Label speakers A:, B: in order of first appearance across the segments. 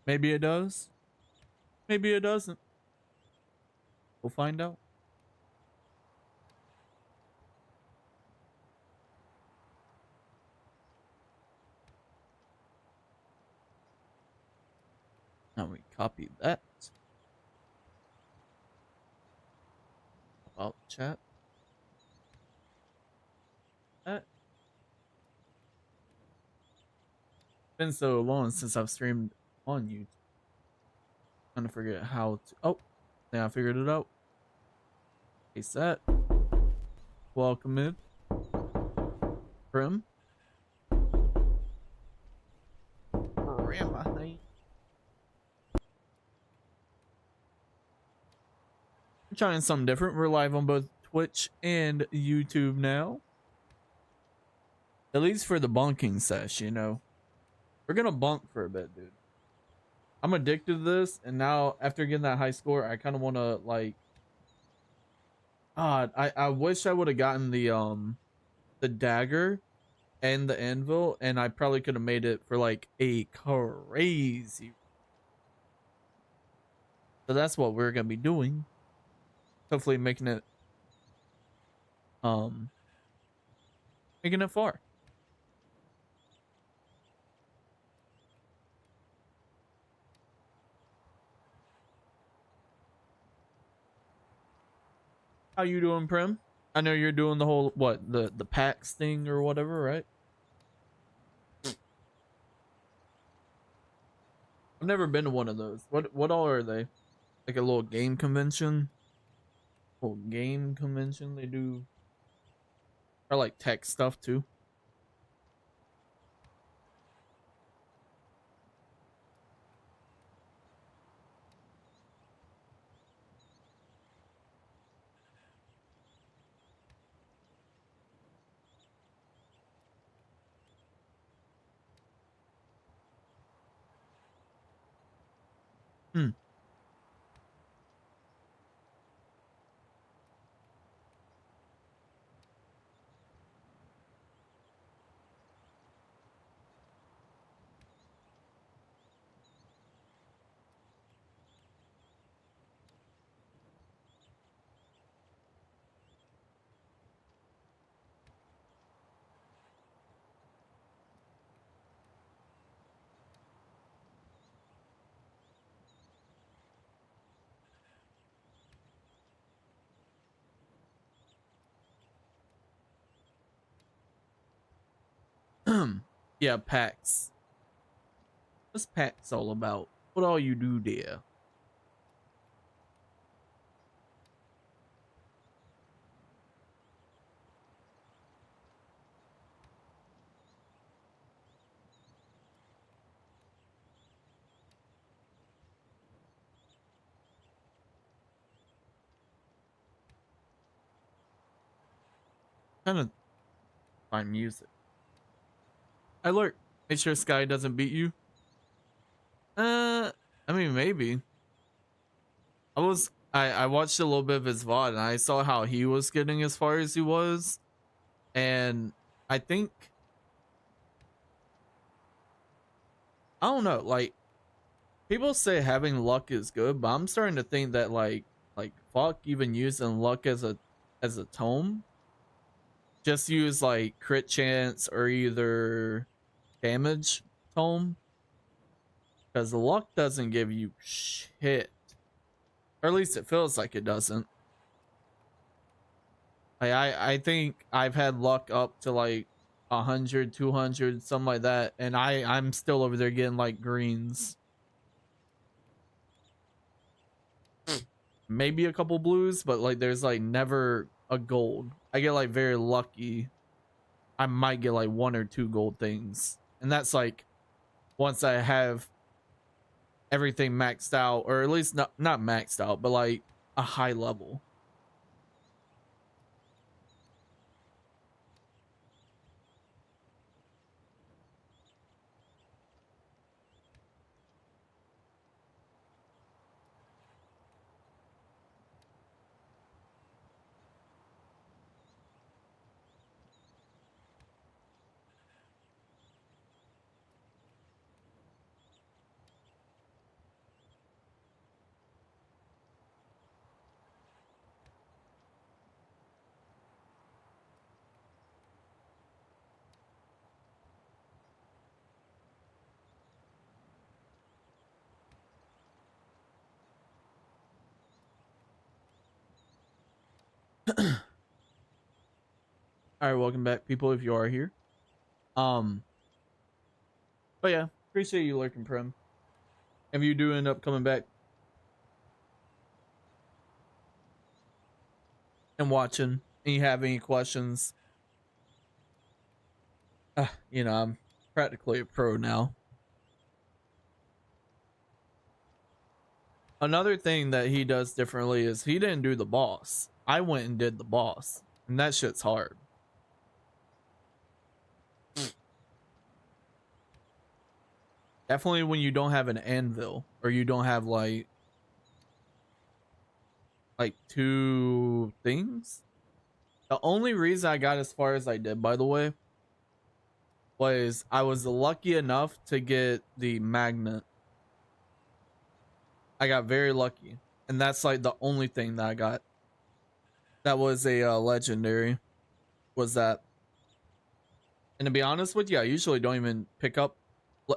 A: Maybe it does. Maybe it doesn't. We'll find out. Now we copy that. About chat. That. Been so long since I've streamed on YouTube. Trying to forget how to. Oh, yeah, I figured it out. Paste that. Welcome in. Prim. Prim, I think. We're trying something different. We're live on both Twitch and YouTube now. At least for the bonking sesh, you know. We're gonna bunk for a bit, dude. I'm addicted to this, and now after getting that high score, I kind of want to like. I wish I would have gotten the dagger and the anvil, and I probably could have made it for like a crazy. So that's what we're gonna be doing. Hopefully, um making it far. How you doing, Prim? I know you're doing the whole what the packs thing or whatever, right? I've never been to one of those. What all are they? Like a little game convention? Little game convention they do, or like tech stuff too. Hmm. Yeah, packs. What's packs all about? What all you do there? Kind of find music. I lurk. Make sure Sky doesn't beat you. I mean maybe. I watched a little bit of his VOD and I saw how he was getting as far as he was, and I think I don't know. Like people say having luck is good, but I'm starting to think that like fuck even using luck as a tome. Just use like crit chance or either damage tome, because the luck doesn't give you shit, or at least it feels like it doesn't. I think I've had luck up to like 100, 200, something like that, and I'm still over there getting like greens, maybe a couple blues, but like there's like never a gold. I get like very lucky. I might get like one or two gold things, and that's like once I have everything maxed out, or at least not maxed out, but like a high level. All right, welcome back, people, if you are here. Um, but yeah, appreciate you lurking, Prim. If you do end up coming back and watching, and you have any questions, I'm practically a pro now. Another thing that he does differently is he didn't do the boss. I went and did the boss, and that shit's hard. Definitely when you don't have an anvil or you don't have like two things. The only reason I got as far as I did, by the way, was I was lucky enough to get the magnet. I got very lucky, and that's like the only thing that I got. That was a legendary. Was that? And to be honest with you, I usually don't even pick up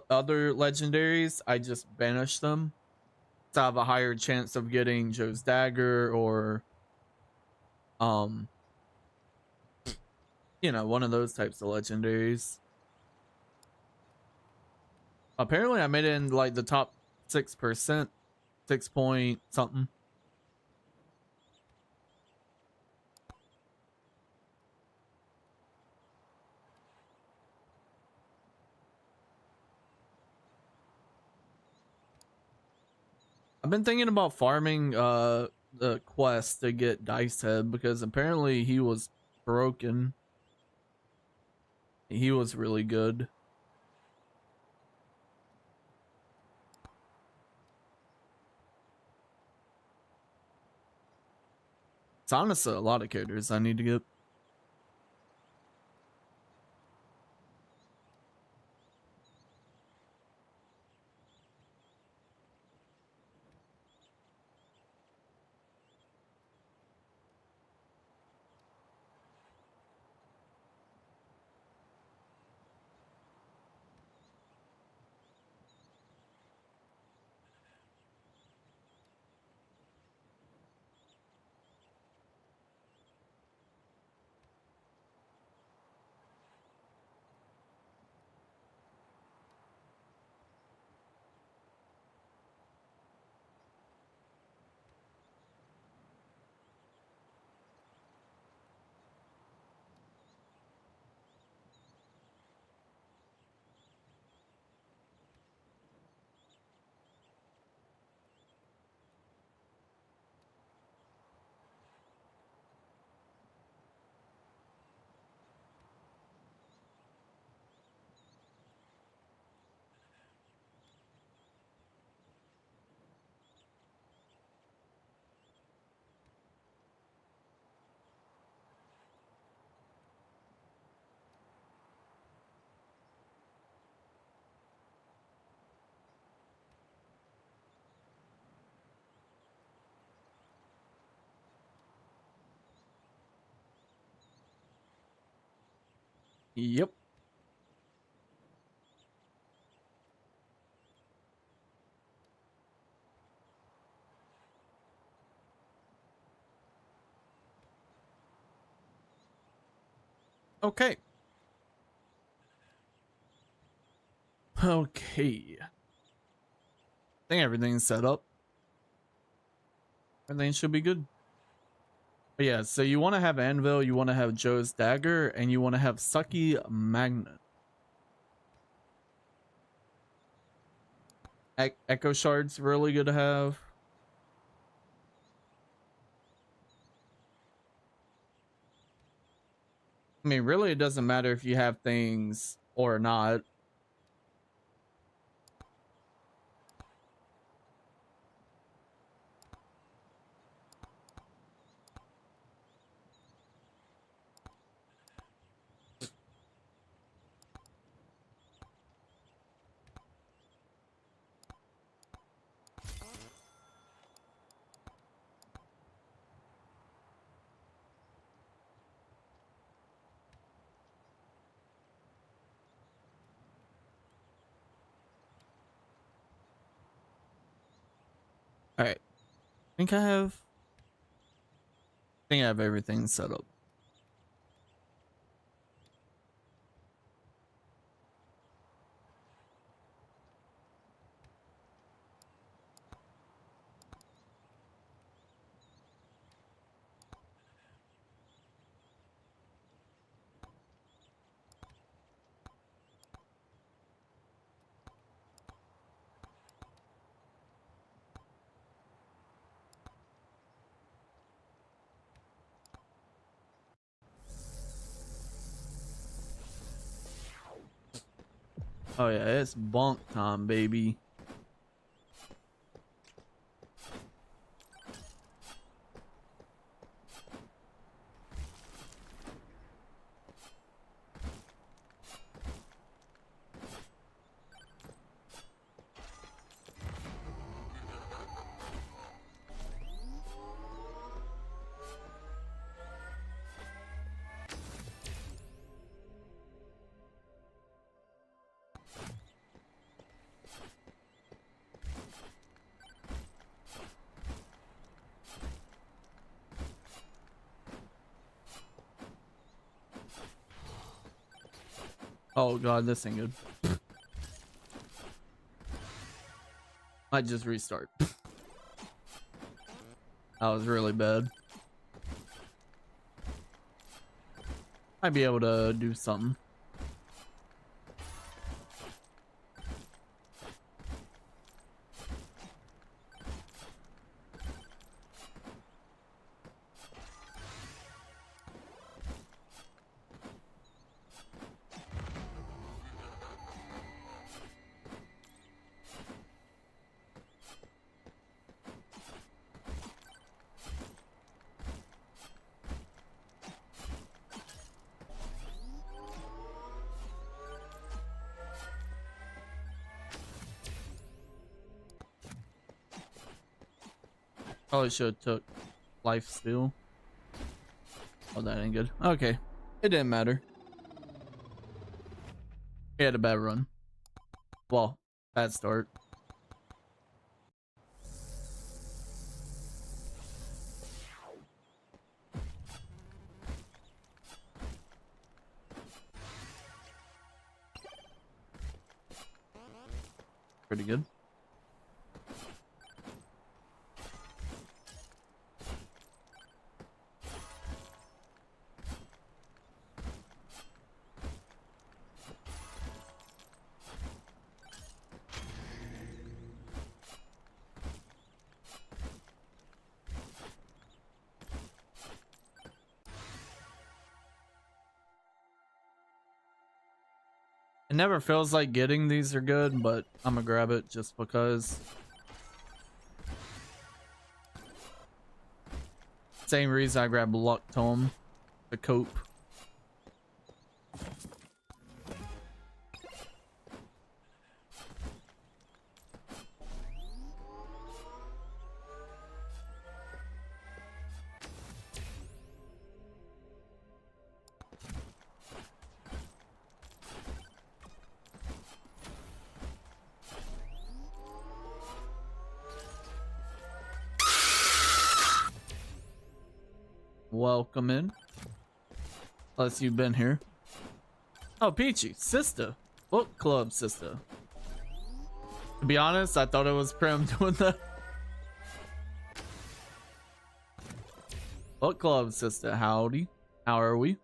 A: other legendaries. I just banish them to have a higher chance of getting Joe's dagger or um one of those types of legendaries. Apparently I made it in like the top 6%, 6 point something. I've been thinking about farming the quest to get Dice Head because apparently he was broken. He was really good. It's honestly a lot of characters I need to get. Yep. Okay. Okay. I think everything's set up. Everything should be good. But yeah, so you want to have Anvil, you want to have Joe's dagger, and you want to have Sucky Magnet. Echo Shard's really good to have. I mean, really, it doesn't matter if you have things or not. All right. I think I have. think I have everything set up. Oh yeah, it's bonk time, baby. Oh god, this ain't good. Might just restart. That was really bad. Might be able to do something. Probably should have took life steal. Oh, that ain't good. Okay. It didn't matter. He had a bad run. Well, bad start. Pretty good. It never feels like getting these are good, but I'm gonna grab it just because. Same reason I grabbed Luck Tome to cope. Welcome in. Unless you've been here. Oh, Peachy, sister. Book club sister. To be honest, I thought it was Prim doing that. Book club sister, howdy. How are we?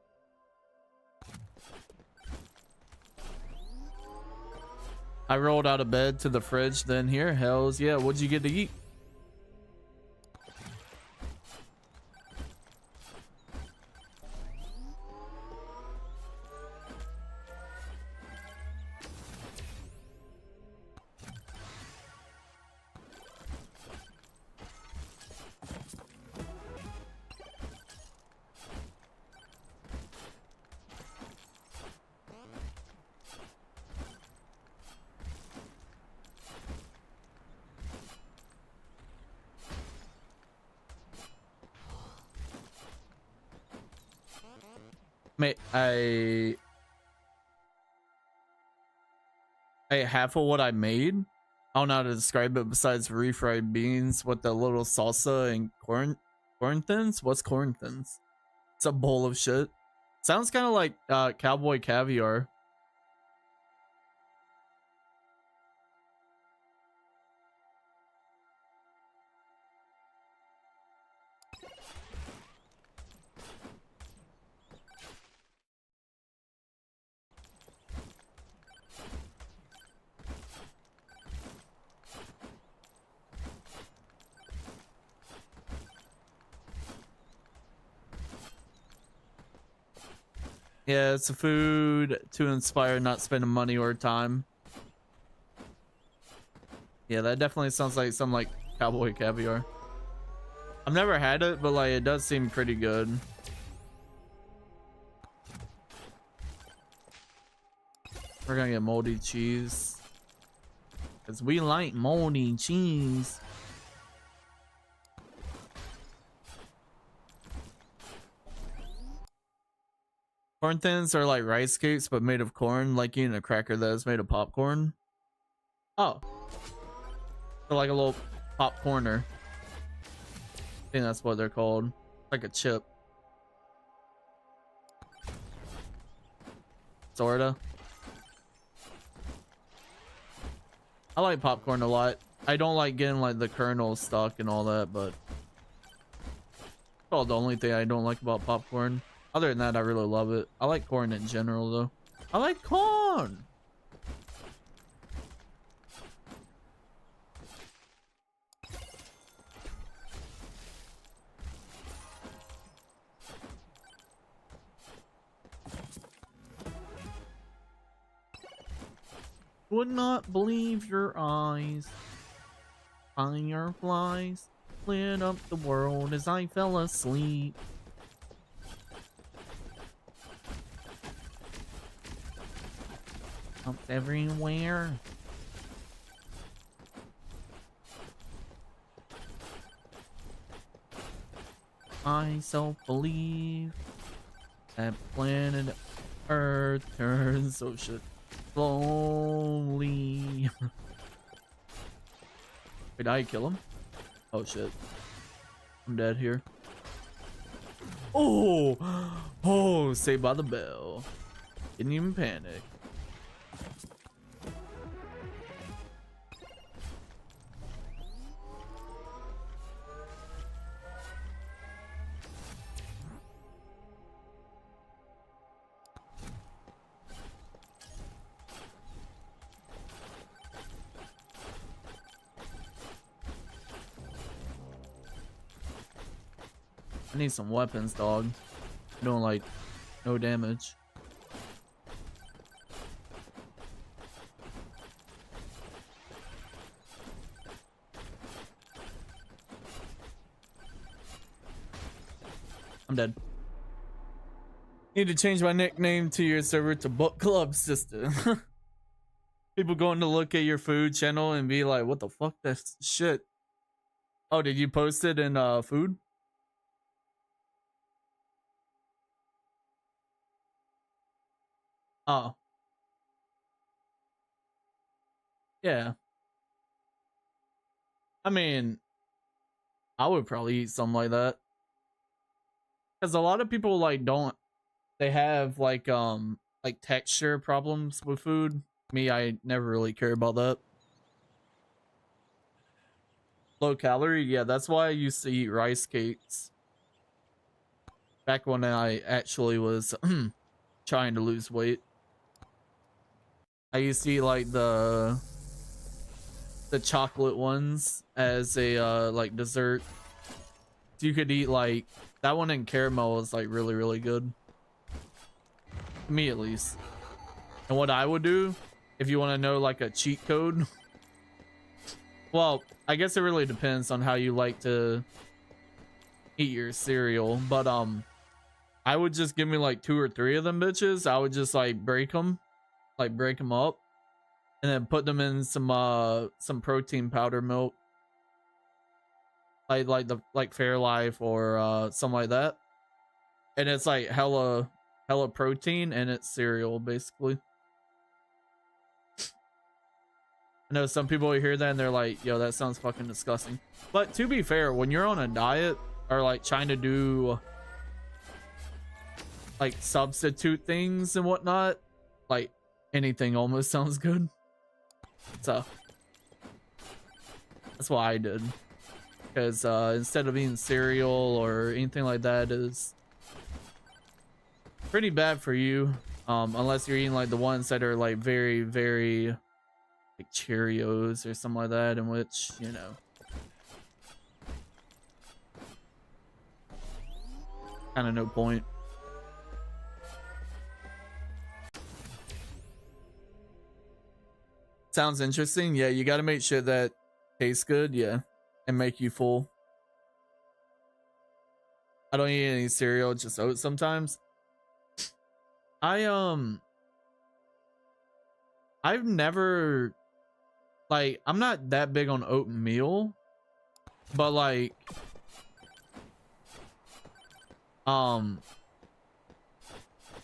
A: I rolled out of bed to the fridge, then here. Hells yeah, what'd you get to eat? Mate, I half of what I made. I don't know how to describe it besides refried beans with the little salsa and corn Corn thins? What's corn thins? It's a bowl of shit. Sounds kind of like cowboy caviar. Yeah, it's a food to inspire not spending money or time. Yeah, that definitely sounds like some like cowboy caviar. I've never had it, but like it does seem pretty good. We're gonna get moldy cheese. Cause we like moldy cheese. Corn thins are like rice cakes, but made of corn, like eating a cracker that is made of popcorn. Oh. They're like a little popcorner. I think that's what they're called. Like a chip. Sorta. I like popcorn a lot. I don't like getting like the kernels stuck and all that, but that's all the only thing I don't like about popcorn. Other than that, I really love it. I like corn in general though. I like corn! Would not believe your eyes. Fireflies lit up the world as I fell asleep. Up everywhere. I so believe that planet Earth turns so shit slowly. Wait, did I kill him? Oh shit. I'm dead here. Oh! Oh, Saved by the Bell. Didn't even panic. I need some weapons, dog. Doing like no damage. I'm dead. Need to change my nickname to your server to Book Club Sister. People going to look at your food channel and be like, what the fuck, that's shit. Oh, did you post it in food? Oh. Yeah. I mean, I would probably eat something like that. Because a lot of people like don't, they have like texture problems with food. Me, I never really care about that. Low calorie, yeah, that's why I used to eat rice cakes. Back when I actually was trying to lose weight. I used to eat like the chocolate ones as a like dessert. So you could eat like that one in caramel is like really, really good. To me at least. And what I would do, if you want to know like a cheat code, well, I guess it really depends on how you like to eat your cereal, but I would just give me like 2 or 3 of them bitches. I would just like break them up and then put them in some protein powder milk, like Fairlife or something like that, and it's like hella protein and it's cereal basically. I know some people hear that and they're like, yo, that sounds fucking disgusting. But to be fair, when you're on a diet, are like trying to do like substitute things and whatnot, like anything almost sounds good. So that's what I did. Because instead of eating cereal or anything like that is pretty bad for you. Unless you're eating like the ones that are like very, very like Cheerios or something like that, in which, you know, kind of no point. Sounds interesting. Yeah, you got to make sure that tastes good. Yeah, and make you full. I don't eat any cereal, just oats sometimes. I've never, like, I'm not that big on oatmeal, but like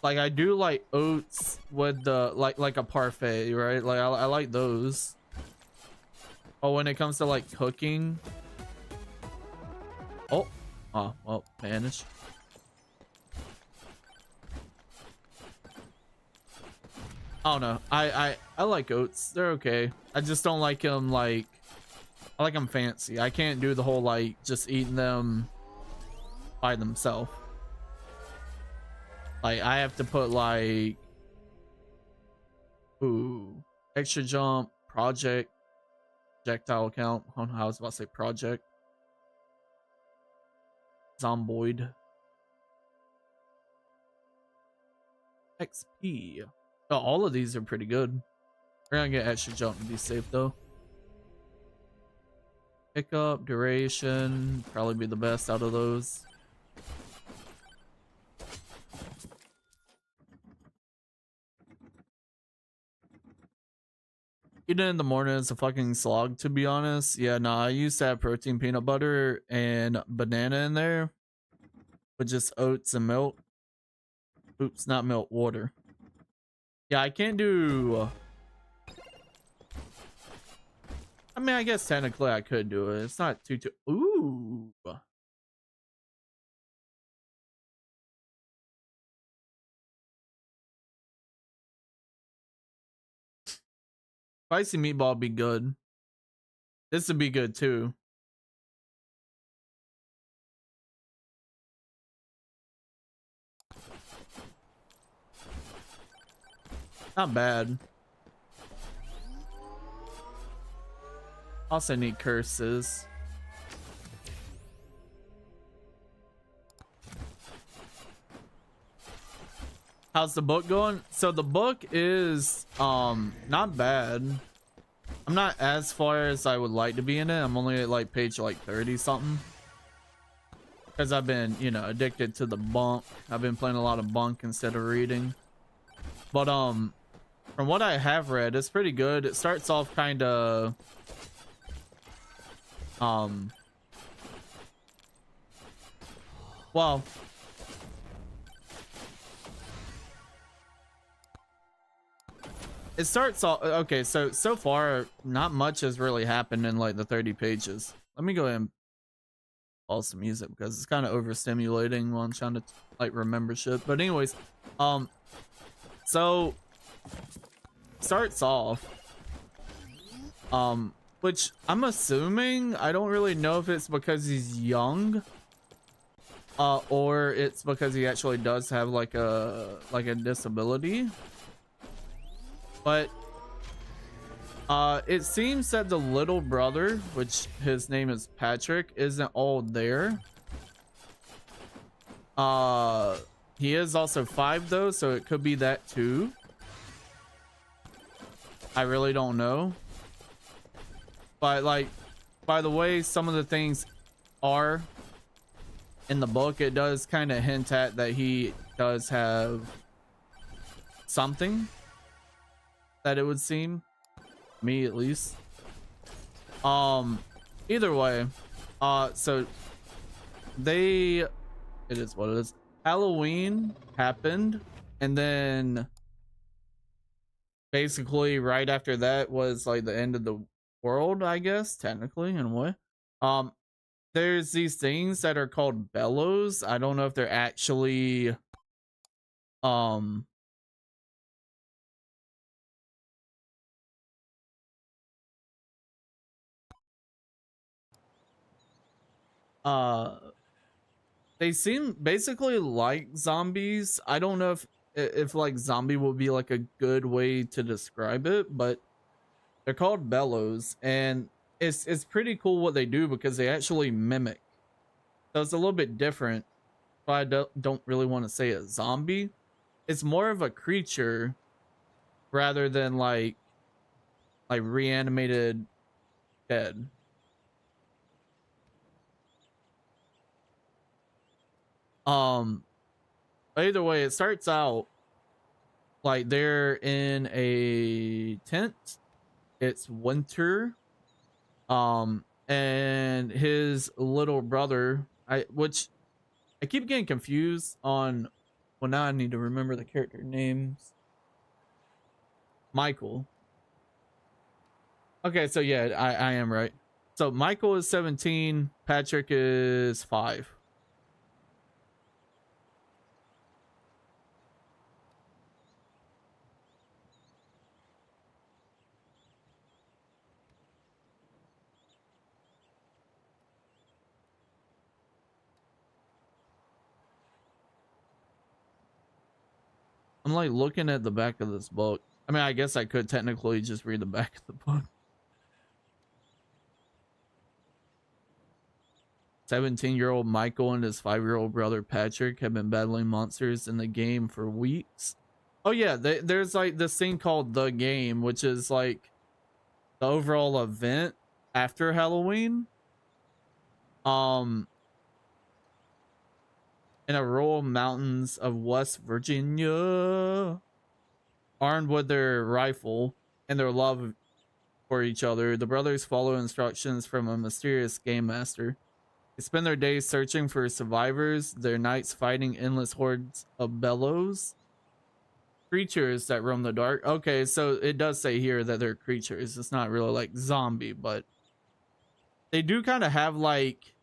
A: like I do like oats with the like a parfait, right? Like I like those. But when it comes to like cooking, oh well, vanish. I don't know. I like oats. They're okay. I just don't like them like, I like them fancy. I can't do the whole like just eating them by themselves. Like I have to put like, ooh, extra jump, projectile count. I don't know how I was about to say project. Zomboid. XP. Oh, all of these are pretty good. We're gonna get extra jump to be safe though. Pickup, duration, probably be the best out of those. Eating in the morning is a fucking slog, to be honest. Yeah, no, I used to have protein peanut butter and banana in there with just oats and milk. Oops, not milk, water. Yeah, I can't do... I mean, I guess technically I could do it. It's not too... Ooh. Spicy meatball would be good. This would be good too. Not bad. Also need curses. How's the book going? So the book is not bad. I'm not as far as I would like to be in it. I'm only at like page like 30 something. Because I've been, you know, addicted to the bunk. I've been playing a lot of bunk instead of reading. But from what I have read, it's pretty good. It starts off kind of well, it starts off okay. So far, not much has really happened in like the 30 pages. Let me go ahead and pause some music because it's kind of overstimulating while I'm trying to like remember shit. But anyways, so starts off, which I'm assuming, I don't really know if it's because he's young, or it's because he actually does have like a disability. But it seems that the little brother, which his name is Patrick, isn't all there. He is also 5 though, so it could be that too. I really don't know. But like, by the way some of the things are in the book, it does kind of hint at that he does have something, that it would seem, me at least. Either way, so it is what it is. Halloween happened, and then basically right after that was like the end of the world, I guess, technically, in a way. there's these things that are called bellows. I don't know if they're actually um uh they seem basically like zombies. I don't know if like zombie would be like a good way to describe it, but they're called bellows, and it's pretty cool what they do because they actually mimic. So it's a little bit different. But I don't really want to say a zombie. It's more of a creature rather than like reanimated dead. Um, either way, it starts out like they're in a tent. It's winter. And his little brother, which I keep getting confused on. Well, now I need to remember the character names. Michael. Okay, so yeah, I am right. So Michael is 17, Patrick is 5. I'm like looking at the back of this book. I mean, I guess I could technically just read the back of the book. 17-year-old Michael and his 5-year-old brother Patrick have been battling monsters in the game for weeks. Oh yeah, there's like this thing called the game, which is like the overall event after Halloween. Um, in a rural mountains of West Virginia, armed with their rifle and their love for each other, the brothers follow instructions from a mysterious game master. They spend their days searching for survivors, their nights fighting endless hordes of bellows, creatures that roam the dark. Okay, so it does say here that they're creatures. It's not really like zombie, but they do kind of have like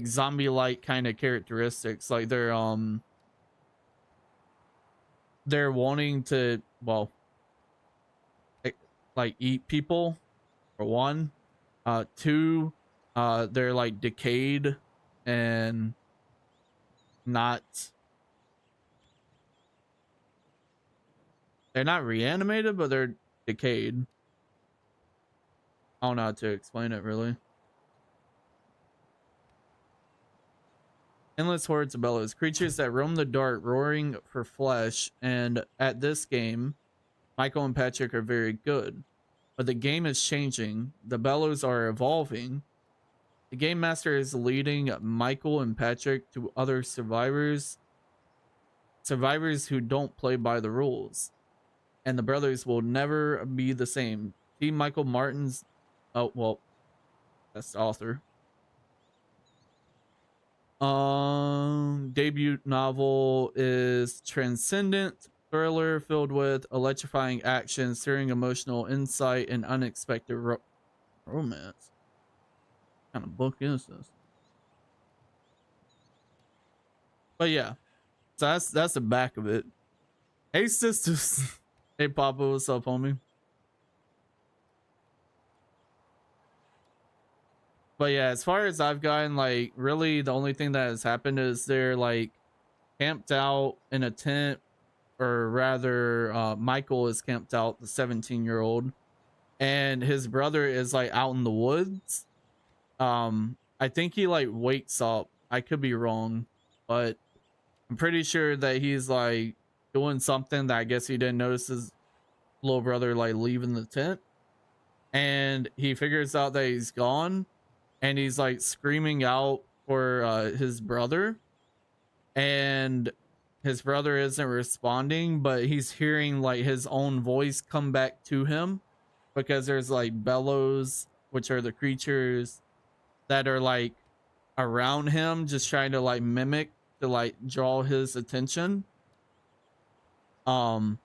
A: zombie-like kind of characteristics. Like they're wanting to, well, like eat people for one. Two, they're like decayed and not, they're not reanimated, but they're decayed. I don't know how to explain it really. Endless hordes of bellows, creatures that roam the dark, roaring for flesh. And at this game, Michael and Patrick are very good. But the game is changing. The bellows are evolving. The game master is leading Michael and Patrick to other survivors who don't play by the rules. And the brothers will never be the same. T. Michael Martin's, oh, well, that's the author. Debut novel is transcendent thriller filled with electrifying action, stirring emotional insight, and unexpected romance. What kind of book is this? But yeah, so that's the back of it. Hey sisters, hey Papa, what's up, homie? But yeah, as far as I've gotten, like really the only thing that has happened is they're like camped out in a tent, or rather Michael is camped out, the 17-year-old, and his brother is like out in the woods. I think he like wakes up. I could be wrong, but I'm pretty sure that he's like doing something that I guess he didn't notice his little brother like leaving the tent, and he figures out that he's gone, and he's like screaming out for his brother, and his brother isn't responding, but he's hearing like his own voice come back to him because there's like bellows, which are the creatures that are like around him, just trying to like mimic to like draw his attention. Um,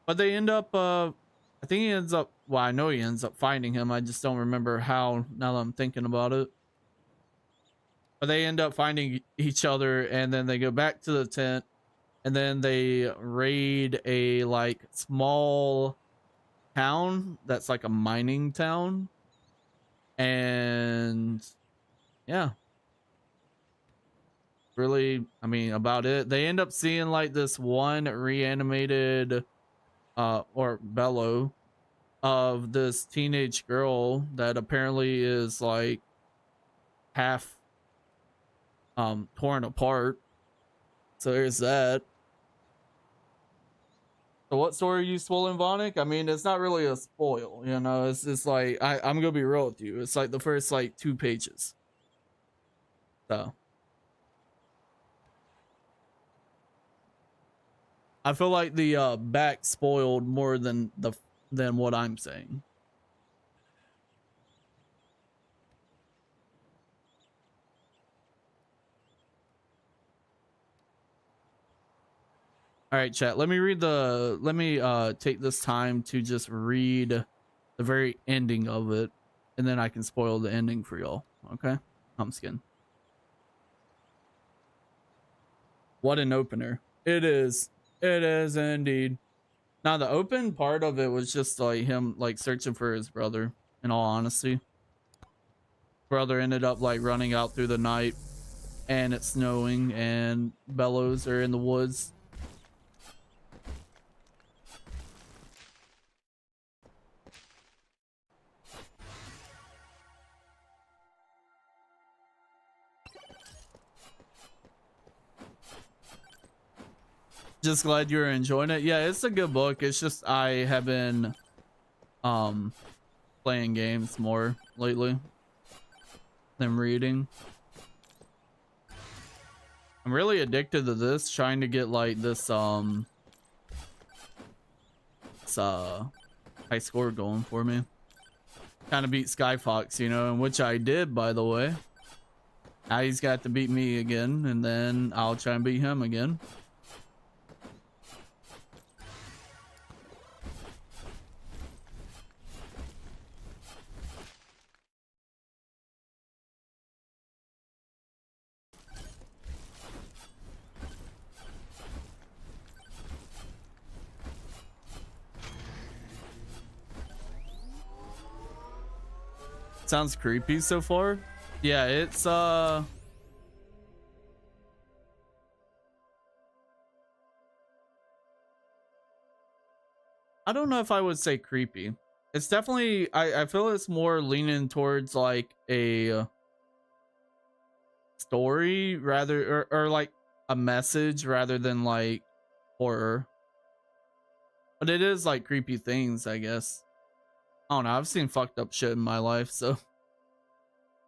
A: but they end up I think he ends up, well, I know he ends up finding him. I just don't remember how now that I'm thinking about it. but they end up finding each other, and then they go back to the tent, and then they raid a like small town that's like a mining town, and yeah, really, I mean, about it. They end up seeing like this one reanimated or bellow of this teenage girl that apparently is like half torn apart. So there's that. So what story are you spoiling, Vonic? I mean, it's not really a spoil, you know. It's just like I'm gonna be real with you. It's like the first like 2 pages. So I feel like the back spoiled more than what I'm saying. All right, chat. Let me take this time to just read the very ending of it, and then I can spoil the ending for y'all. Okay? Skin. What an opener. It is. It is indeed. Now the open part of it was just like him like searching for his brother, in all honesty. Brother ended up like running out through the night, and it's snowing, and Bellows are in the woods. Just glad you're enjoying it. Yeah, it's a good book. It's just I have been playing games more lately than reading. I'm really addicted to this, trying to get like this high score going for me. Kind of beat Sky Fox, you know, and which I did, by the way. Now he's got to beat me again, and then I'll try and beat him again. Sounds creepy so far. Yeah, it's I don't know if I would say creepy. It's definitely I feel it's more leaning towards like a story rather or like a message rather than like horror. But it is like creepy things, I guess. I don't know, I've seen fucked up shit in my life, so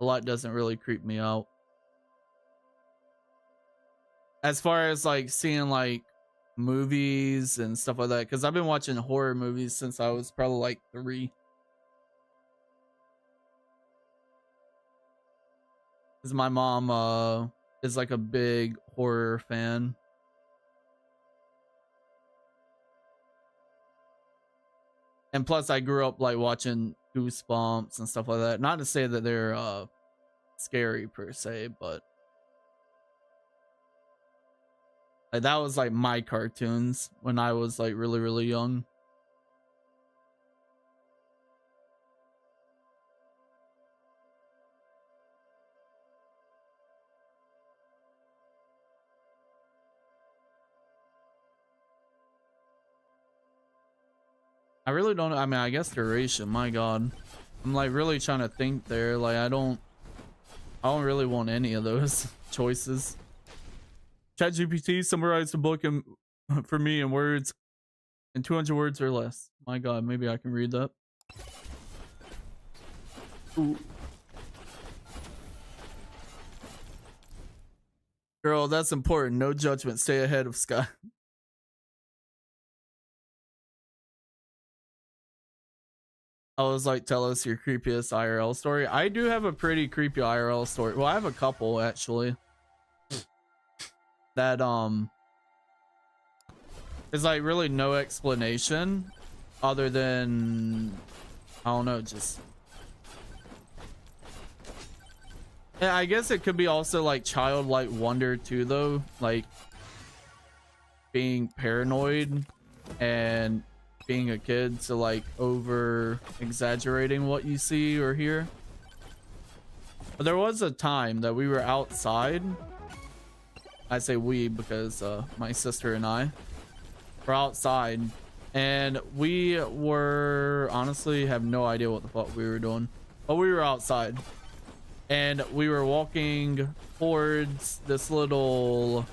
A: a lot doesn't really creep me out. As far as like seeing like movies and stuff like that, because I've been watching horror movies since I was probably like 3. Because my mom is like a big horror fan. And plus I grew up like watching Goosebumps and stuff like that. Not to say that they're scary per se, but like that was like my cartoons when I was like really young. I really don't, I mean, I guess duration, my god. I'm like really trying to think there. Like I don't really want any of those choices. ChatGPT summarize the book for me in words in 200 words or less. My god, maybe I can read that. Ooh. Girl, that's important. No judgment. Stay ahead of Sky. I was like, tell us your creepiest IRL story. I do have a pretty creepy IRL story. Well, I have a couple actually. That there's like really no explanation other than I don't know, just And I guess it could be also like childlike wonder too, though, like being paranoid and being a kid, so like over exaggerating what you see or hear. But there was a time that we were outside. I say we because my sister and I were outside, and we were honestly have no idea what the fuck we were doing, but we were outside and we were walking towards this little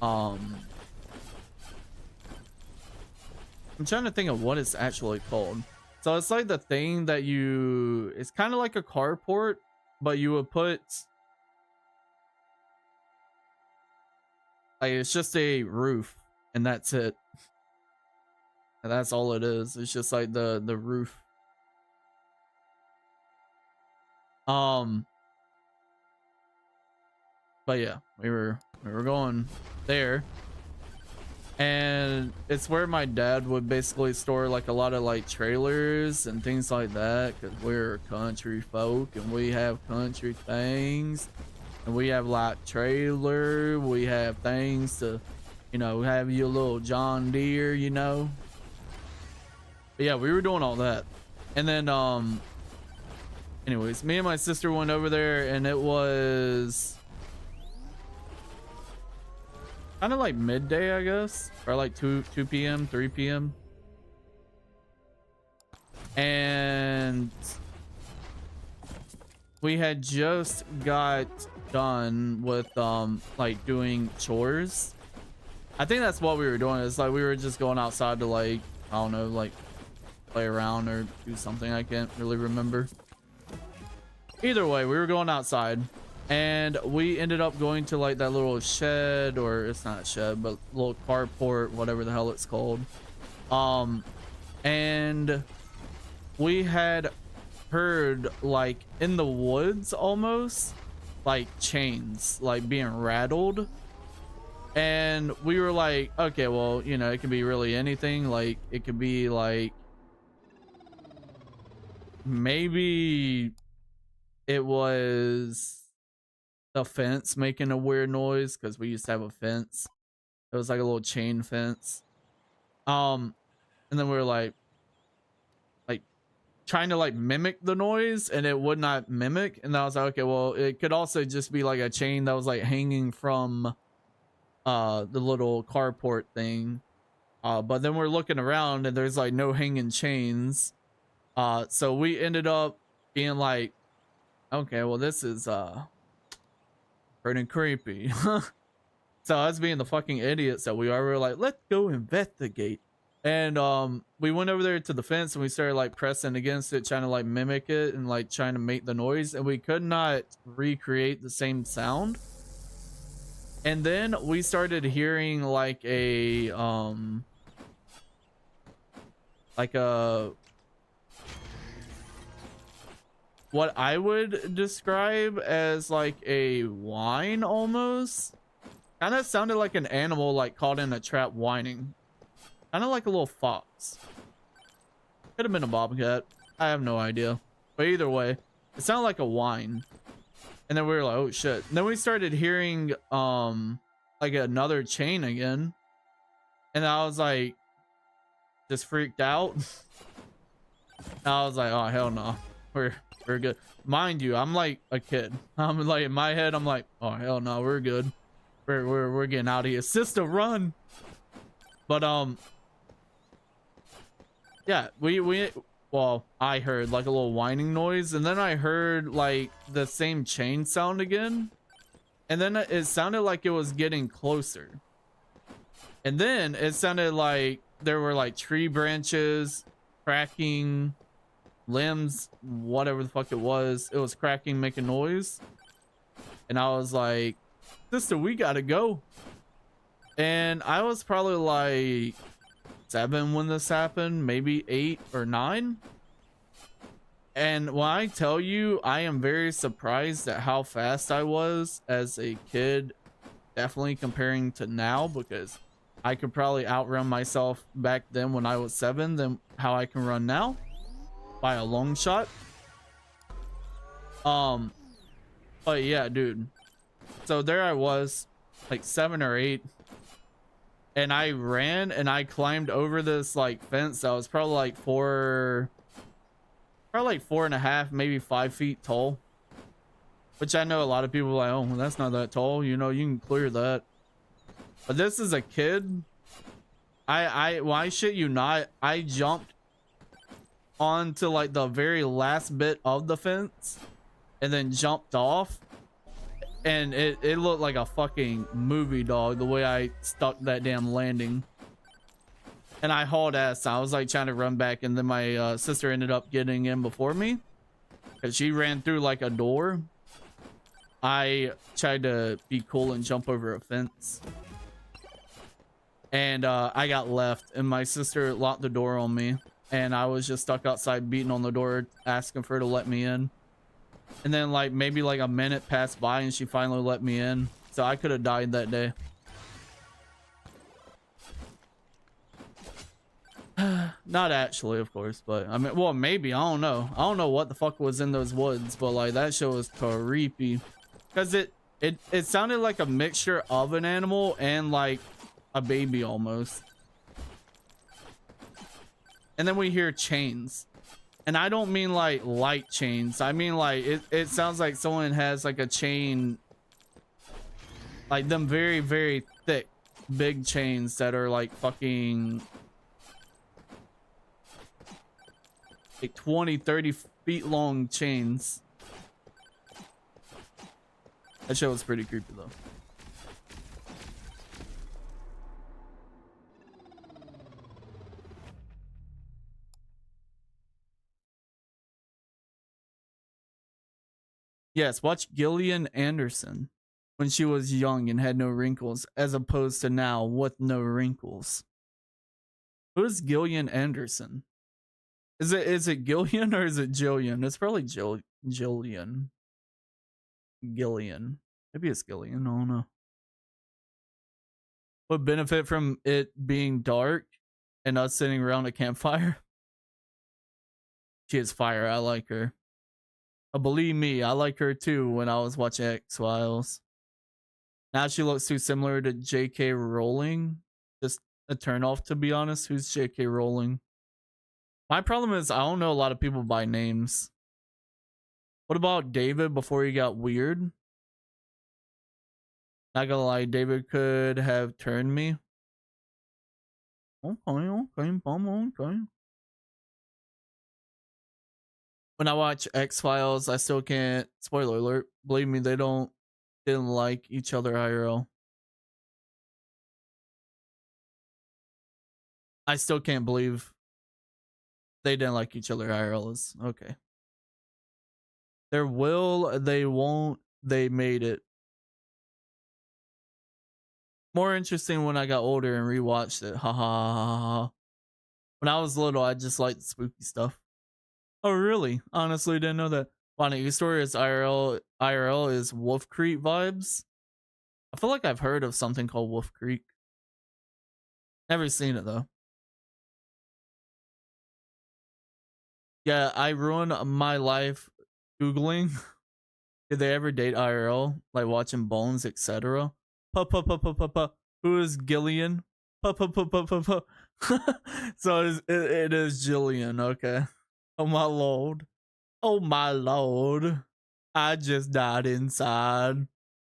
A: I'm trying to think of what it's actually called. So it's like the thing that it's kind of like a carport, but you would put like, it's just a roof and that's it. And that's all it is. It's just like the roof. But yeah, we were going there, and it's where my dad would basically store like a lot of like trailers and things like that, because we're country folk and we have country things, and we have like trailer, we have things to, you know, have your little John Deere, you know. But yeah, we were doing all that, and then anyways, me and my sister went over there, and it was kind of like midday, I guess, or like 2 p.m., 3 p.m. And we had just got done with like doing chores. I think that's what we were doing. It's like we were just going outside to like, I don't know, like play around or do something. I can't really remember. Either way, we were going outside, and we ended up going to like that little shed, or it's not a shed, but little carport, whatever the hell it's called. And we had heard like in the woods almost like chains like being rattled, and we were like, okay, well, you know, it can be really anything. Like it could be like maybe it was the fence making a weird noise, because we used to have a fence. It was like a little chain fence. And then we were like trying to like mimic the noise, and it would not mimic. And I was like, okay, well, it could also just be like a chain that was like hanging from the little carport thing. But then we're looking around and there's like no hanging chains. So we ended up being like, okay, well, this is pretty creepy. So us being the fucking idiots that we are, we were like, let's go investigate. And we went over there to the fence, and we started like pressing against it, trying to like mimic it and like trying to make the noise, and we could not recreate the same sound. And then we started hearing like a what I would describe as like a whine almost. Kind of sounded like an animal like caught in a trap whining. Kind of like a little fox. Could have been a bobcat. I have no idea. But either way, it sounded like a whine. And then we were like, oh shit. And then we started hearing like another chain again. And I was like just freaked out. And I was like, oh hell no. We're good. Mind you, I'm like a kid. I'm like in my head, I'm like, oh hell no, we're good. We're getting out of here. Sister, run. But yeah, well, I heard like a little whining noise, and then I heard like the same chain sound again, and then it sounded like it was getting closer, and then it sounded like there were like tree branches cracking, limbs, whatever the fuck it was cracking, making noise. And I was like, sister, we gotta go. And I was probably like 7 when this happened, maybe 8 or 9. And when I tell you, I am very surprised at how fast I was as a kid, definitely comparing to now, because I could probably outrun myself back then when I was 7 than how I can run now by a long shot. But yeah, dude. So there I was, like 7 or 8, and I ran and I climbed over this like fence that was probably like probably like 4.5, maybe 5 feet tall. Which I know a lot of people are like, oh, well, that's not that tall. You know, you can clear that. But this is a kid. Why shit you not? I jumped onto like the very last bit of the fence and then jumped off. And it looked like a fucking movie, dog, the way I stuck that damn landing. And I hauled ass. I was like trying to run back, and then my sister ended up getting in before me because she ran through like a door. I tried to be cool and jump over a fence, and I got left, and my sister locked the door on me, and I was just stuck outside beating on the door asking for her to let me in. And then like maybe like a minute passed by and she finally let me in, so I could have died that day. Not actually, of course, but I mean, well, maybe. I don't know what the fuck was in those woods, but like that show was creepy because it sounded like a mixture of an animal and like a baby almost. And then we hear chains, and I don't mean like light chains. I mean like it sounds like someone has like a chain, like them very, very thick, big chains that are like fucking like 20, 30 feet long chains. That shit was pretty creepy though. Yes, watch Gillian Anderson when she was young and had no wrinkles, as opposed to now with no wrinkles. Who's Gillian Anderson? Is it Gillian or is it Jillian? It's probably Jillian. Gillian. Maybe it's Gillian. I don't know. What benefit from it being dark and us sitting around a campfire? She is fire. I like her. Believe me, I like her too when I was watching X-Files. Now she looks too similar to J.K. Rowling. Just a turnoff, to be honest. Who's J.K. Rowling? My problem is I don't know a lot of people by names. What about David before he got weird? Not gonna lie, David could have turned me. Okay. When I watch X-Files, I still can't, spoiler alert, believe me, didn't like each other IRL. I still can't believe they didn't like each other IRL is okay. There will, they won't, they made it. More interesting when I got older and rewatched it. Ha ha ha ha. When I was little, I just liked spooky stuff. Oh really? Honestly, didn't know that. Funny story is IRL is Wolf Creek vibes. I feel like I've heard of something called Wolf Creek. Never seen it though. Yeah, I ruined my life Googling. Did they ever date IRL? Like watching Bones, etc. Who is Gillian? So it is Jillian, okay. Oh my lord. Oh my lord. I just died inside.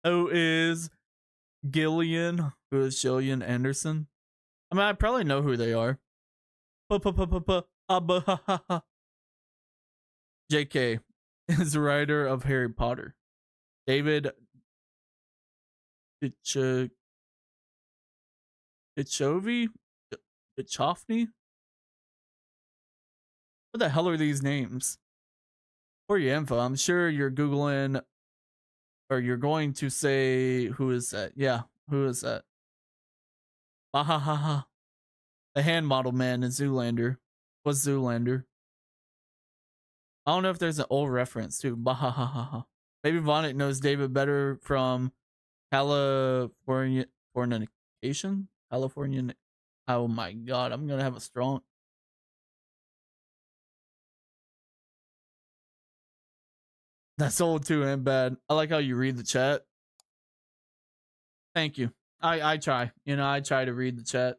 A: Who is Gillian? Who is Gillian Anderson? I mean, I probably know who they are. JK is the writer of Harry Potter. David Dichovi? Dichofny? What the hell are these names? For your info, I'm sure you're Googling or you're going to say, who is that? Yeah, who is that? Bahahaha. The hand model man in Zoolander. What's Zoolander? I don't know if there's an old reference to Bahahaha. Maybe Vonnet knows David better from California fornication? Californian. Oh my god, I'm gonna have a strong. That's old too and bad. I like how you read the chat. Thank you. I try. You know, I try to read the chat.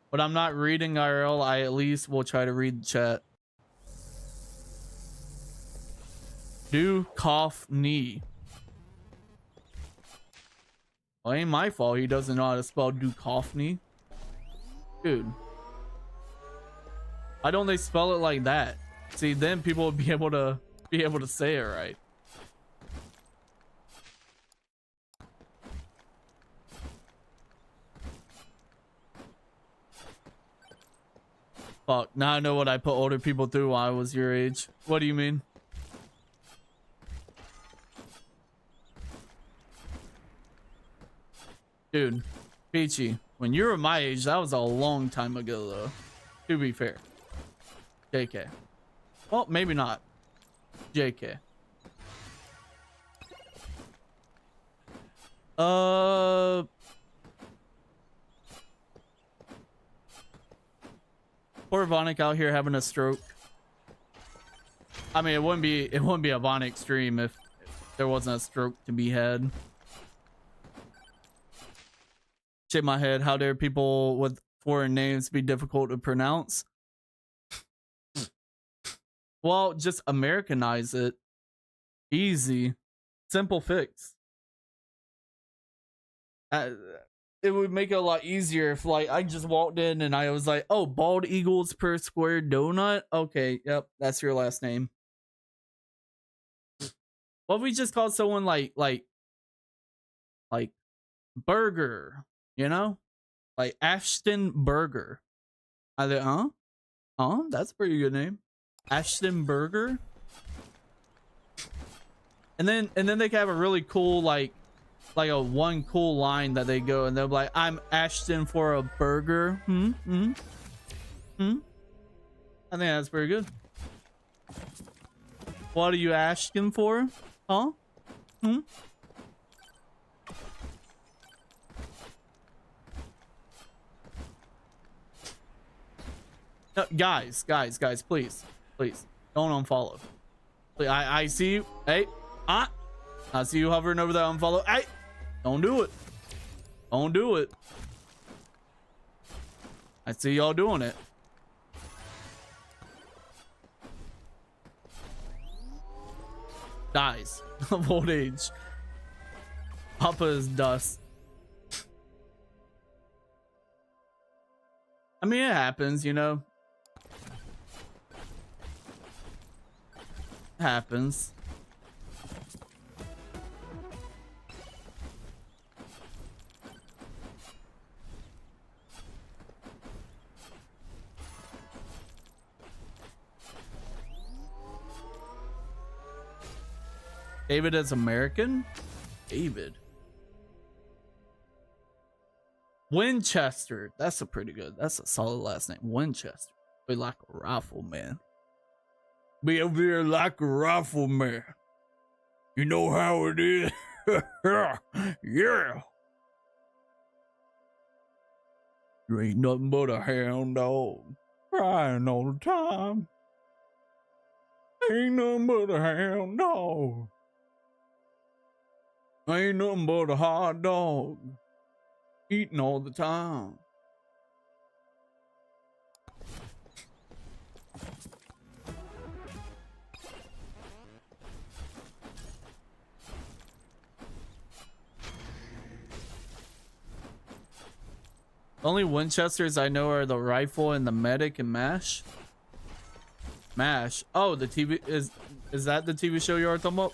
A: But I'm not reading IRL. I at least will try to read the chat. Do cough knee. Well, ain't my fault. He doesn't know how to spell Duchovny. Dude. Why don't they spell it like that? See, then people would be able to say it right. Fuck, now I know what I put older people through when I was your age. What do you mean? Dude, Peachy, when you were my age, that was a long time ago, though. To be fair. JK. Well, maybe not. JK. Poor Vonic out here having a stroke. I mean, it wouldn't be a Vonic stream if there wasn't a stroke to be had. Shake my head. How dare people with foreign names be difficult to pronounce? Well, just Americanize it. Easy. Simple fix. It would make it a lot easier if, like, I just walked in and I was like, oh, bald eagles per square donut? Okay, yep, that's your last name. What if we just called someone like Burger, you know? Like Ashton Burger. I think, that's a pretty good name. Ashton Burger. And then they can have a really cool like a one cool line that they go and they're like, I'm Ashton for a burger. I think that's pretty good. What are you asking for? Huh? No, guys, please don't unfollow. Please, I see you. Hey, I see you hovering over that unfollow. Hey, don't do it. Don't do it. I see y'all doing it. Dies of old age. Papa is dust. I mean, it happens, you know. It happens. David is American? David. Winchester. That's a pretty good. That's a solid last name. Winchester. Be like a rifle man. Be over here like a rifle man. You know how it is. Yeah. You ain't nothing but a hound dog. Crying all the time. Ain't nothing but a hound dog. Ain't nothing but a hot dog. Eating all the time. Only Winchesters I know are the rifle and the medic and MASH. MASH. Oh, the TV is that the TV show you are talking about?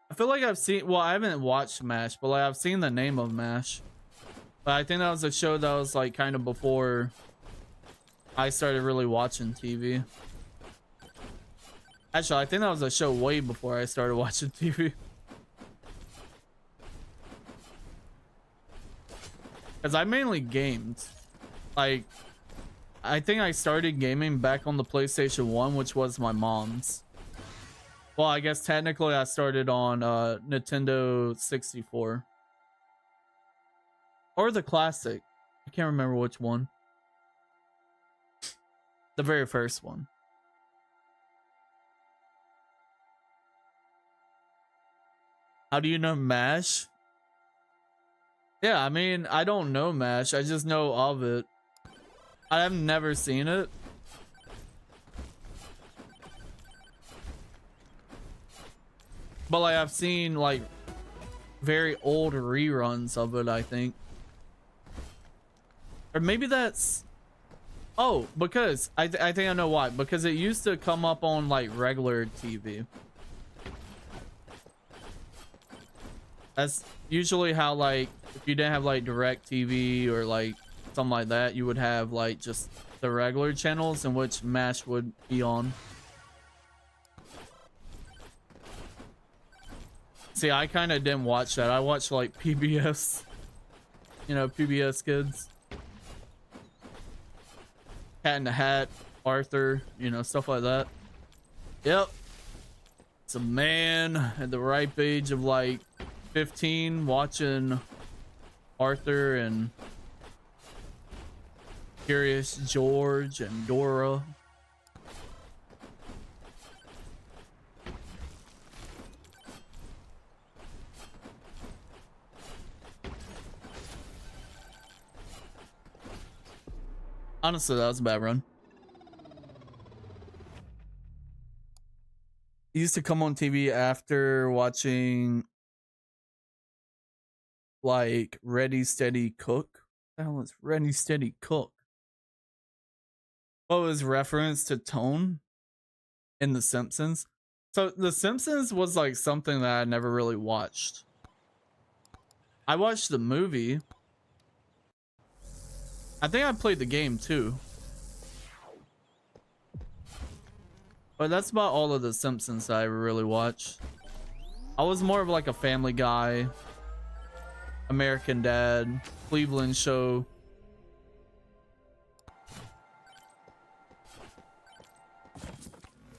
A: I feel like I've seen, well, I haven't watched MASH, but like I've seen the name of MASH. But I think that was a show that was like kind of before I started really watching TV. Actually, I think that was a show way before I started watching TV. Because I mainly gamed. Like, I think I started gaming back on the PlayStation 1, which was my mom's. Well, I guess technically I started on Nintendo 64. Or the classic. I can't remember which one. The very first one. How do you know MASH? Yeah, I mean, I don't know MASH. I just know of it. I've never seen it. But like I've seen like very old reruns of it, I think. Or maybe that's because I think I know why. Because it used to come up on like regular TV. That's usually how, like, if you didn't have like direct TV or like something like that, you would have like just the regular channels in which MASH would be on. See, I kind of didn't watch that. I watched like PBS, you know, PBS Kids, Cat in the Hat, Arthur, you know, stuff like that. Yep. It's a man at the ripe age of like 15 watching Arthur and Curious George and Dora. Honestly, that was a bad run. It used to come on TV after watching like Ready Steady Cook. What the hell is Ready Steady Cook? What was reference to Tone in The Simpsons? So The Simpsons was like something that I never really watched. I watched the movie. I think I played the game too. But that's about all of the Simpsons that I really watched. I was more of like a Family Guy, American Dad, Cleveland Show.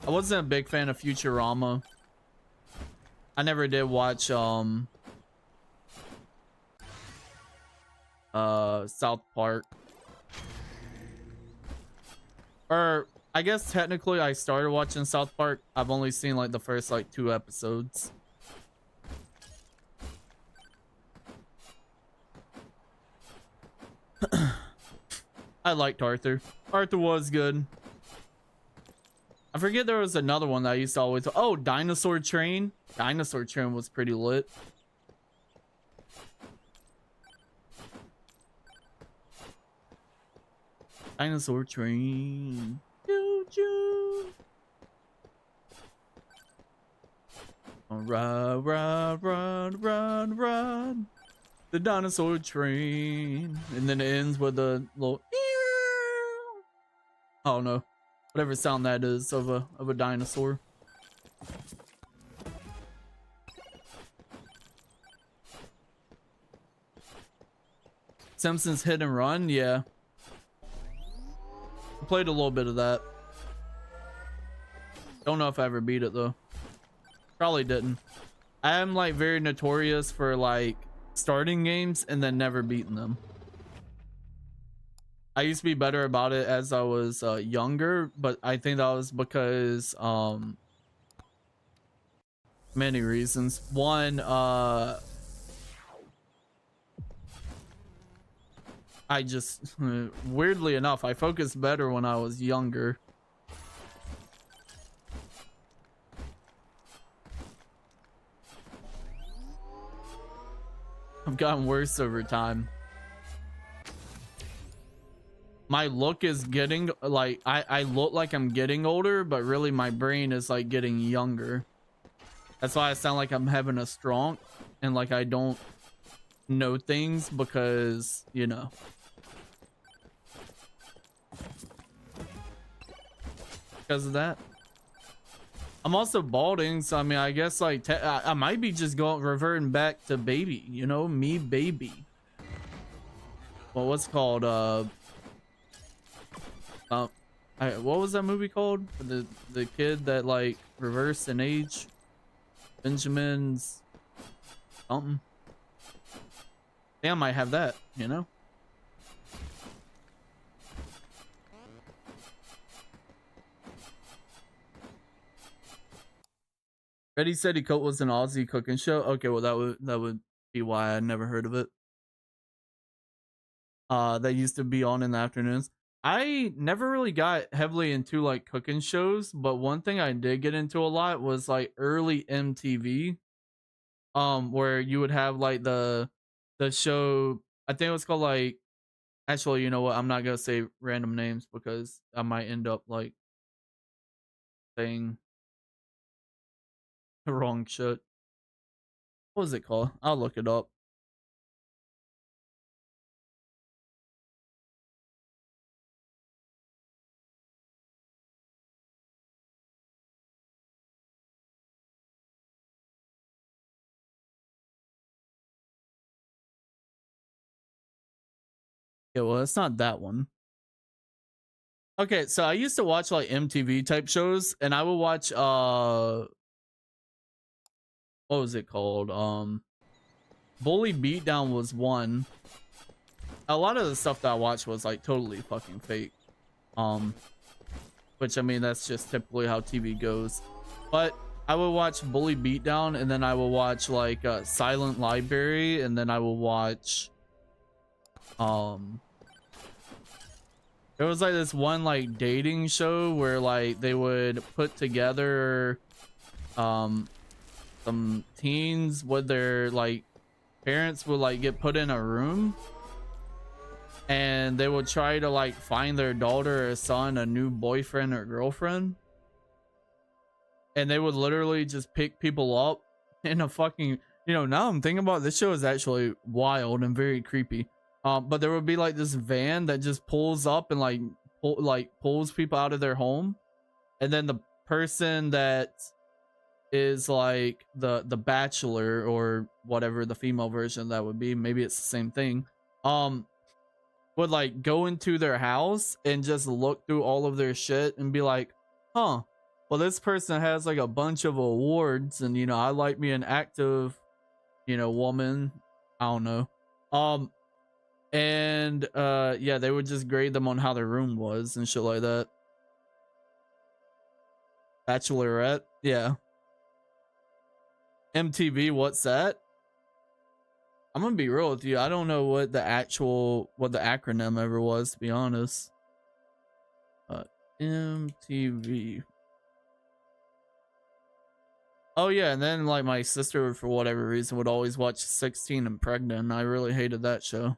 A: I wasn't a big fan of Futurama. I never did watch South Park. Or I guess technically I started watching South Park. I've only seen like the first like 2 episodes. I liked Arthur. Arthur was good. I forget there was another one that I used to always... Oh, Dinosaur Train. Dinosaur Train was pretty lit. Dinosaur Train. Choo-choo. Run. The Dinosaur Train. And then it ends with a little... I don't know. Whatever sound that is of a dinosaur. Simpsons Hit and Run, yeah. I played a little bit of that. Don't know if I ever beat it though. Probably didn't. I am like very notorious for like starting games and then never beating them. I used to be better about it as I was younger, but I think that was because many reasons. One, I just weirdly enough, I focused better when I was younger. I've gotten worse over time. My look is getting like I look like I'm getting older, but really my brain is like getting younger. That's why I sound like I'm having a stroke and like I don't know things because, you know. Because of that. I'm also balding, so I mean, I guess like I might be just reverting back to baby, you know, me baby. Well, what's called what was that movie called? The kid that like reversed in age? Benjamin's something. Yeah, I might have that, you know? Ready Steady Coat was an Aussie cooking show. Okay, well that would be why I never heard of it. That used to be on in the afternoons. I never really got heavily into like cooking shows, but one thing I did get into a lot was like early MTV, where you would have like the show. I think it was called like. Actually, you know what? I'm not gonna say random names because I might end up like saying the wrong shit. What was it called? I'll look it up. Yeah, well, it's not that one. Okay, so I used to watch like MTV type shows, and I would watch what was it called? Bully Beatdown was one. A lot of the stuff that I watched was like totally fucking fake. Um, which I mean that's just typically how TV goes. But I would watch Bully Beatdown, and then I will watch like Silent Library, and then I will watch um there was like this one like dating show where like they would put together um some teens with their like parents would like get put in a room, and they would try to like find their daughter or son a new boyfriend or girlfriend, and they would literally just pick people up in a fucking, now I'm thinking about it, this show is actually wild and very creepy. But there would be like this van that just pulls up and like pulls people out of their home, and then the person that is like the bachelor or whatever the female version that would be, maybe it's the same thing, would like go into their house and just look through all of their shit and be like, huh, well this person has like a bunch of awards, and I like me an active woman, I don't know, and yeah, they would just grade them on how their room was and shit like that. Bachelorette, yeah. MTV, what's that? I'm gonna be real with you, I don't know what the acronym ever was, to be honest. MTV. Oh yeah, and then like my sister for whatever reason would always watch 16 and Pregnant. I really hated that show.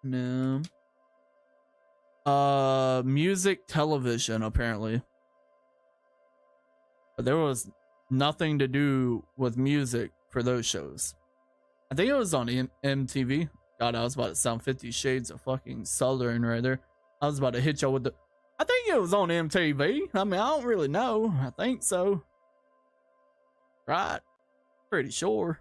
A: No. Music television apparently. But there was nothing to do with music for those shows. I think it was on MTV. God, I was about to sound 50 Shades of fucking Southern right there. I was about to hit y'all with the. I think it was on MTV. I mean, I don't really know. I think so. Right? Pretty sure.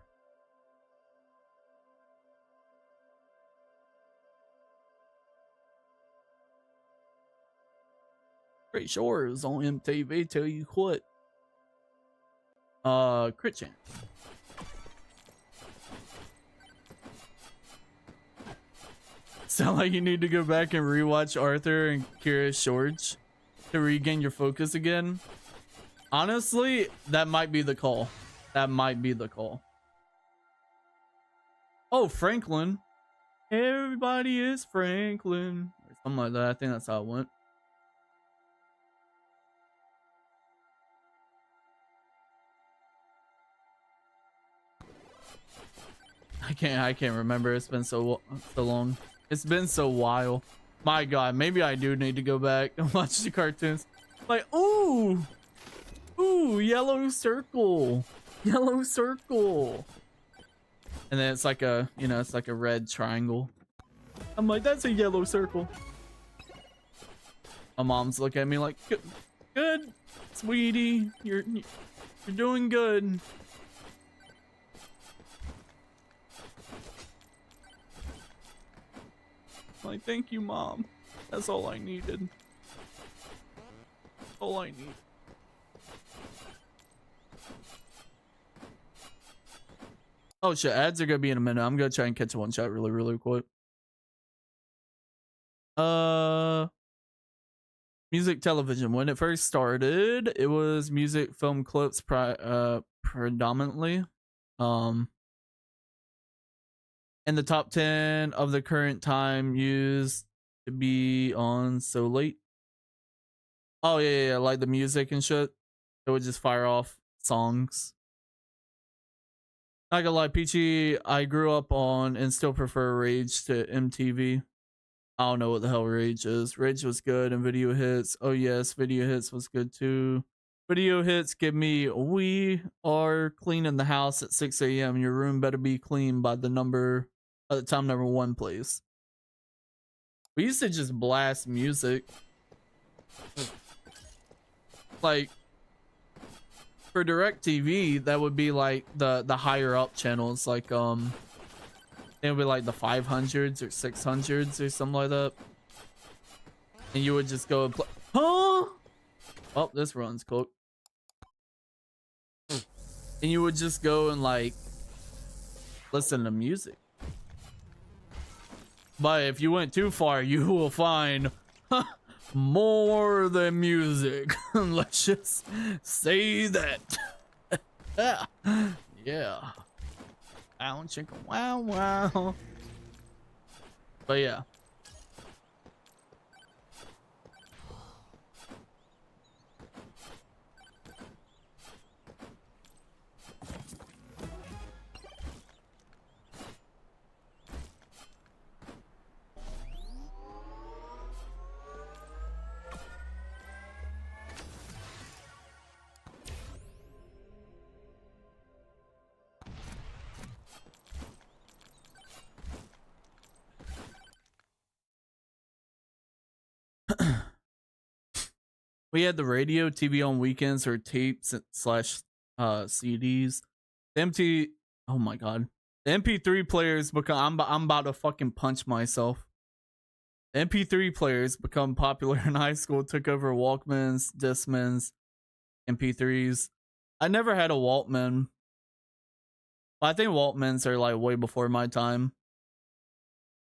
A: Pretty sure it was on MTV. Tell you what. Crit chance. Sound like you need to go back and rewatch Arthur and Curious George to regain your focus again. Honestly, that might be the call. That might be the call. Oh, Franklin. Everybody is Franklin. Or something like that. I think that's how it went. I can't remember. It's been so long. It's been so while. My God, maybe I do need to go back and watch the cartoons. Like, ooh, yellow circle, yellow circle, and then it's like a, it's like a red triangle. I'm like, that's a yellow circle. My mom's looking at me like, good, sweetie, you're doing good. Like, thank you, Mom. That's all I needed. All I need. Oh shit, ads are gonna be in a minute. I'm gonna try and catch one shot really quick. Music television. When it first started, it was music film clips predominantly. And the top 10 of the current time used to be on so late. Oh yeah, like the music and shit. It would just fire off songs. Not gonna lie, Peachy, I grew up on and still prefer Rage to MTV. I don't know what the hell Rage is. Rage was good, and Video Hits. Oh yes, Video Hits was good too. Video Hits give me, we are cleaning the house at 6 a.m. Your room better be clean by the time number 1 plays. We used to just blast music. Like, for DirecTV, that would be like the higher up channels, like it would be like the 500s or 600s or something like that, and you would just go and play. Huh? Oh, this run's cooked. And you would just go and like listen to music. But if you went too far, you will find more than music. Let's just say that. Yeah. Ow, chicken, wow, wow. But yeah. We had the radio, TV on weekends, or tapes slash CDs. The oh my god, the MP3 players become. I'm about to fucking punch myself. The MP3 players become popular in high school. Took over Walkmans, Discmans, MP3s. I never had a Walkman. I think Walkmans are like way before my time.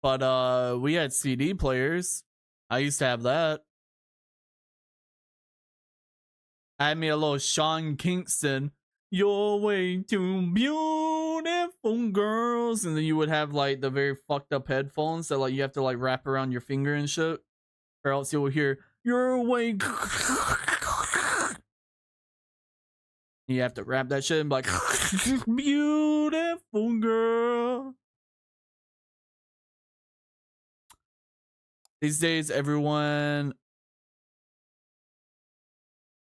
A: But we had CD players. I used to have that. I had me a little Sean Kingston. You're way too beautiful, girls. And then you would have like the very fucked up headphones that like you have to like wrap around your finger and shit, or else you will hear you're way. You have to wrap that shit and be like, beautiful girl. These days, everyone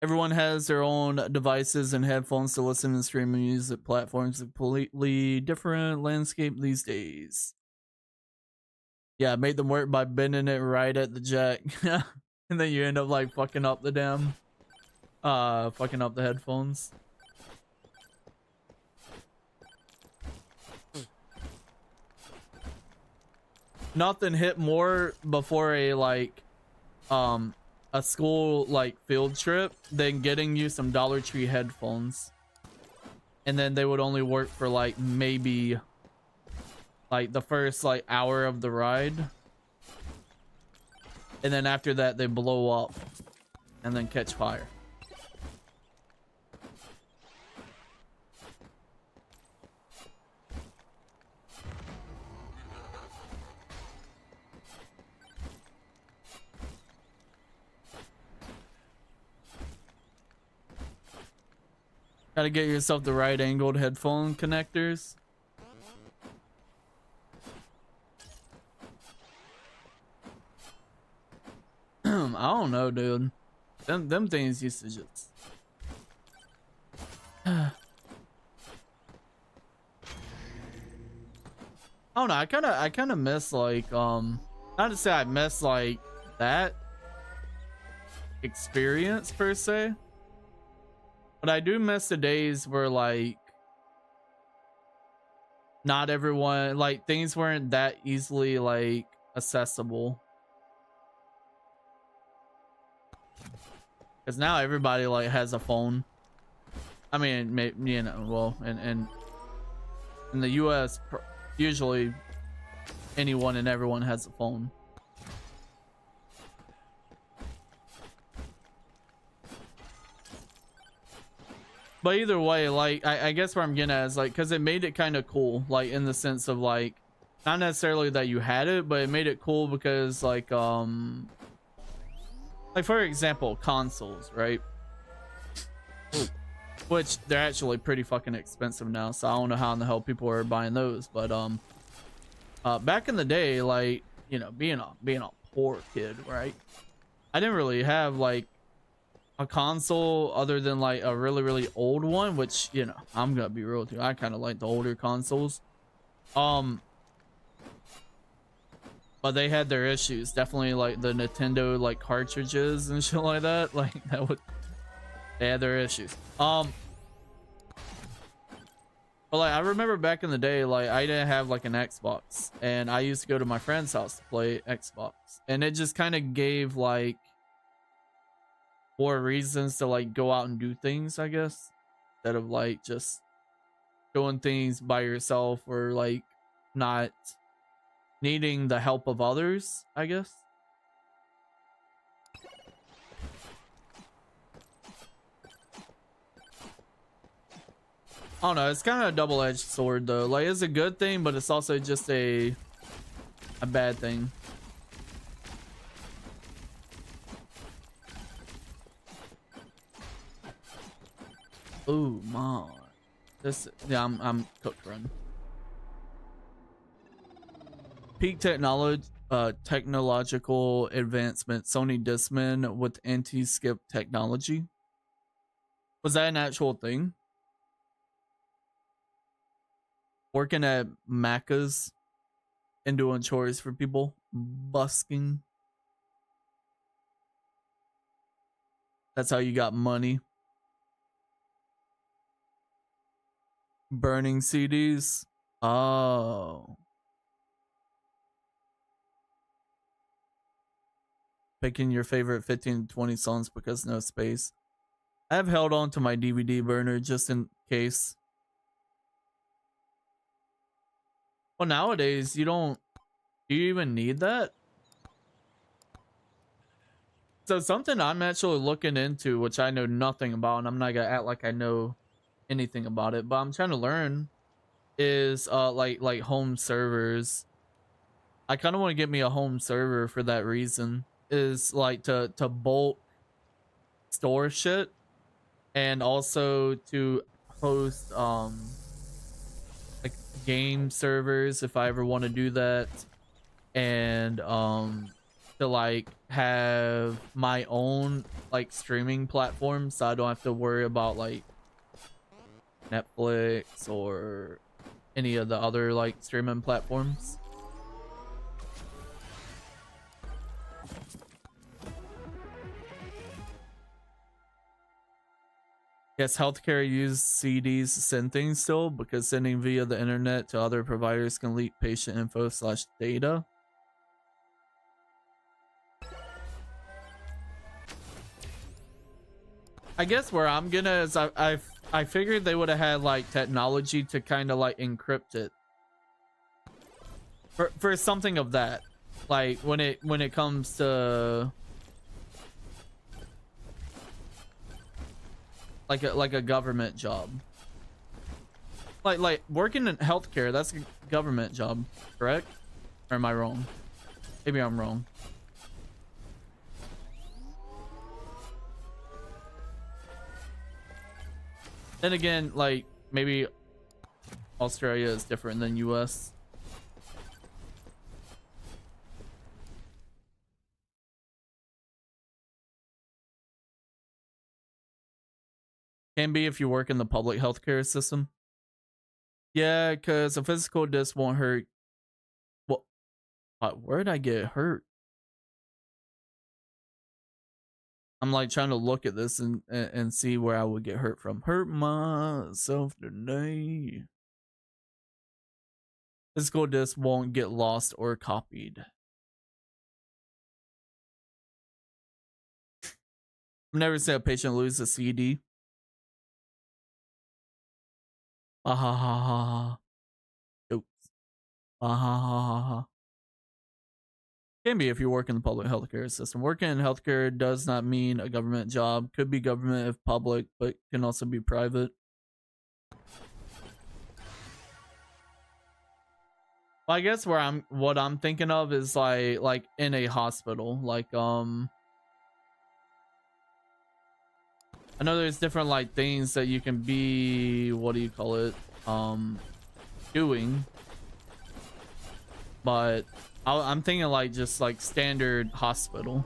A: has their own devices and headphones to listen and stream music platforms. A completely different landscape these days. Yeah, make them work by bending it right at the jack. And then you end up like fucking up the fucking up the headphones. Nothing hit more before a school like field trip than getting you some Dollar Tree headphones, and then they would only work for like maybe like the first like hour of the ride, and then after that they blow up and then catch fire. Gotta get yourself the right angled headphone connectors. I don't know, dude. Them things used to just. I don't know. I kind of miss like not to say I miss like that experience per se, but I do miss the days where like not everyone, like things weren't that easily like accessible. Because now everybody like has a phone. I mean, you know, well, and In the US, usually anyone and everyone has a phone. But either way, like, I guess where I'm getting at is like, because it made it kind of cool, like in the sense of like, not necessarily that you had it, but it made it cool because like for example, consoles, right? Which they're actually pretty fucking expensive now, so I don't know how in the hell people are buying those. But back in the day, like, you know, being a poor kid, right? I didn't really have like a console other than like a really old one, which, you know, I'm gonna be real with you, I kind of like the older consoles. But they had their issues, definitely, like the Nintendo like cartridges and shit like that, like they had their issues. But like I remember back in the day, like I didn't have like an Xbox, and I used to go to my friend's house to play Xbox, and it just kind of gave like more reasons to like go out and do things, I guess, instead of like just doing things by yourself or like not needing the help of others, I guess. I don't know, it's kind of a double-edged sword though. Like, it's a good thing, but it's also just a bad thing. Oh my, this, yeah, I'm cooked run. Peak technological advancement. Sony Discman with anti-skip technology. Was that an actual thing? Working at Macca's and doing chores for people, busking. That's how you got money. Burning CDs. Oh. Picking your favorite 15 to 20 songs because no space. I have held on to my DVD burner just in case. Well, nowadays, you don't... Do you even need that? So something I'm actually looking into, which I know nothing about, and I'm not gonna act like I know anything about it, but I'm trying to learn, is like home servers. I kind of want to get me a home server for that reason. Is like to bulk store shit, and also to host like game servers if I ever want to do that, and to like have my own like streaming platform, so I don't have to worry about like Netflix or any of the other like streaming platforms. Yes, healthcare use CDs to send things still, because sending via the internet to other providers can leak patient info / data. I guess where I'm gonna is I figured they would have had like technology to kind of like encrypt it for something of that, like when it comes to like a government job, like working in healthcare. That's a government job, correct? Or am I wrong? Maybe I'm wrong. Then again, like maybe Australia is different than US. Can be if you work in the public healthcare system. Yeah, because a physical disc won't hurt. What? Where did I get hurt? I'm like trying to look at this and see where I would get hurt from. Hurt myself today. Physical disc won't get lost or copied. I've never seen a patient lose a CD. Ah ha ha ha. ha ha ha ha. Can be if you work in the public healthcare system. Working in healthcare does not mean a government job. Could be government if public, but can also be private. Well, I guess what I'm thinking of is like in a hospital. Like I know there's different like things that you can be, what do you call it? Doing. But I'm thinking like just like standard hospital.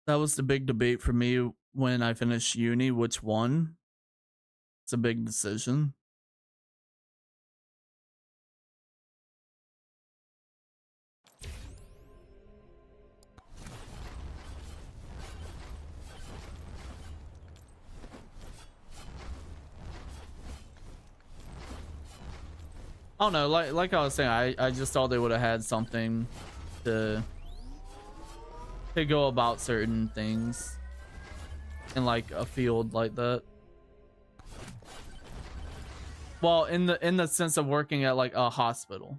A: That was the big debate for me when I finished uni. Which one? It's a big decision. I don't know. Like I was saying, I just thought they would have had something to go about certain things in like a field like that. Well, in the sense of working at like a hospital.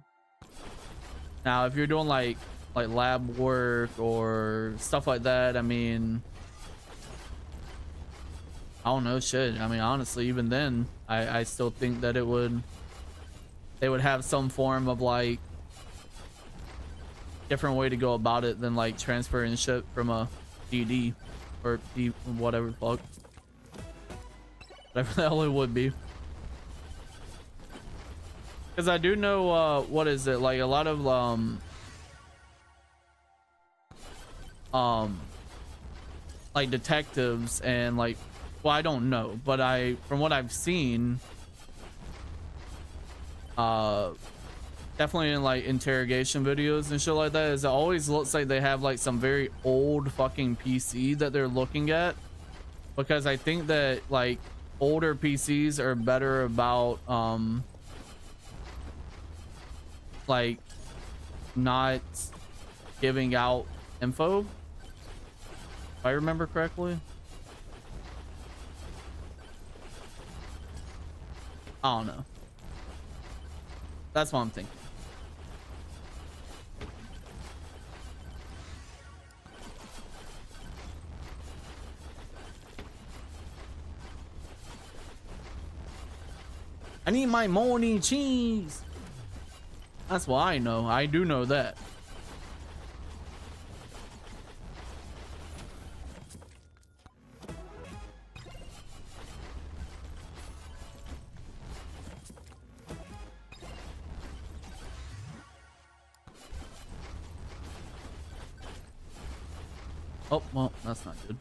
A: Now, if you're doing like lab work or stuff like that, I mean, I don't know, shit. I mean, honestly, even then, I still think that they would have some form of like different way to go about it than like transferring shit from a DD or whatever the fuck. Whatever the hell it would be. Because I do know, what is it? Like a lot of, like detectives and like, well, I don't know, but from what I've seen, definitely in like interrogation videos and shit like that, is it always looks like they have like some very old fucking PC that they're looking at, because I think that like older PCs are better about like not giving out info, if I remember correctly. I don't know. That's what I'm thinking. I need my morning cheese. That's what I know. I do know that. Oh, well, that's not good.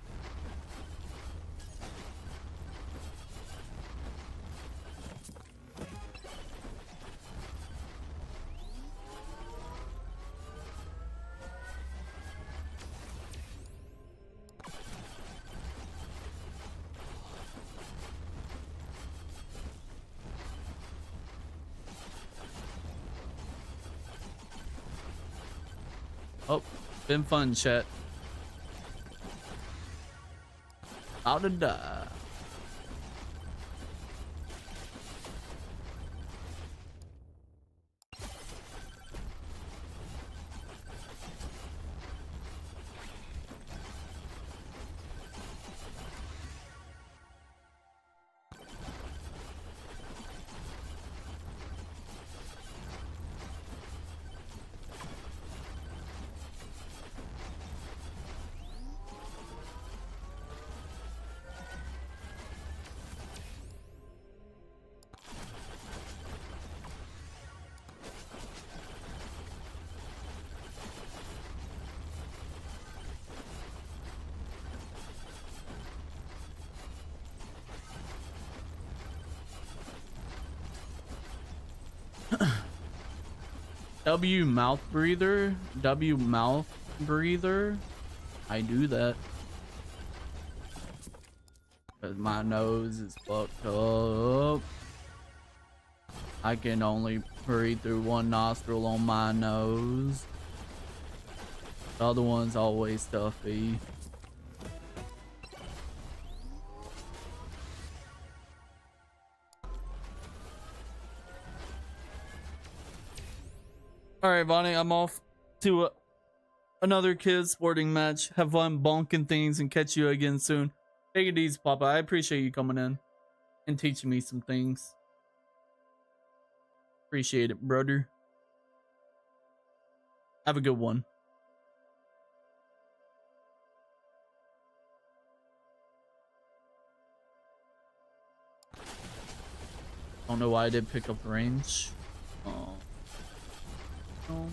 A: Oh, been fun, chat. About to die. W mouth breather. W mouth breather. I do that. Because my nose is fucked up. I can only breathe through one nostril on my nose. The other one's always stuffy. Alright, Bonnie, I'm off to another kids sporting match. Have fun bonking things and catch you again soon. Take it easy, Papa. I appreciate you coming in and teaching me some things. Appreciate it, brother. Have a good one. Don't know why I did pick up range. Oh. Oh.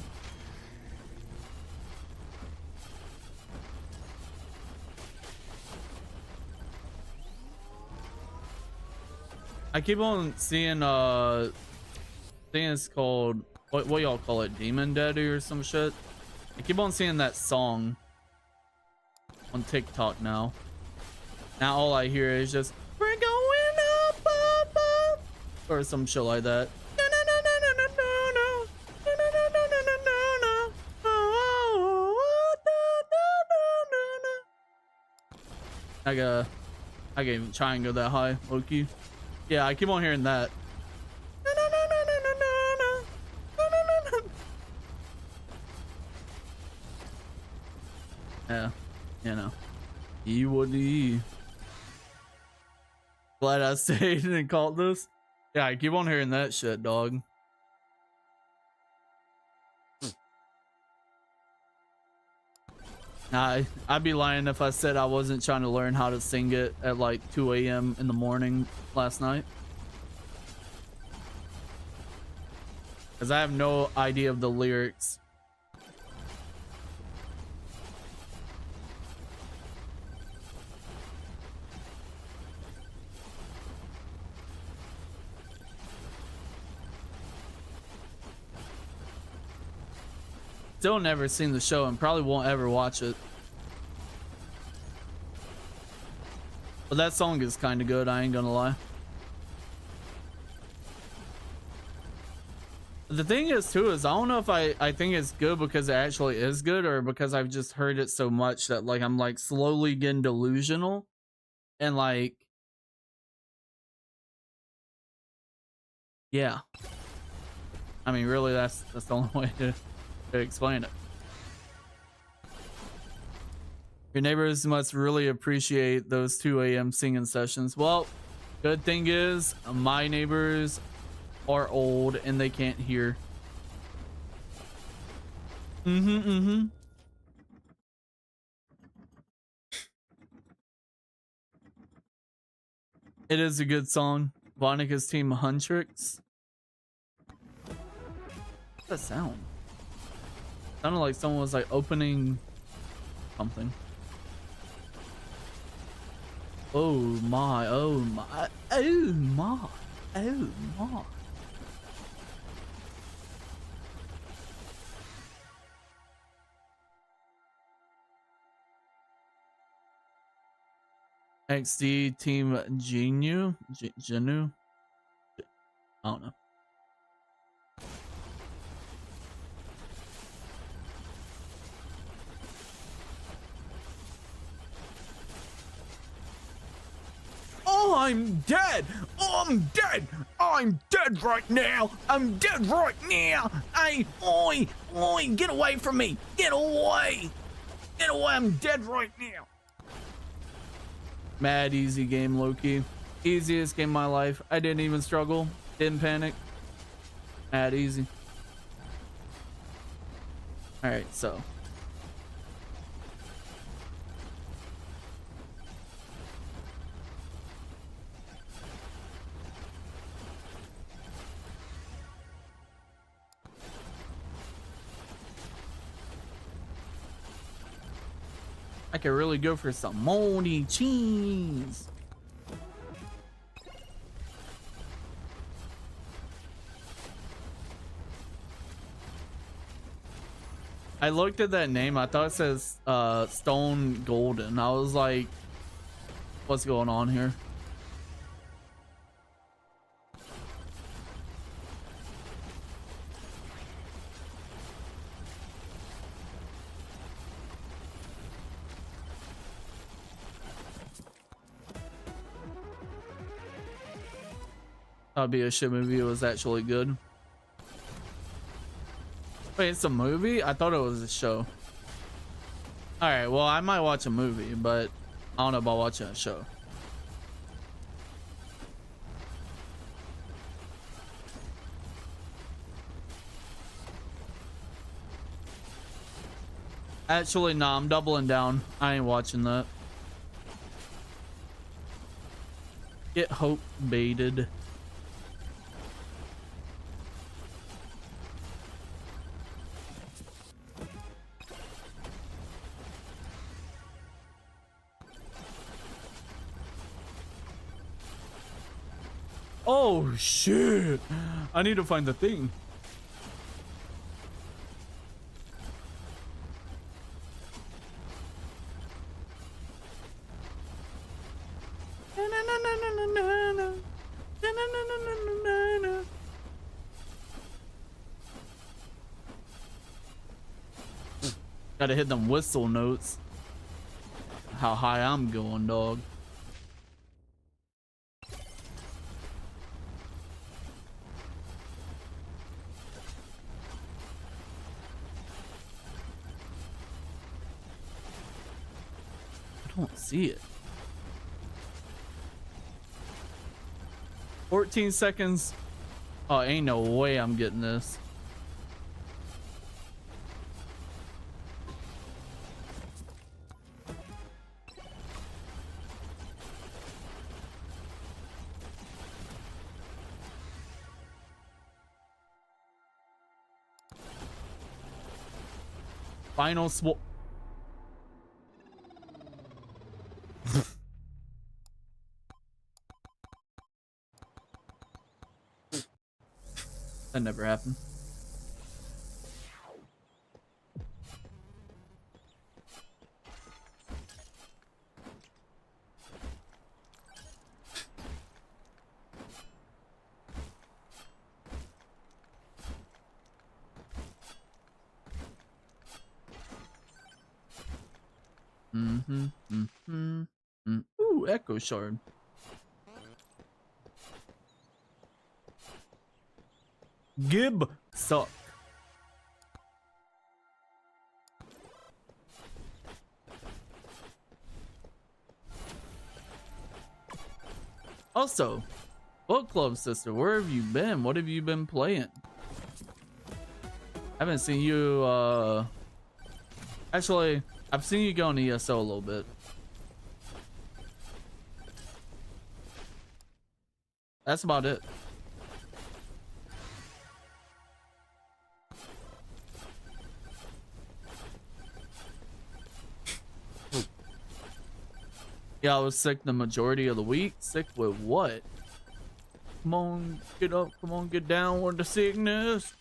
A: I keep on seeing I think it's called what y'all call it, Demon Daddy or some shit. I keep on seeing that song on TikTok now. Now all I hear is just we're going up, up, up, or some shit like that. I can't even try and go that high, Loki. Yeah, I keep on hearing that. Yeah, you know. You would be glad I stayed and called this. Yeah, I keep on hearing that shit, dog. Nah, I'd be lying if I said I wasn't trying to learn how to sing it at like 2 a.m. in the morning last night. Because I have no idea of the lyrics. Still never seen the show and probably won't ever watch it. But that song is kind of good, I ain't gonna lie. The thing is too is I don't know if I think it's good because it actually is good or because I've just heard it so much that like I'm like slowly getting delusional and like yeah. I mean really that's the only way to explain it. Your neighbors must really appreciate those 2 a.m. singing sessions. Well, good thing is my neighbors are old and they can't hear. It is a good song. Vonica's Team Huntrix. What's that sound? Sounded like someone was like opening something. Oh my, oh my, oh my, oh my. XD Team Genu? Genu? I don't know. Oh, I'm dead! Oh, I'm dead! I'm dead right now! I'm dead right now! Hey, oi! Oi! Get away from me! Get away! Get away! I'm dead right now! Mad easy game, Loki. Easiest game of my life. I didn't even struggle. Didn't panic. Mad easy. Alright, so. I could really go for some moldy cheese. I looked at that name. I thought it says Stone Golden. I was like, what's going on here? That'd be a shit movie. It was actually good. Wait, it's a movie? I thought it was a show. All right, well, I might watch a movie, but I don't know about watching a show. Actually, nah, I'm doubling down. I ain't watching that. Get hope baited. Oh shit! I need to find the thing. Gotta hit them whistle notes. How high I'm going, dog. I don't see it. 14 seconds. Oh, ain't no way I'm getting this. Final swap. That never happened. Ooh, Echo Shard. Gib suck. Also, book club sister, where have you been? What have you been playing? I haven't seen you. Actually, I've seen you go on ESO a little bit. That's about it. Yeah, I was sick the majority of the week. Sick with what? Come on, get up. Come on, get down with the sickness.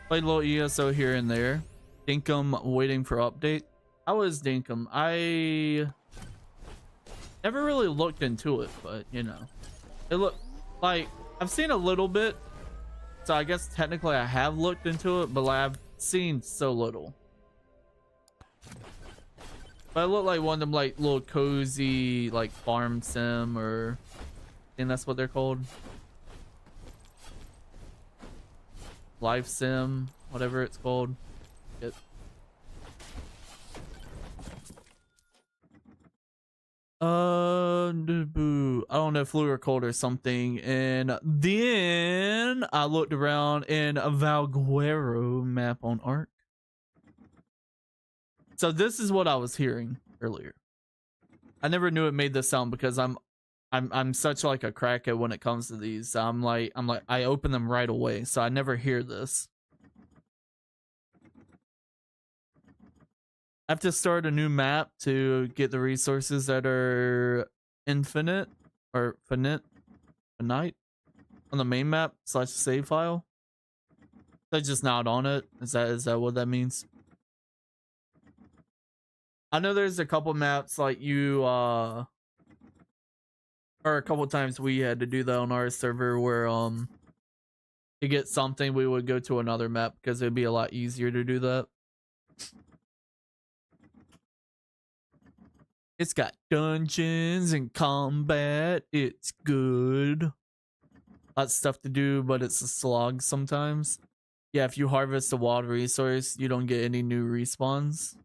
A: Played a little ESO here and there. Dinkum waiting for update. How is Dinkum? I never really looked into it, but you know, it looked like I've seen a little bit. So I guess technically I have looked into it, but like, I've seen so little. But it looked like one of them like little cozy like farm sim, or I think that's what they're called. Life sim, whatever it's called. It, I don't know if flu or cold or something. And then I looked around in a Valguero map on Arc. So this is what I was hearing earlier. I never knew it made this sound because I'm I'm such like a crackhead when it comes to these. I'm like I open them right away, so I never hear this. I have to start a new map to get the resources that are infinite or finite on the main map / save file. So just not on it. Is that what that means? I know there's a couple maps like you or a couple times we had to do that on our server where to get something we would go to another map because it'd be a lot easier to do that. It's got dungeons and combat. It's good. Lots of stuff to do, but it's a slog sometimes. Yeah, if you harvest a wild resource, you don't get any new respawns.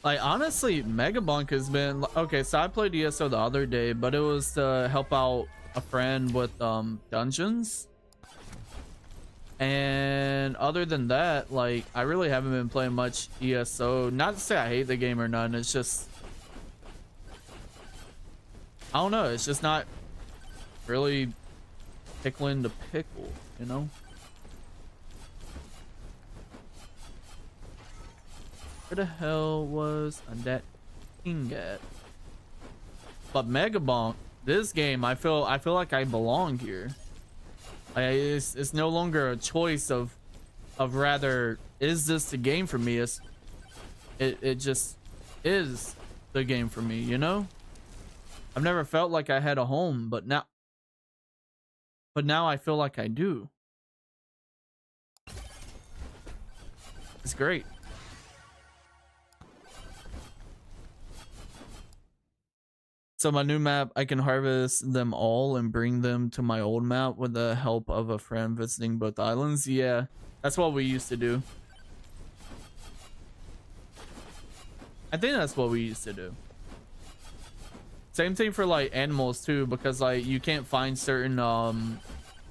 A: Like honestly, Megabonk has been okay. So I played ESO the other day, but it was to help out a friend with dungeons. And other than that, like I really haven't been playing much ESO. Not to say I hate the game or none. It's just I don't know. It's just not really tickling the pickle, you know. Where the hell was that king at? But Megabonk, this game, I feel like I belong here. It's no longer a choice of rather is this the game for me? It just is the game for me, you know? I've never felt like I had a home, but now I feel like I do. It's great. So my new map, I can harvest them all and bring them to my old map with the help of a friend visiting both islands. Yeah, that's what we used to do. I think that's what we used to do. Same thing for like animals too, because like you can't find certain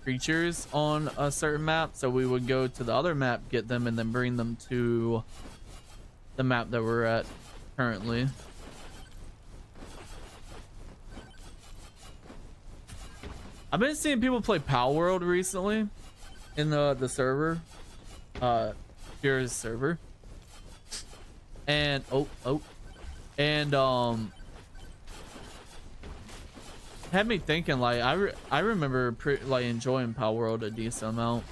A: creatures on a certain map, so we would go to the other map, get them, and then bring them to the map that we're at currently. I've been seeing people play Power World recently in the server, Pura's server, and had me thinking like I remember like enjoying Power World a decent amount.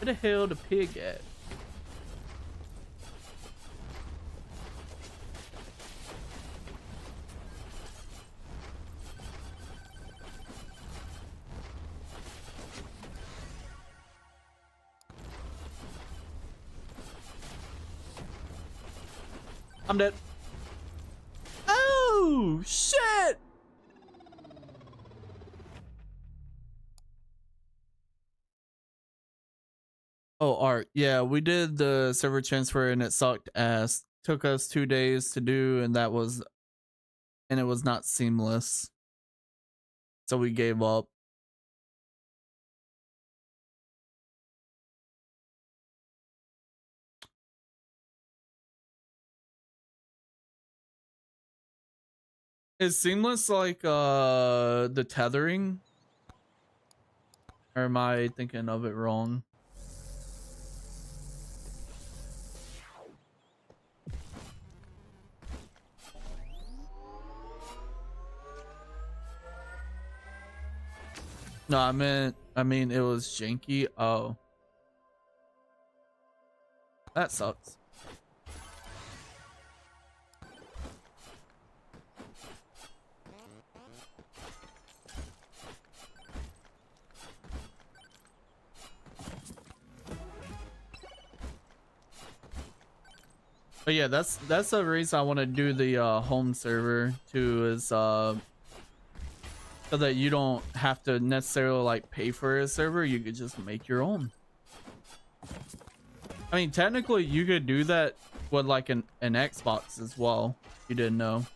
A: Where the hell the pig at? I'm dead. Oh shit! Oh, Art. Yeah, we did the server transfer and it sucked ass. Took us 2 days to do, and it was not seamless. So we gave up. Is seamless like the tethering? Or am I thinking of it wrong? No, I mean it was janky. Oh. That sucks. But yeah, that's the reason I want to do the home server too, is so so that you don't have to necessarily like pay for a server. You could just make your own. I mean, technically you could do that with like an Xbox as well. You didn't know.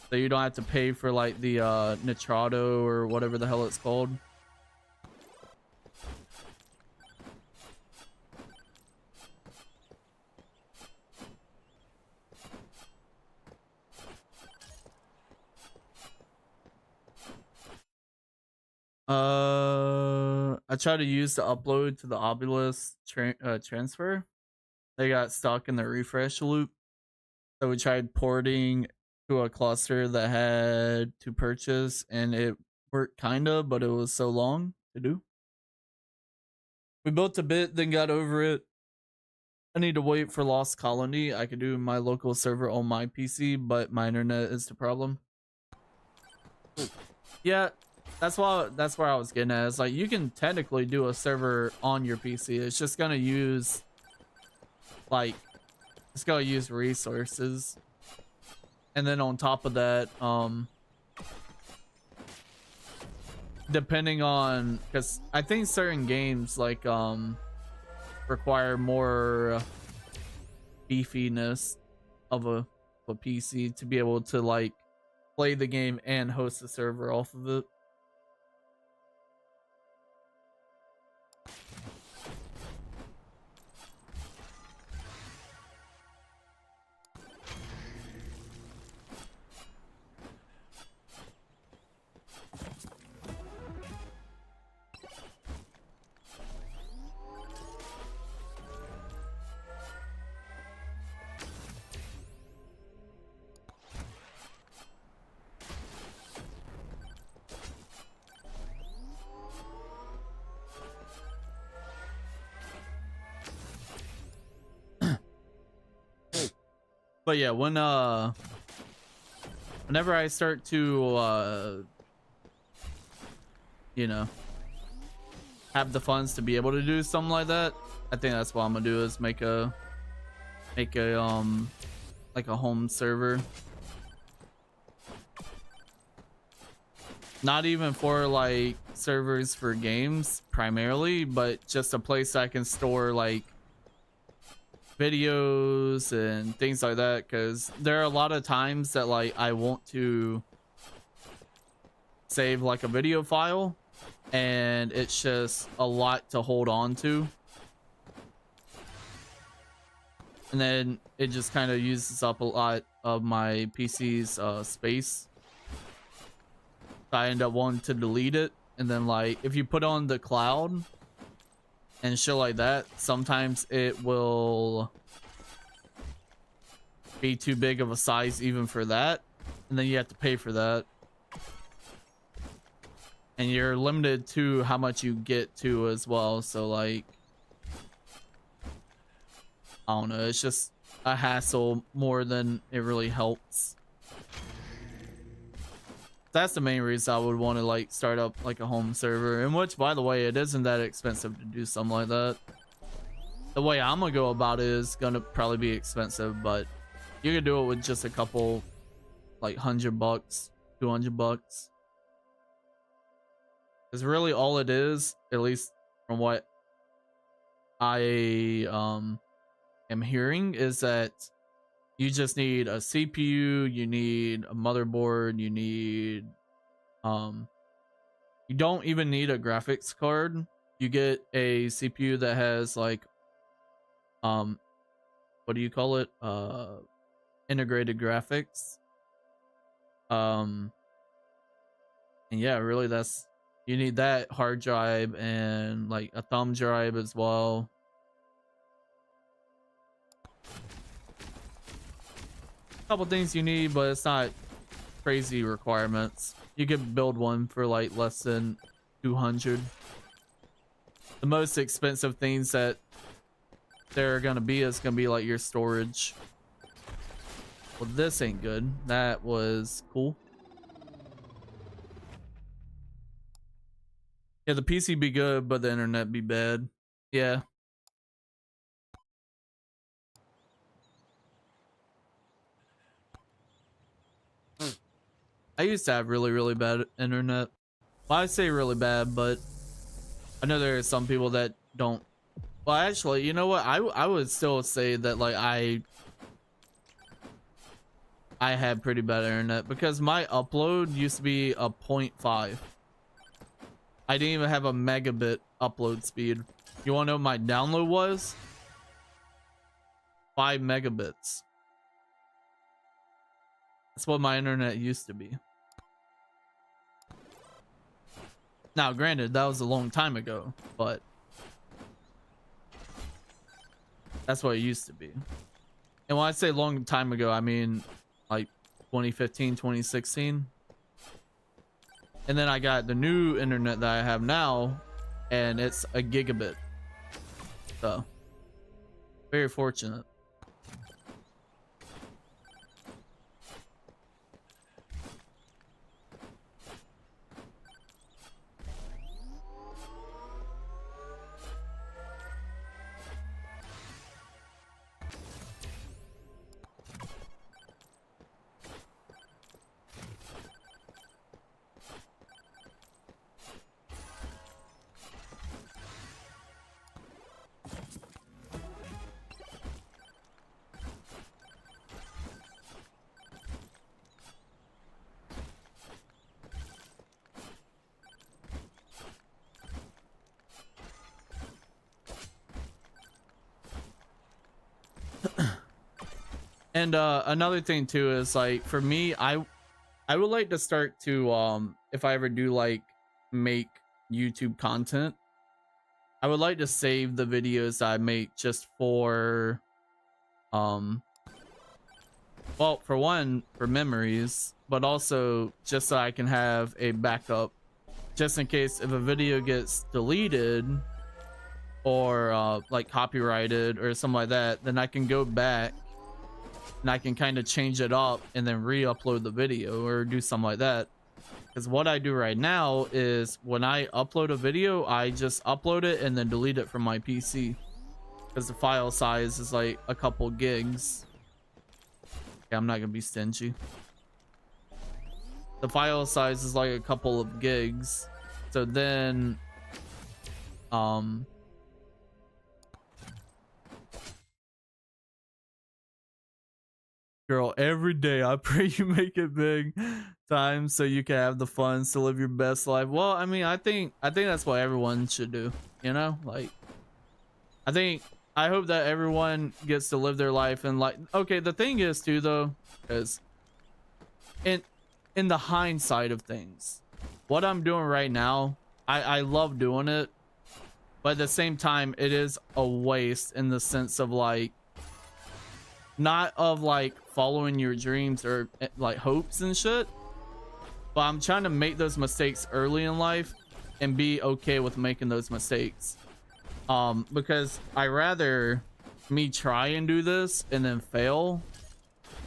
A: So you don't have to pay for like the Nitrado or whatever the hell it's called. I tried to use the upload to the Obelisk transfer. They got stuck in the refresh loop. So we tried porting to a cluster that had to purchase, and it worked kind of, but it was so long to do. We built a bit, then got over it. I need to wait for Lost Colony. I could do my local server on my PC, but my internet is the problem. Yeah, that's where I was getting at. It's like you can technically do a server on your PC. It's just gonna use like it's gonna use resources. And then on top of that, depending on, because I think certain games like require more beefiness of a PC to be able to like play the game and host a server off of it. But yeah, whenever I start to you know, have the funds to be able to do something like that, I think that's what I'm gonna do is make a like a home server. Not even for like servers for games primarily, but just a place I can store like videos and things like that, because there are a lot of times that like I want to save like a video file and it's just a lot to hold on to, and then it just kind of uses up a lot of my PC's space. So I end up wanting to delete it, and then like if you put on the cloud and shit like that, sometimes it will be too big of a size even for that, and then you have to pay for that, and you're limited to how much you get to as well. So like I don't know, it's just a hassle more than it really helps. That's the main reason I would want to like start up like a home server, in which, by the way, it isn't that expensive to do something like that. The way I'm gonna go about it is gonna probably be expensive, but you can do it with just a couple, like $100, $200. Because really all it is, at least from what I am hearing, is that you just need a CPU, you need a motherboard, you need you don't even need a graphics card. You get a CPU that has like what do you call it? Integrated graphics. And yeah, really that's, you need that hard drive and like a thumb drive as well. Couple things you need, but it's not crazy requirements. You could build one for like less than 200. The most expensive things that they're gonna be is gonna be like your storage. Well, this ain't good. That was cool. Yeah, the PC be good, but the internet be bad. Yeah. I used to have really bad internet. Well, I say really bad, but I know there are some people that don't. Well, actually, you know what? I would still say that like I had pretty bad internet because my upload used to be a 0.5. I didn't even have a megabit upload speed. You want to know what my download was? 5 megabits. That's what my internet used to be. Now, granted, that was a long time ago, but that's what it used to be. And when I say long time ago, I mean like 2015, 2016. And then I got the new internet that I have now, and it's a gigabit. So, very fortunate. And another thing too is like for me, I would like to start to if I ever do like make YouTube content, I would like to save the videos I make just for well, for one, for memories, but also just so I can have a backup just in case if a video gets deleted or like copyrighted or something like that, then I can go back and I can kind of change it up and then re-upload the video or do something like that. Because what I do right now is when I upload a video, I just upload it and then delete it from my PC because the file size is like a couple gigs. Yeah, I'm not gonna be stingy. The file size is like a couple of gigs, so then girl, every day I pray you make it big time so you can have the funds to live your best life. Well, I mean, I think that's what everyone should do, you know? Like I hope that everyone gets to live their life and like okay, the thing is too though, is in the hindsight of things, what I'm doing right now, I love doing it, but at the same time it is a waste in the sense of like not of like following your dreams or like hopes and shit, but I'm trying to make those mistakes early in life and be okay with making those mistakes, because I rather me try and do this and then fail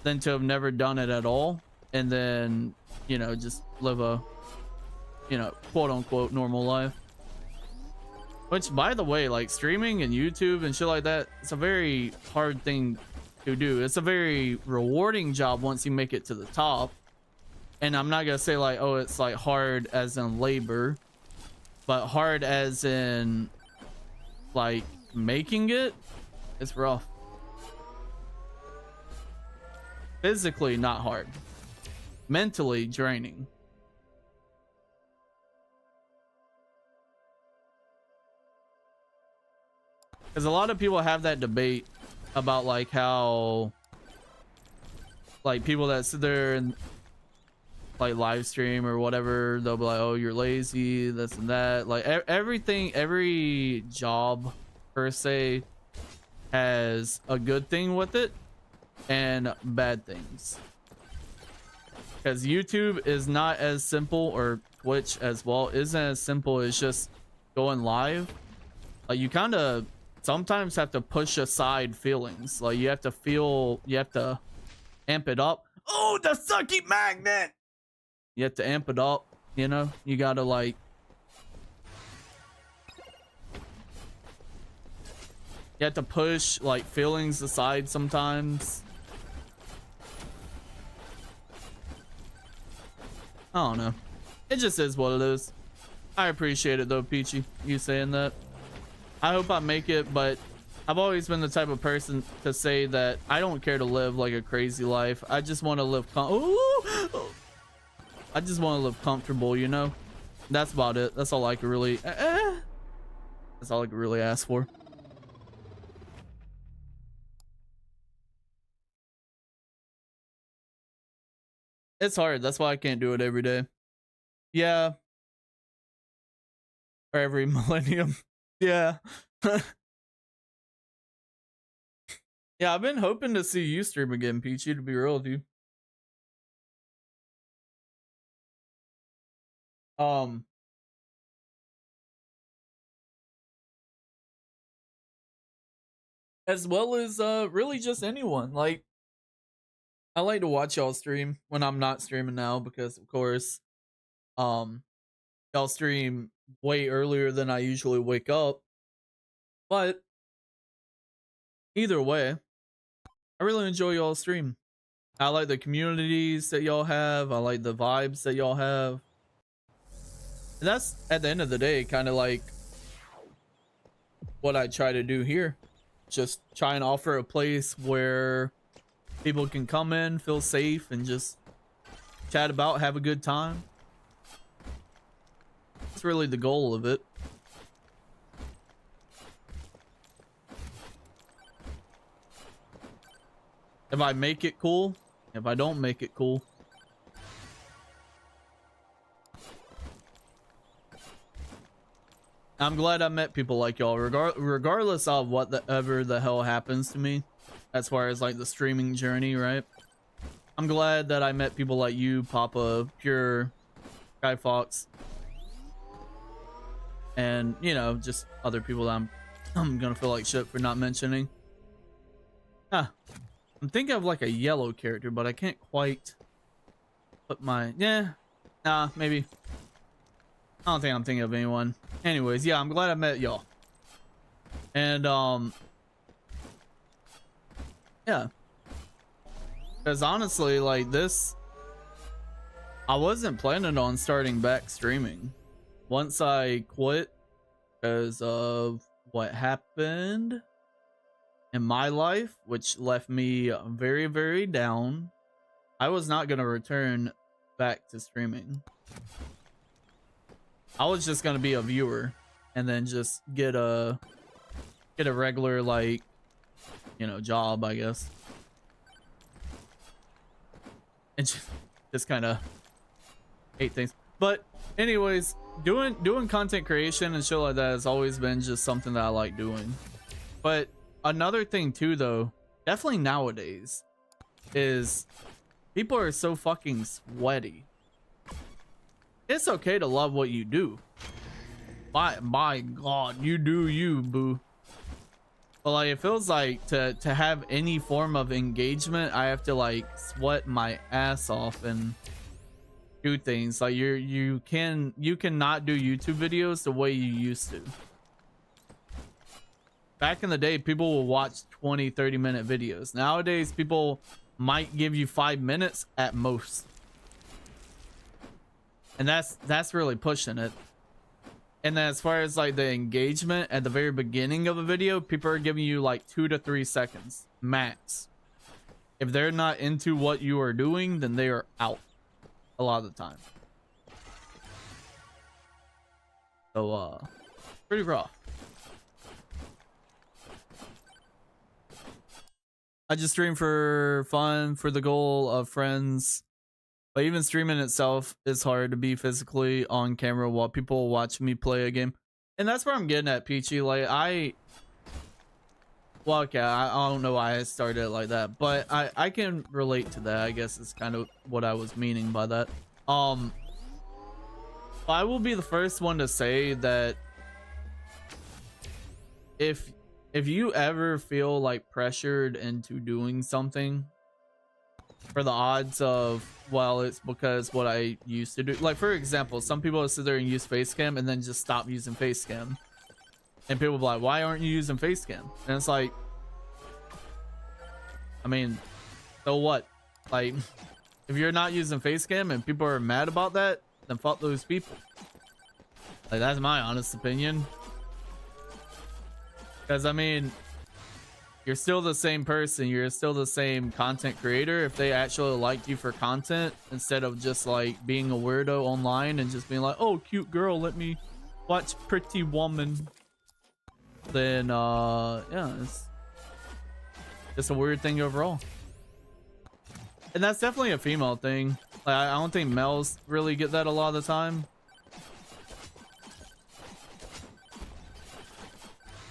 A: than to have never done it at all and then, you know, just live a, you know, quote unquote normal life. Which, by the way, like streaming and YouTube and shit like that, it's a very hard thing to do. It's a very rewarding job once you make it to the top. And I'm not gonna say like, oh, it's like hard as in labor, but hard as in like making it, it's rough. Physically not hard, mentally draining. Because a lot of people have that debate about like how like people that sit there and like live stream or whatever, they'll be like, oh, you're lazy, this and that. Like everything, every job per se has a good thing with it and bad things. Because YouTube is not as simple, or Twitch as well isn't as simple as just going live. Like you kind of sometimes have to push aside feelings. Like you have to feel, you have to amp it up. Oh, the sucky magnet! You have to amp it up, you know? You gotta like you have to push like feelings aside sometimes. I don't know. It just is what it is. I appreciate it though, Peachy, you saying that. I hope I make it, but I've always been the type of person to say that I don't care to live like a crazy life. I just want to live I just want to live comfortable, you know? That's about it. That's all I could really that's all I could really ask for. It's hard. That's why I can't do it every day. Yeah. Or every millennium. Yeah. Yeah, I've been hoping to see you stream again, Peachy, to be real with you. As well as really just anyone. Like, I like to watch y'all stream when I'm not streaming now because of course um y'all stream way earlier than I usually wake up. But either way, I really enjoy y'all stream. I like the communities that y'all have. I like the vibes that y'all have. And that's at the end of the day kind of like what I try to do here. Just try and offer a place where people can come in, feel safe, and just chat about, have a good time. That's really the goal of it. If I make it, cool. If I don't make it, cool. I'm glad I met people like y'all, regardless of whatever the hell happens to me, as far as like the streaming journey, right? I'm glad that I met people like you, Papa, Pure, Sky Fox, and you know, just other people that I'm gonna feel like shit for not mentioning. Huh. I'm thinking of like a yellow character, but I can't quite put my maybe. I don't think I'm thinking of anyone. Anyways, yeah, I'm glad I met y'all. And yeah. Because honestly, like this, I wasn't planning on starting back streaming. Once I quit because of what happened in my life, which left me very, very down, I was not going to return back to streaming. I was just gonna be a viewer and then just get a regular, like, you know, job, I guess. And just kind of hate things. But anyways, doing content creation and shit like that has always been just something that I like doing. But another thing too, though, definitely nowadays, is people are so fucking sweaty. It's okay to love what you do. My God, you do you, boo. But like, it feels like to have any form of engagement, I have to like sweat my ass off and do things. Like you cannot do YouTube videos the way you used to. Back in the day, people will watch 20-30 minute videos. Nowadays, people might give you 5 minutes at most. And that's really pushing it. And then as far as like the engagement at the very beginning of a video, people are giving you like 2 to 3 seconds max. If they're not into what you are doing, then they are out a lot of the time. So pretty rough. I just stream for fun, for the goal of friends. But even streaming itself is hard to be physically on camera while people watch me play a game. And that's where I'm getting at, Peachy. Like, well, okay, I don't know why I started it like that, but I can relate to that. I guess is kind of what I was meaning by that. I will be the first one to say that if you ever feel like pressured into doing something for the odds of, well, it's because what I used to do, like for example, some people will sit there and use facecam and then just stop using facecam, and people will be like, why aren't you using facecam? And it's like, I mean, so what? Like, If you're not using face cam and people are mad about that, then fuck those people. Like, that's my honest opinion. Because, I mean, you're still the same person. You're still the same content creator. If they actually liked you for content instead of just like being a weirdo online and just being like, oh, cute girl, let me watch Pretty Woman. Then, yeah, it's just a weird thing overall. And that's definitely a female thing. Like, I don't think males really get that a lot of the time.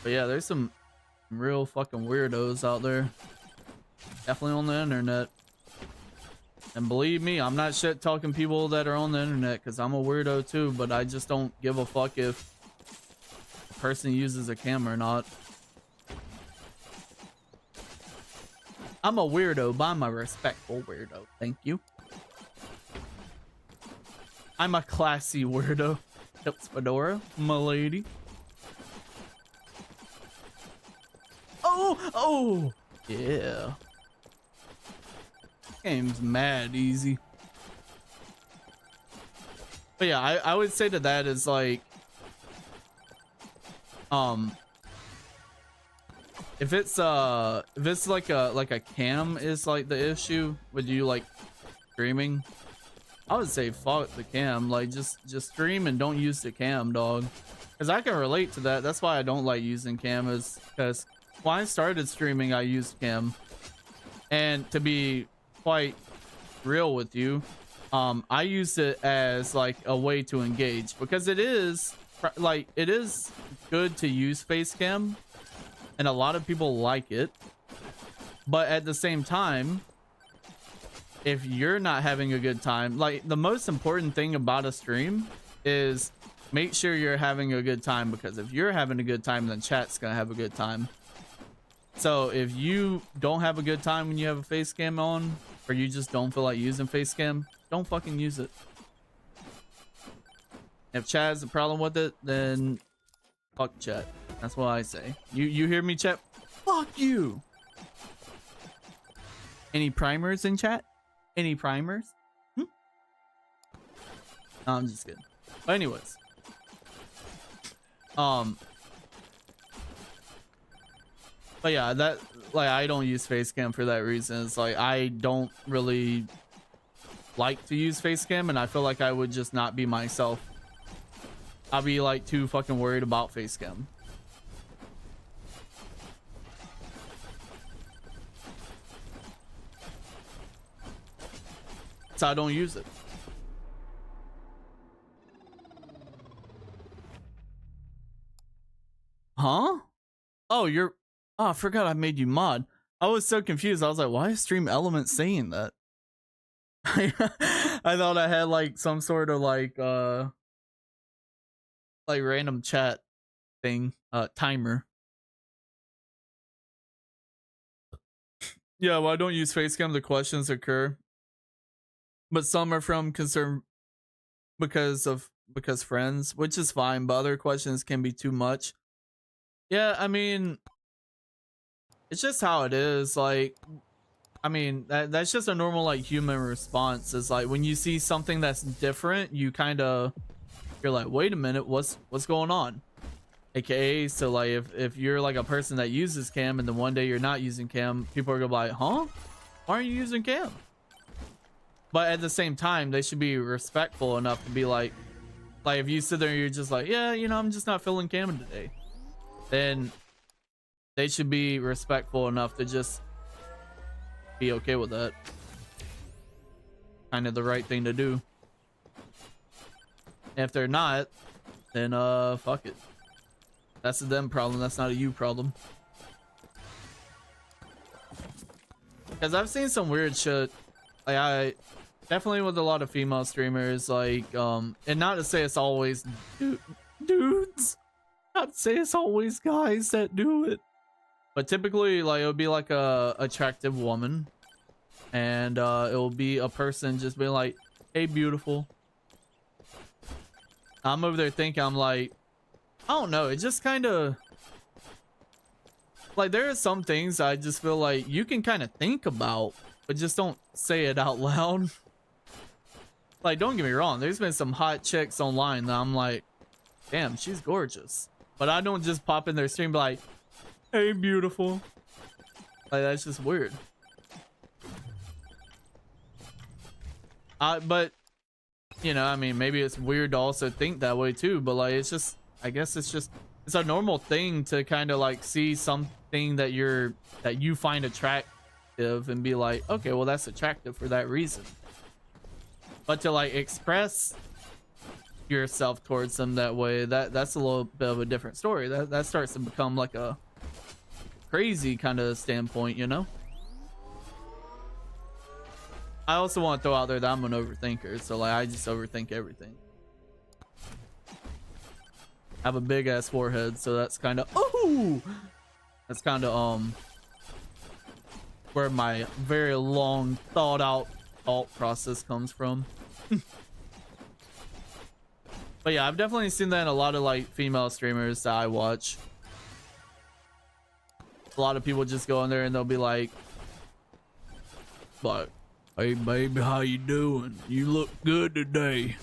A: But yeah, there's some real fucking weirdos out there. Definitely on the internet. And believe me, I'm not shit talking people that are on the internet because I'm a weirdo too, but I just don't give a fuck if a person uses a camera or not. I'm a weirdo, but I'm a respectful weirdo. Thank you. I'm a classy weirdo. Tips Fedora, my lady. Oh, yeah. Game's mad easy. But yeah, I would say to that is like, if it's like a cam is like the issue with you like streaming, I would say fuck the cam. Like just stream and don't use the cam, dog. Because I can relate to that. That's why I don't like using cam, is because when I started streaming, I used cam. And to be quite real with you, I used it as like a way to engage, because it is good to use face cam and a lot of people like it. But at the same time, if you're not having a good time, like the most important thing about a stream is make sure you're having a good time, because if you're having a good time, then chat's gonna have a good time. So if you don't have a good time when you have a face cam on, or you just don't feel like using face cam, don't fucking use it. If chat has a problem with it, then fuck chat. That's what I say. You hear me, chat? Fuck you. Any primers in chat? Any primers? No, I'm just kidding. But anyways, but yeah, that, like, I don't use facecam for that reason. It's like I don't really like to use facecam, and I feel like I would just not be myself. I'll be like too fucking worried about facecam. So I don't use it. Huh? Oh, you're... Oh, I forgot I made you mod. I was so confused. I was like, why is Stream Element saying that? I thought I had like some sort of like random chat thing, timer. Yeah, well, I don't use facecam. The questions occur, but some are from concern because friends, which is fine, but other questions can be too much. Yeah, I mean, it's just how it is. Like, I mean, that's just a normal like human response. Is like when you see something that's different, you're like, wait a minute, what's going on? AKA, so like if you're like a person that uses cam and then one day you're not using cam, people are gonna be like, huh? Why aren't you using cam? But at the same time, they should be respectful enough to be like if you sit there and you're just like, yeah, you know, I'm just not feeling cam today, then they should be respectful enough to just be okay with that. Kind of the right thing to do. And if they're not, then fuck it. That's a them problem. That's not a you problem. Because I've seen some weird shit. Like, I definitely with a lot of female streamers, like, and not to say it's always dudes, not to say it's always guys that do it, but typically, like, it would be like a attractive woman, and it will be a person just being like, hey, beautiful. I'm over there thinking, I'm like, I don't know, it just kind of like, there are some things I just feel like you can kind of think about, but just don't say it out loud. like, don't get me wrong, there's been some hot chicks online that I'm like, damn, she's gorgeous. But I don't just pop in their stream and be like, hey, beautiful. Like, that's just weird. But, you know, I mean, maybe it's weird to also think that way too, but like, it's just, I guess it's just, it's a normal thing to kind of like see something that you find attractive and be like, okay, well, that's attractive for that reason. But to like express yourself towards them that way, that's a little bit of a different story. That starts to become like a crazy kind of standpoint, you know? I also want to throw out there that I'm an overthinker, so like I just overthink everything. I have a big ass forehead, so that's kind of that's kind of where my very long thought out thought process comes from. But yeah, I've definitely seen that in a lot of like female streamers that I watch. A lot of people just go in there and they'll be like, hey baby, how you doing? You look good today.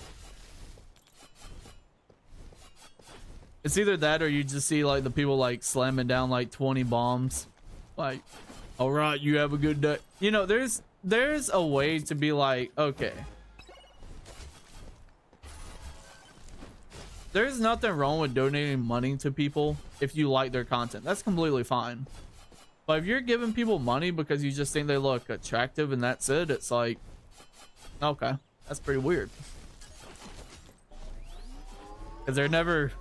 A: It's either that or you just see like the people like slamming down like 20 bombs. Like, all right, you have a good day. You know, there's a way to be like, okay, there's nothing wrong with donating money to people if you like their content. That's completely fine. But if you're giving people money because you just think they look attractive and that's it, it's like, okay, that's pretty weird. Because they're never,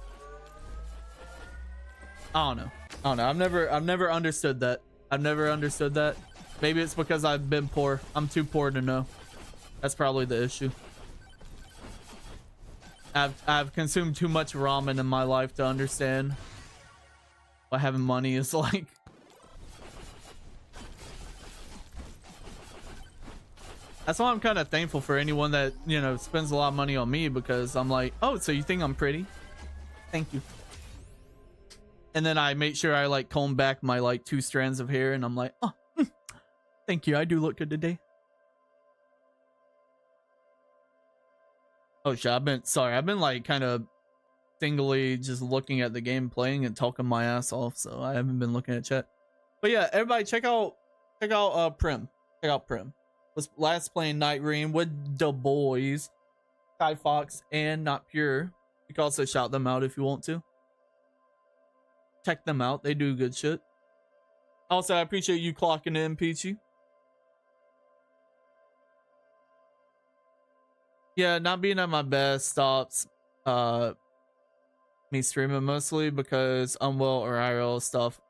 A: I don't know. I've never understood that. I've never understood that. Maybe it's because I've been poor. I'm too poor to know. That's probably the issue. I've consumed too much ramen in my life to understand what having money is like. That's why I'm kind of thankful for anyone that, you know, spends a lot of money on me, because I'm like, oh, so you think I'm pretty? Thank you. And then I make sure I like comb back my like 2 strands of hair and I'm like, oh, thank you. I do look good today. Oh shit, I've been like kind of singly just looking at the game playing and talking my ass off, so I haven't been looking at chat. But yeah, everybody check out Prim. Check out Prim. Was last playing Night Reign with the boys, Sky Fox and Not Pure. You can also shout them out if you want to. Check them out, they do good shit. Also, I appreciate you clocking in, Peachy. Yeah, not being at my best stops me streaming, mostly because unwell or IRL stuff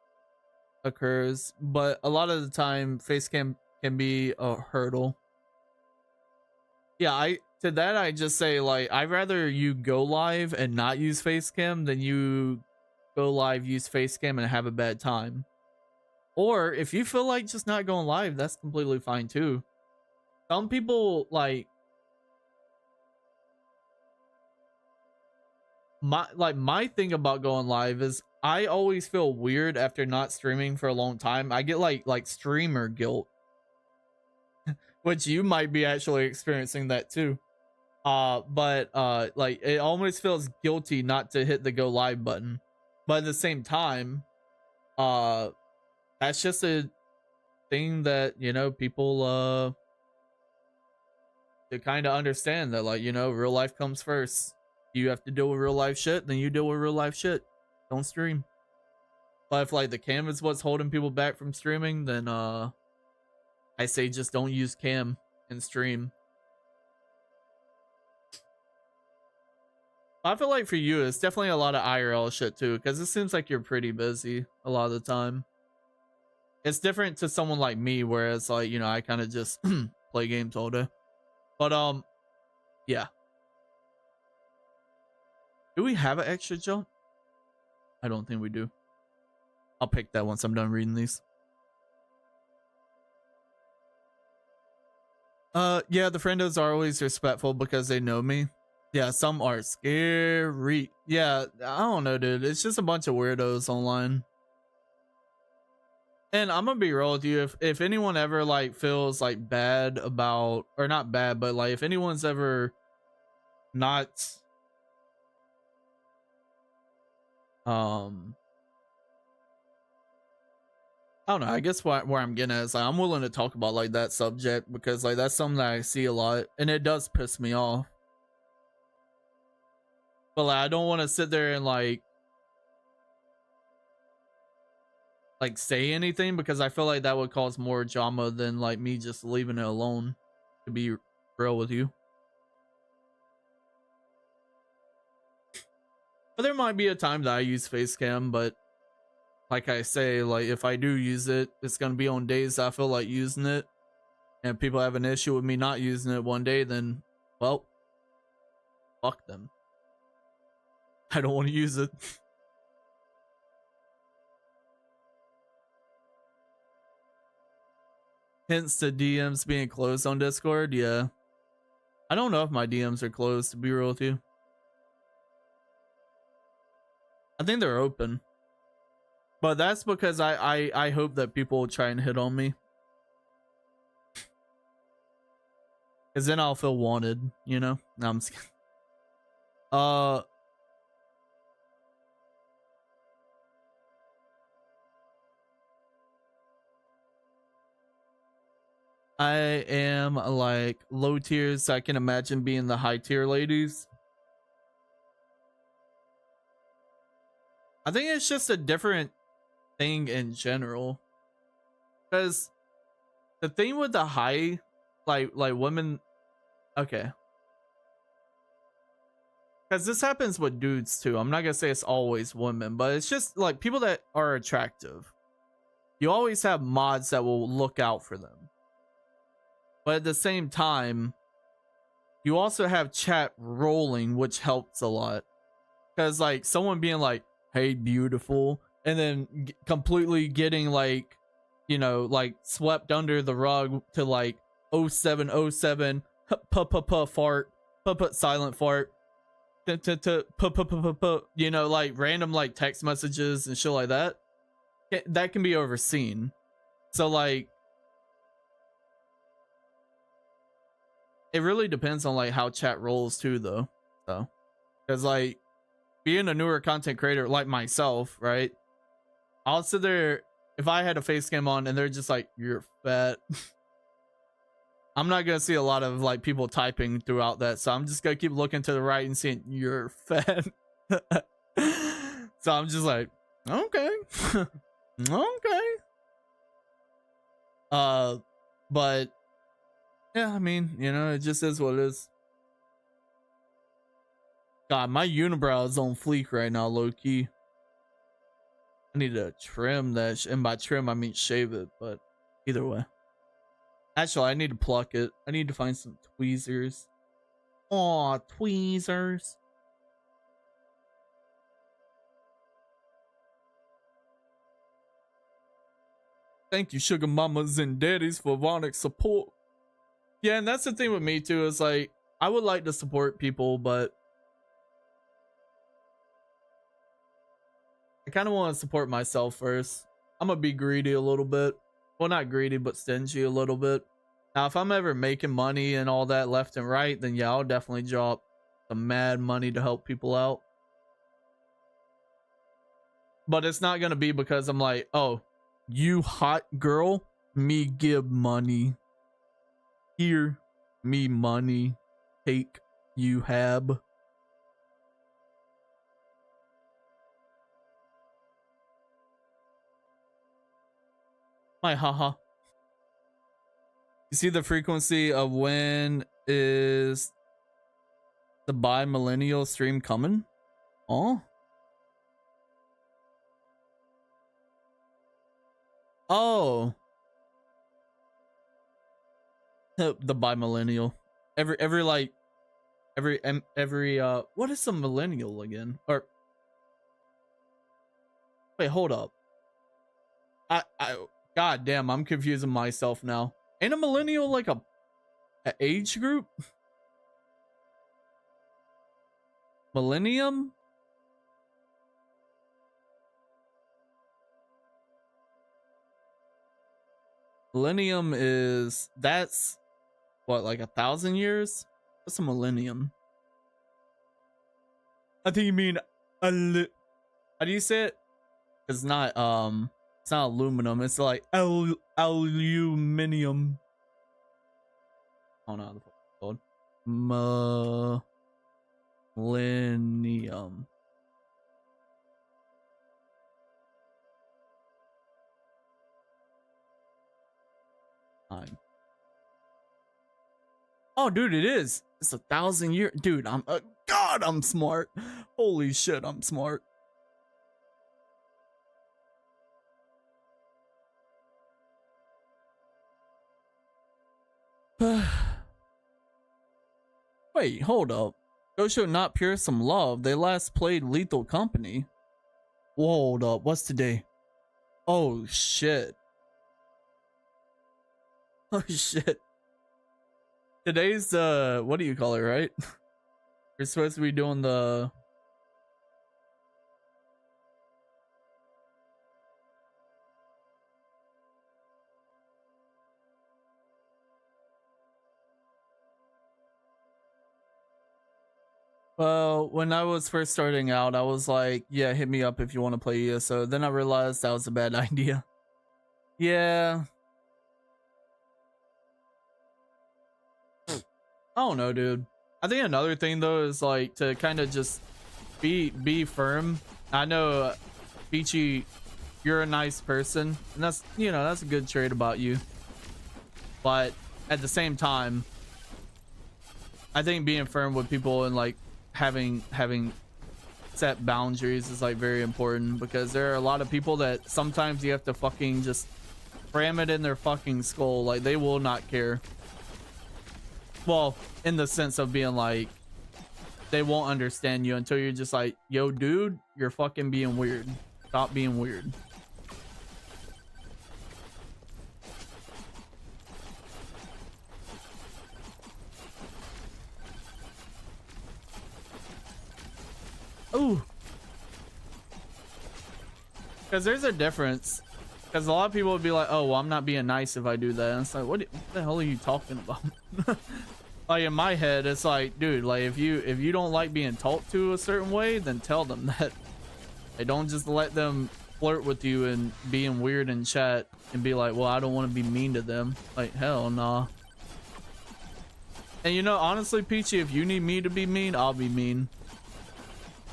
A: occurs, but a lot of the time facecam can be a hurdle. Yeah, I just say like, I'd rather you go live and not use facecam than you go live, use facecam and have a bad time. Or if you feel like just not going live, that's completely fine too. Some people like my thing about going live is I always feel weird after not streaming for a long time. I get like streamer guilt. Which you might be actually experiencing that too. But like it almost feels guilty not to hit the go live button. But at the same time, that's just a thing that, you know, people to kind of understand that, like, you know, real life comes first. You have to deal with real life shit, then you deal with real life shit. Don't stream. But if like the cam is what's holding people back from streaming, then I say just don't use cam and stream. I feel like for you, it's definitely a lot of IRL shit too, because it seems like you're pretty busy a lot of the time. It's different to someone like me, whereas like, you know, I kind of just play games all day. But yeah. Do we have an extra jump? I don't think we do. I'll pick that once I'm done reading these. Yeah, the friendos are always respectful because they know me. Yeah, some are scary. Yeah, I don't know, dude. It's just a bunch of weirdos online. And I'm gonna be real with you. If anyone ever like feels like bad about, or not bad, but like if anyone's ever not um I don't know. I guess where I'm getting at is like I'm willing to talk about like that subject because like that's something that I see a lot and it does piss me off. But like I don't want to sit there and like say anything because I feel like that would cause more drama than like me just leaving it alone, to be real with you. But there might be a time that I use face cam, but like I say, like if I do use it, it's gonna be on days I feel like using it. And if people have an issue with me not using it one day, then well, fuck them. I don't want to use it. Hence the DMs being closed on Discord. Yeah. I don't know if my DMs are closed, to be real with you. I think they're open. But that's because I hope that people will try and hit on me. Because then I'll feel wanted, you know? No, I'm just kidding. I am like low tiers, so I can imagine being the high tier ladies. I think it's just a different thing in general. Because the thing with the high, like women, okay. Because this happens with dudes too. I'm not gonna say it's always women, but it's just like people that are attractive. You always have mods that will look out for them. But at the same time, you also have chat rolling, which helps a lot. Because like someone being like, hey, beautiful, and then completely getting like, you know, like swept under the rug to like 0707 fart, silent fart, you know, like random like text messages and shit like that. That can be overseen. So like it really depends on like how chat rolls too though. So because like being a newer content creator like myself, right? I'll sit there if I had a face cam on and they're just like, you're fat. I'm not gonna see a lot of like people typing throughout that, so I'm just gonna keep looking to the right and seeing you're fat. So I'm just like, okay. Okay. But yeah, I mean, you know, it just is what it is. God, my unibrow is on fleek right now, low key. I need to trim that, and by trim I mean shave it, but either way. Actually, I need to pluck it. I need to find some tweezers. Aw, tweezers. Thank you, sugar mamas and daddies, for Vonic support. Yeah, and that's the thing with me too, is like, I would like to support people, but I kind of want to support myself first. I'm gonna be greedy a little bit. Well, not greedy, but stingy a little bit. Now, if I'm ever making money and all that left and right, then yeah, I'll definitely drop some mad money to help people out. But it's not gonna be because I'm like, oh, you hot girl, me give money. Here, me money. Take, you have. My haha. You see the frequency of when is the bi-millennial stream coming? Oh. Oh. The bi-millennial. Every like every what is a millennial again? Or wait, hold up. I god damn, I'm confusing myself now. Ain't a millennial like a age group? Millennium? Millennium is, that's what, like 1,000 years? What's a millennium? I think you mean how do you say it? It's not aluminum, it's like aluminium. Oh no, the fuck it's called millennium. Time. Oh, dude, it is. It's 1,000 years. Dude, God, I'm smart. Holy shit, I'm smart. Wait, hold up. Those should not pure some love. They last played Lethal Company. Hold up. What's today? Oh shit. Oh shit. Today's what do you call it, right? You're supposed to be doing the well, when I was first starting out, I was like, yeah, hit me up if you want to play ESO. Then I realized that was a bad idea. Yeah. I don't know, dude. I think another thing though is like to kind of just be firm. I know Peachy, you're a nice person, and that's, you know, that's a good trait about you. But at the same time, I think being firm with people and like having set boundaries is like very important, because there are a lot of people that sometimes you have to fucking just ram it in their fucking skull, like they will not care. Well, in the sense of being like, they won't understand you until you're just like, yo dude, you're fucking being weird, stop being weird. Ooh, because there's a difference, because a lot of people would be like, oh well, I'm not being nice if I do that, and it's like, what the hell are you talking about? Like in my head, it's like, dude, like if you don't like being talked to a certain way, then tell them that. They don't just let them flirt with you and being weird in chat and be like, well, I don't want to be mean to them. Like, hell nah. And you know, honestly, Peachy, if you need me to be mean, I'll be mean.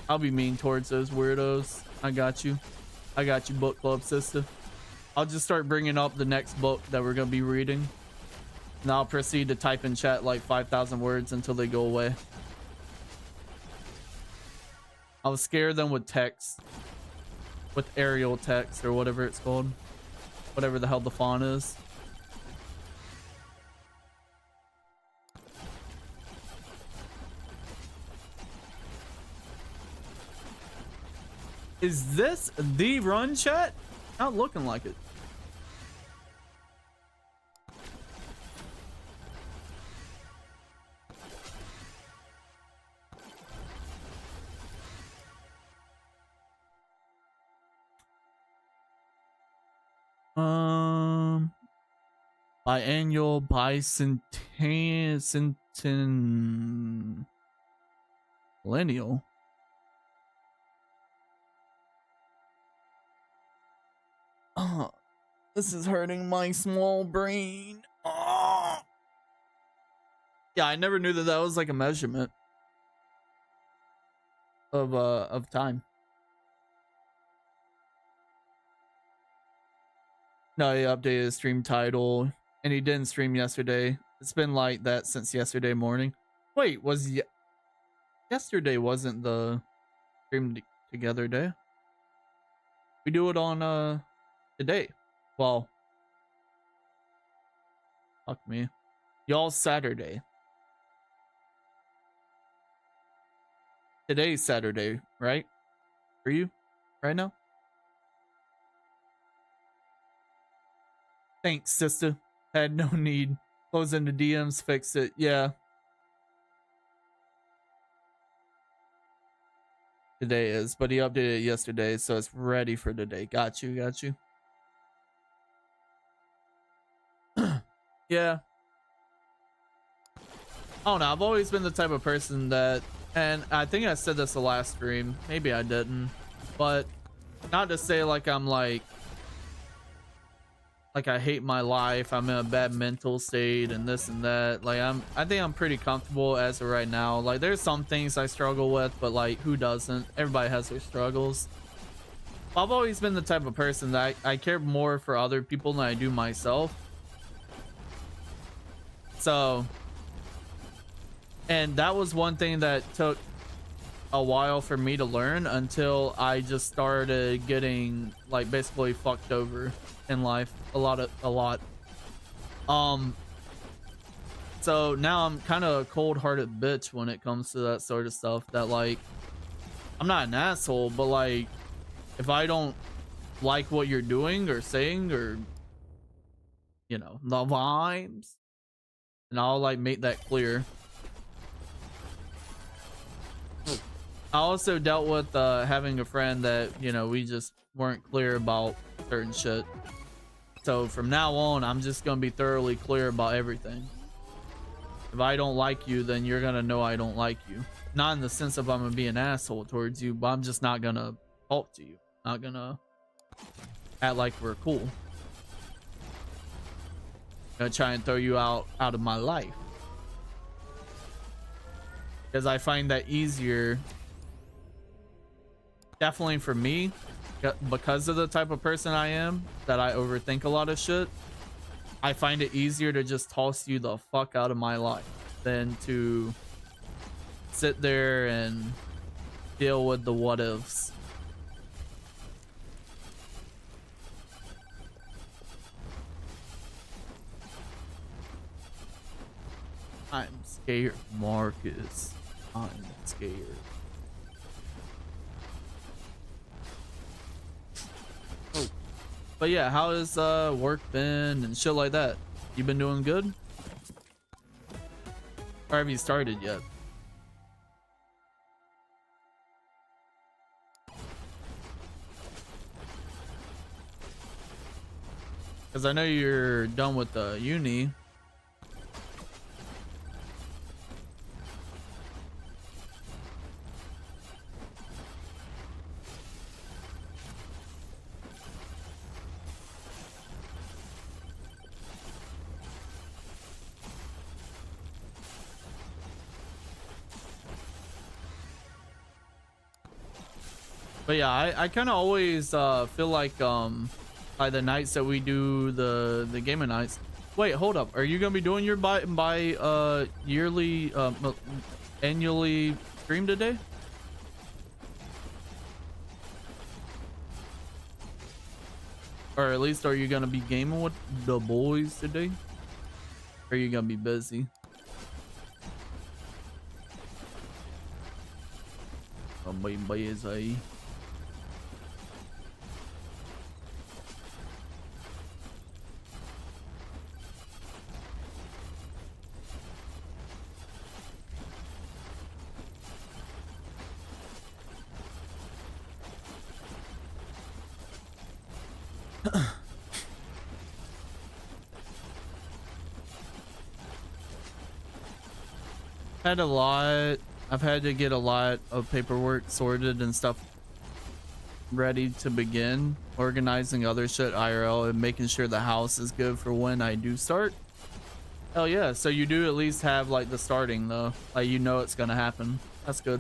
A: I'll be mean towards those weirdos. I got you. I got you, book club sister. I'll just start bringing up the next book that we're gonna be reading. And I'll proceed to type in chat like 5,000 words until they go away. I'll scare them with text. With aerial text or whatever it's called. Whatever the hell the font is. Is this the run, chat? Not looking like it. Biannual, bicentennial. Oh, this is hurting my small brain. Oh. Yeah, I never knew that that was like a measurement of time. No, he updated his stream title, and he didn't stream yesterday. It's been like that since yesterday morning. Wait, was yesterday wasn't the stream together day? We do it on today. Well, fuck me. Y'all's Saturday. Today's Saturday, right? For you? Right now? Thanks, sister. Had no need. Closing the DMs, fix it. Yeah. Today is, but he updated it yesterday, so it's ready for today. Got you, got you. Yeah. I don't know. I've always been the type of person that And I think I said this the last stream, maybe I didn't, but not to say like I'm like I hate my life, I'm in a bad mental state and this and that. Like I think I'm pretty comfortable as of right now. Like there's some things I struggle with, but like who doesn't? Everybody has their struggles. I've always been the type of person that I care more for other people than I do myself. So, and that was one thing that took a while for me to learn until I just started getting like basically fucked over in life a lot. So now I'm kind of a cold-hearted bitch when it comes to that sort of stuff. That like I'm not an asshole, but like if I don't like what you're doing or saying, or you know, the vibes, and I'll like make that clear. I also dealt with having a friend that, you know, we just weren't clear about certain shit. So from now on, I'm just gonna be thoroughly clear about everything. If I don't like you, then you're gonna know I don't like you. Not in the sense of I'm gonna be an asshole towards you, but I'm just not gonna talk to you. Not gonna act like we're cool. Gonna try and throw you out of my life. Because I find that easier. Definitely for me, because of the type of person I am, that I overthink a lot of shit. I find it easier to just toss you the fuck out of my life than to sit there and deal with the what ifs. I'm scared, Marcus. I'm scared. Oh. But yeah, how has work been and shit like that? You been doing good? Or have you started yet? Because I know you're done with the uni. But yeah, I kind of always feel like by the nights that we do the gaming nights. Wait, hold up. Are you gonna be doing your by yearly annually stream today? Or at least are you gonna be gaming with the boys today? Or are you gonna be busy? I'm being busy. Had a lot. I've had to get a lot of paperwork sorted and stuff ready to begin organizing other shit IRL and making sure the house is good for when I do start. Hell yeah. So you do at least have like the starting though. Like you know it's gonna happen. That's good.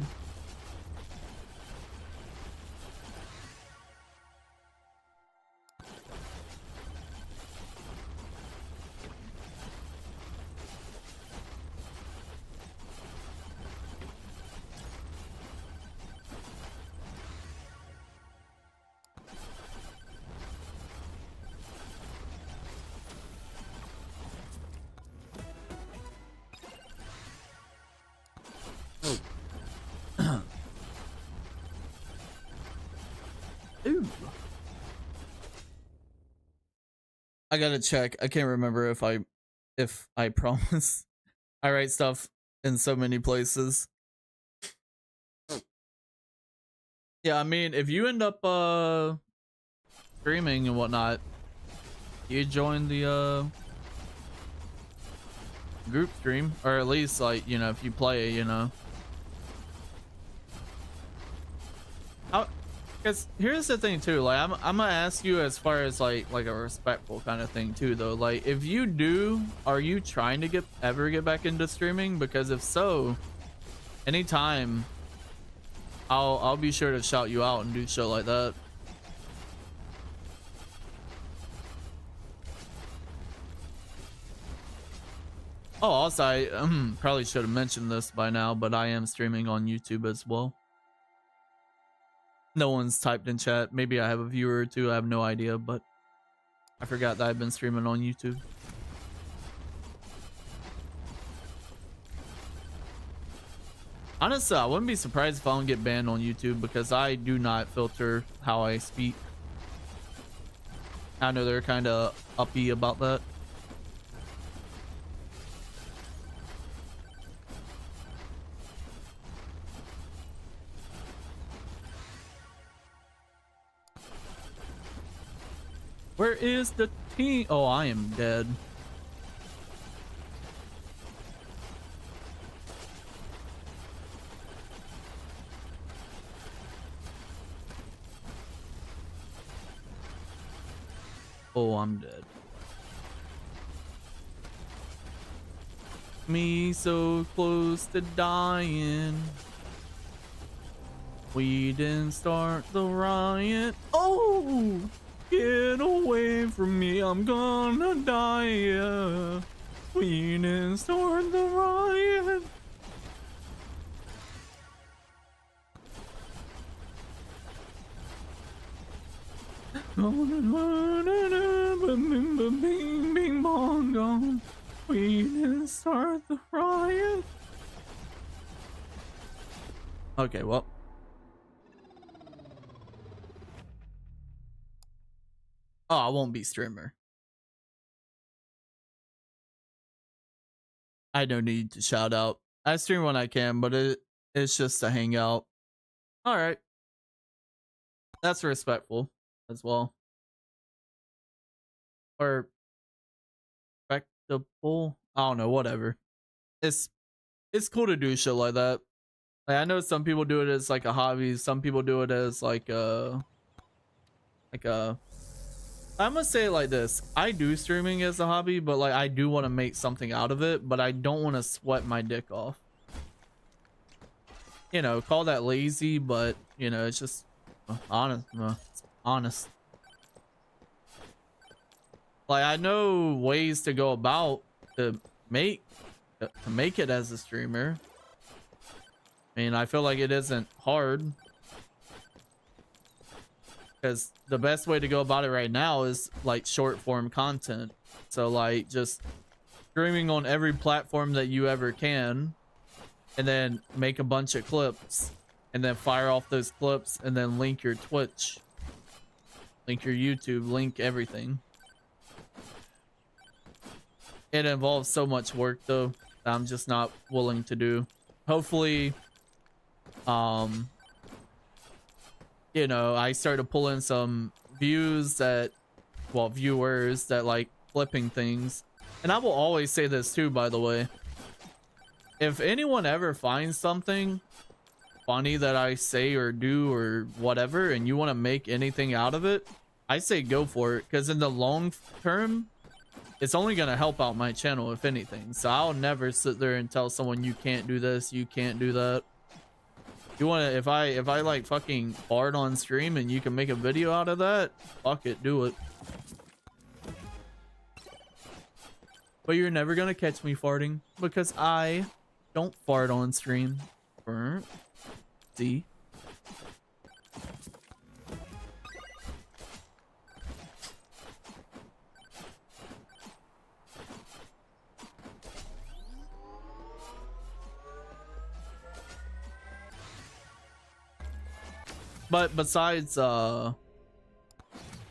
A: Ooh. I gotta check. I can't remember if I promise. I write stuff in so many places. Yeah, I mean, if you end up streaming and whatnot, you join the group stream, or at least like, you know, if you play, you know. Because here's the thing too, like I'm gonna ask you as far as like a respectful kind of thing too though. Like if you do, are you trying to ever get back into streaming? Because if so, anytime I'll be sure to shout you out and do shit like that. Oh, also I probably should have mentioned this by now, but I am streaming on YouTube as well. No one's typed in chat. Maybe I have a viewer or two. I have no idea, but I forgot that I've been streaming on YouTube. Honestly, I wouldn't be surprised if I don't get banned on YouTube because I do not filter how I speak. I know they're kind of uppy about that. Where is the team? Oh, I am dead. Oh, I'm dead. Me so close to dying. We didn't start the riot. Oh! Get away from me, I'm gonna die. Yeah. We didn't start the riot. Bing, bing, bong, gong. We didn't start the riot. Okay, well. Oh, I won't be streamer. I don't need to shout out. I stream when I can, but it's just to hang out. All right. That's respectful as well. Or respectable. I don't know, whatever. It's cool to do shit like that. Like, I know some people do it as like a hobby. Some people do it as like a I'm gonna say it like this. I do streaming as a hobby, but like I do want to make something out of it, but I don't want to sweat my dick off. You know, call that lazy, but you know, it's just honest. It's honest. Like I know ways to go about to make it as a streamer. I mean, I feel like it isn't hard. Because the best way to go about it right now is like short form content. So like just streaming on every platform that you ever can, and then make a bunch of clips, and then fire off those clips, and then link your Twitch, link your YouTube, link everything. It involves so much work though that I'm just not willing to do. Hopefully, you know, I started pulling some viewers that like flipping things. And I will always say this too, by the way. If anyone ever finds something funny that I say or do or whatever, and you want to make anything out of it, I say go for it. Because in the long term, it's only going to help out my channel, if anything. So I'll never sit there and tell someone you can't do this, you can't do that. You want to, if I like fucking fart on stream and you can make a video out of that, fuck it, do it. But you're never gonna catch me farting because I don't fart on stream. See? But besides, the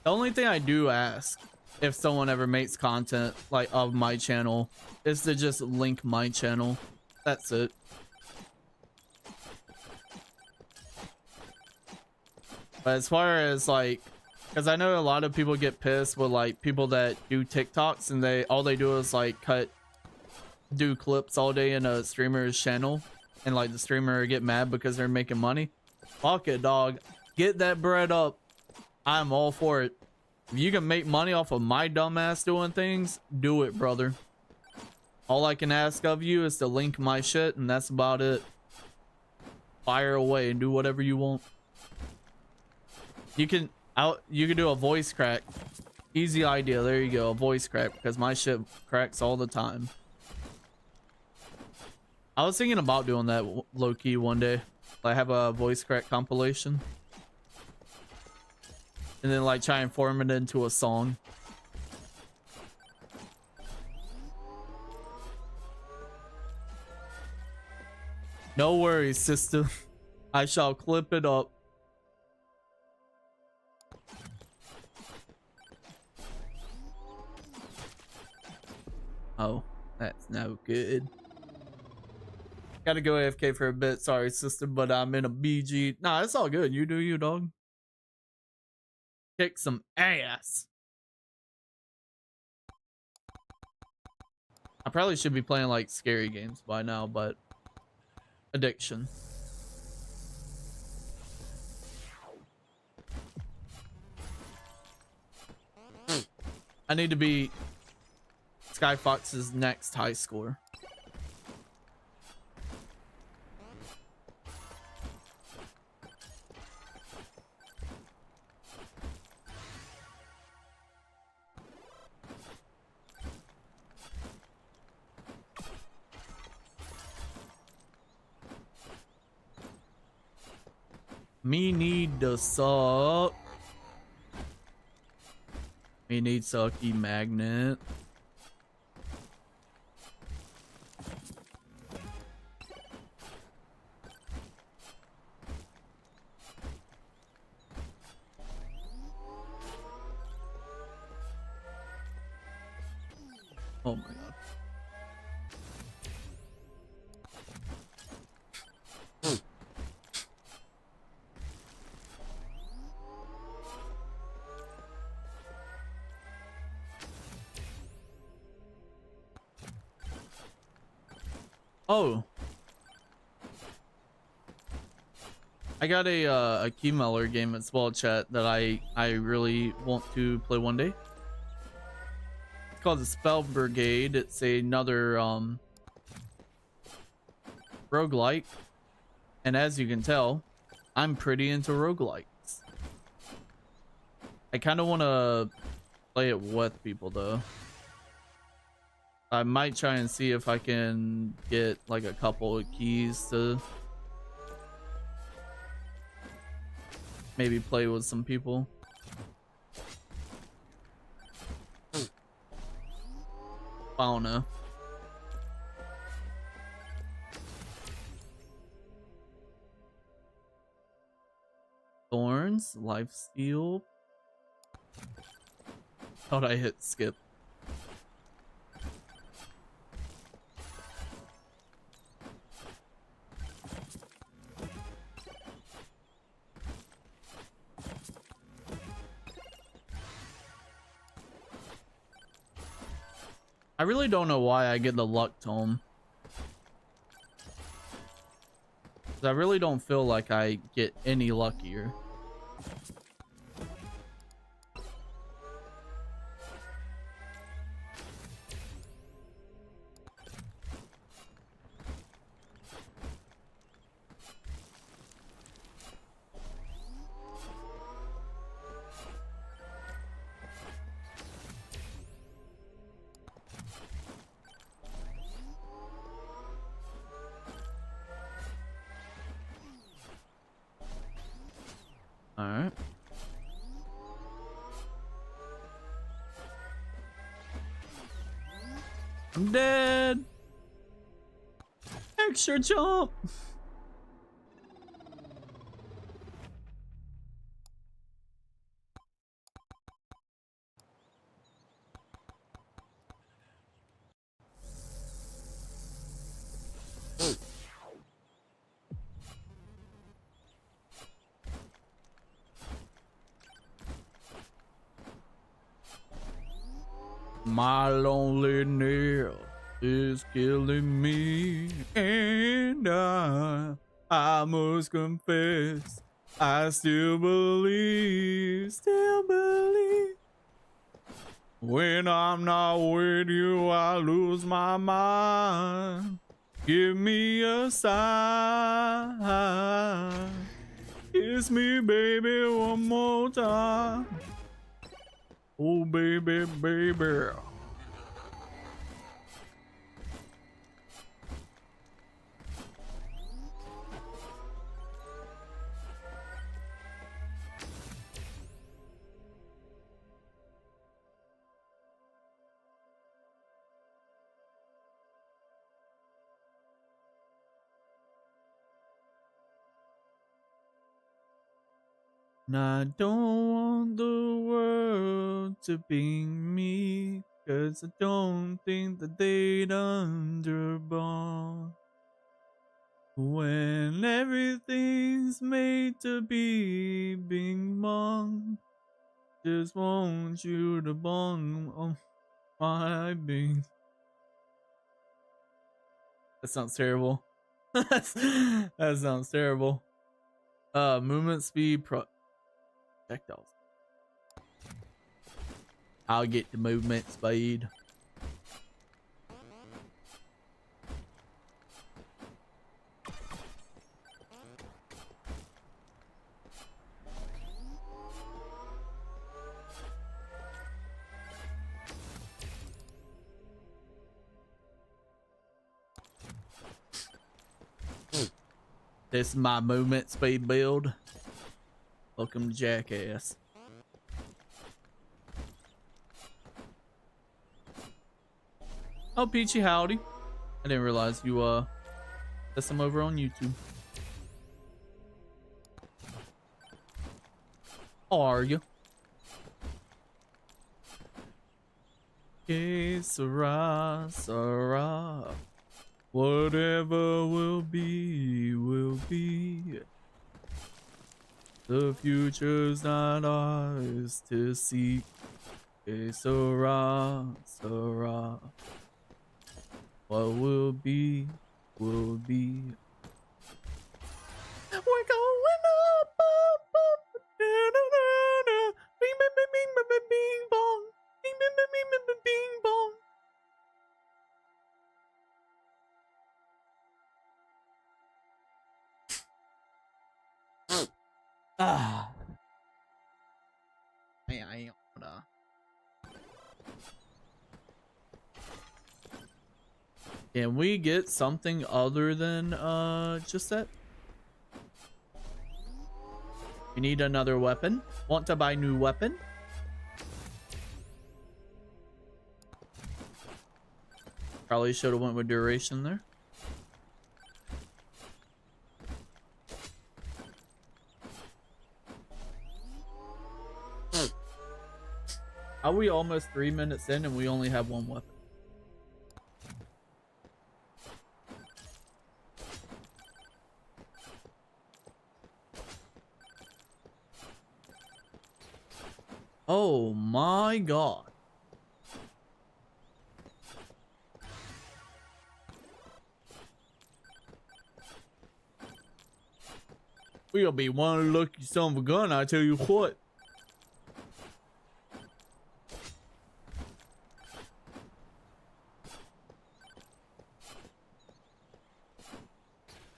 A: only thing I do ask if someone ever makes content like of my channel is to just link my channel. That's it. But as far as like, because I know a lot of people get pissed with like people that do TikToks and all they do is like do clips all day in a streamer's channel, and like the streamer get mad because they're making money. Fuck it, dog. Get that bread up. I'm all for it. If you can make money off of my dumbass doing things, do it, brother. All I can ask of you is to link my shit, and that's about it. Fire away and do whatever you want. You can do a voice crack. Easy idea. There you go, a voice crack, because my shit cracks all the time. I was thinking about doing that low-key one day. I have a voice crack compilation. And then like try and form it into a song. No worries, sister. I shall clip it up. Oh, that's no good. Gotta go AFK for a bit. Sorry, sister, but I'm in a BG. Nah, it's all good. You do you, dog. Kick some ass. I probably should be playing like scary games by now, but addiction. I need to beat Sky Fox's next high score. Me need the suck. Me need sucky magnet. Oh my god. Oh, I got a Keymeller game at Small Chat that I really want to play one day. It's called the Spell Brigade. It's another roguelike, and as you can tell, I'm pretty into roguelikes. I kind of want to play it with people though. I might try and see if I can get like a couple of keys to maybe play with some people. I don't know. Thorns, lifesteal. Thought I hit skip. I really don't know why I get the luck tome. I really don't feel like I get any luckier. Alright. I'm dead. Extra jump. My loneliness is killing me, and I must confess I still believe, when I'm not with you, I lose my mind. Give me a sign. Kiss me, baby, one more time. Oh, baby, baby. And I don't want the world to ping me, 'cause I don't think that they'd underbond. When everything's made to be bing bong, just want you to bong on my bing. That sounds terrible. That sounds terrible. Movement speed projectiles. I'll get the movement speed. This is my movement speed build. Welcome to Jackass. Oh, Peachy howdy. I didn't realize you put some over on YouTube. How are you? Okay, Sarah, Sarah. Whatever will be, will be. The future's not ours to seek. Okay, Sarah, Sarah. What will be, will be. We're going up, up, up. Da, da, da, da. Bing, bing, bing, bing, bing, bing, bing, bong. Bing, bing, bing, bing, bing, bing, bing, bong. Ah. I wanna. Can we get something other than just that? You need another weapon? Want to buy new weapon? Probably should have went with duration there. Are we almost 3 minutes in and we only have one weapon? Oh my god. We'll be one lucky son of a gun, I tell you what.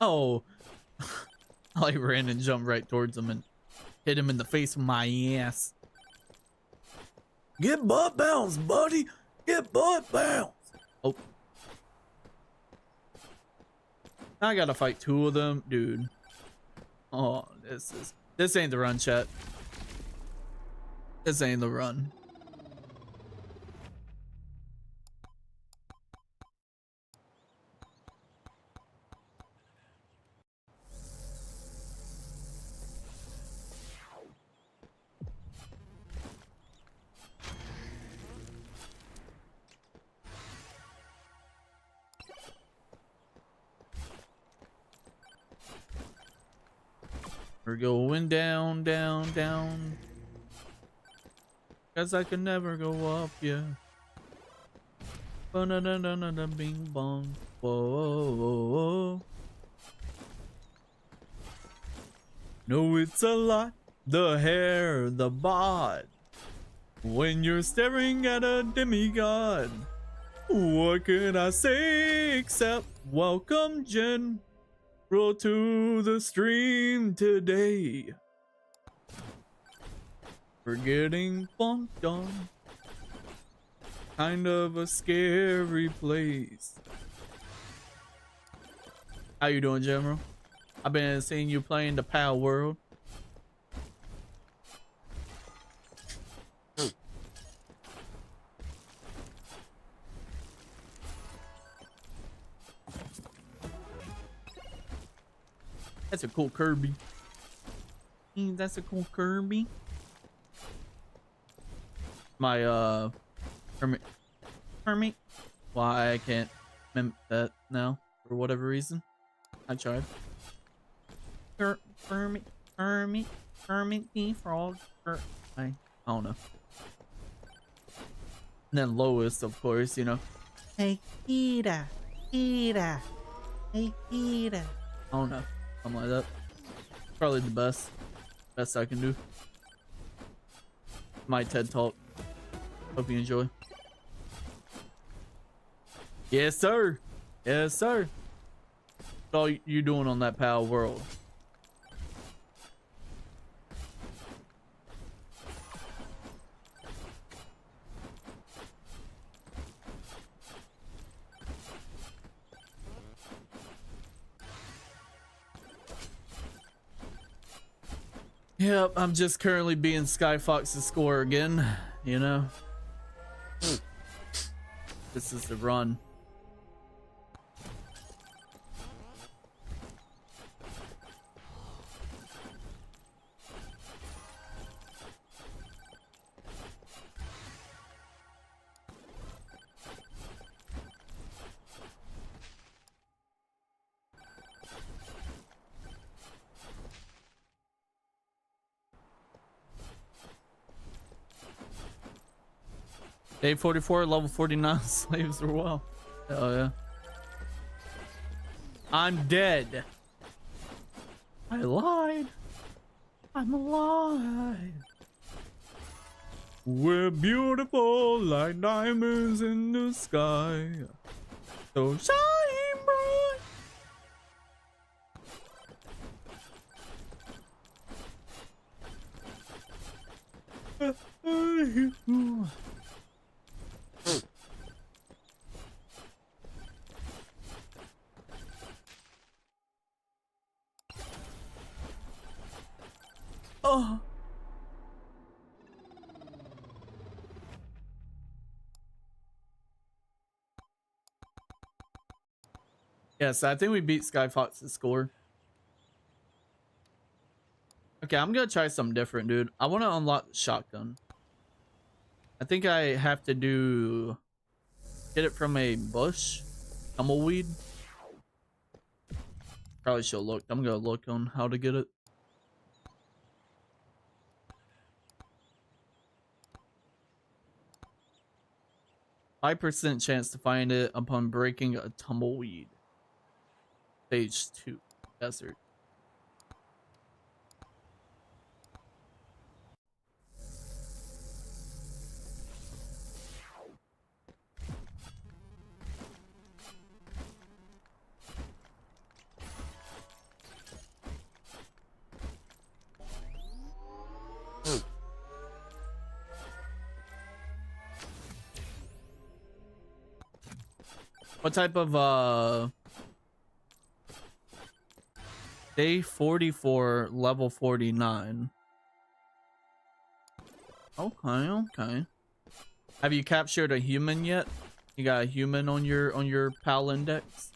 A: Oh, I ran and jumped right towards him and hit him in the face with my ass. Get butt bounce, buddy. Get butt bounce. Oh. I gotta fight two of them, dude. Oh, this ain't the run, chat. This ain't the run. We're going down, down, down. 'Cause I can never go up, yeah. Ba-na-na-na-na-na, bing bong. Whoa, whoa, whoa, whoa. No, it's a lot. The hair, the bod. When you're staring at a demigod. What could I say except welcome General to the stream today. We're getting bonked on. Kind of a scary place. How you doing, General? I've been seeing you playing the Pal World. That's a cool Kirby. That's a cool Kirby. My Hermit. Why I can't mimic that now for whatever reason. I tried. Hermit the frog. I don't know. And then Lois, of course, you know. Hey, Kira. Hey, Kira. I don't know. Something like that. Probably the best I can do. My TED Talk. Hope you enjoy. Yes, sir. Yes, sir. What all you doing on that Pal World? Yep, I'm just currently being Skyfox's score again, you know. This is the run. Day 44, level 49 slaves are well. Hell yeah. I'm dead. I lied. I'm alive. We're beautiful like diamonds in the sky. So shine bright. Oh. Yes, I think we beat Skyfox's score. Okay, I'm gonna try something different, dude. I want to unlock the shotgun. I think I have to get it from a bush, tumbleweed. Probably should look. I'm gonna look on how to get it. %5 chance to find it upon breaking a tumbleweed. Stage 2, desert. What type of day 44, level 49. Okay. Have you captured a human yet? You got a human on your PAL index?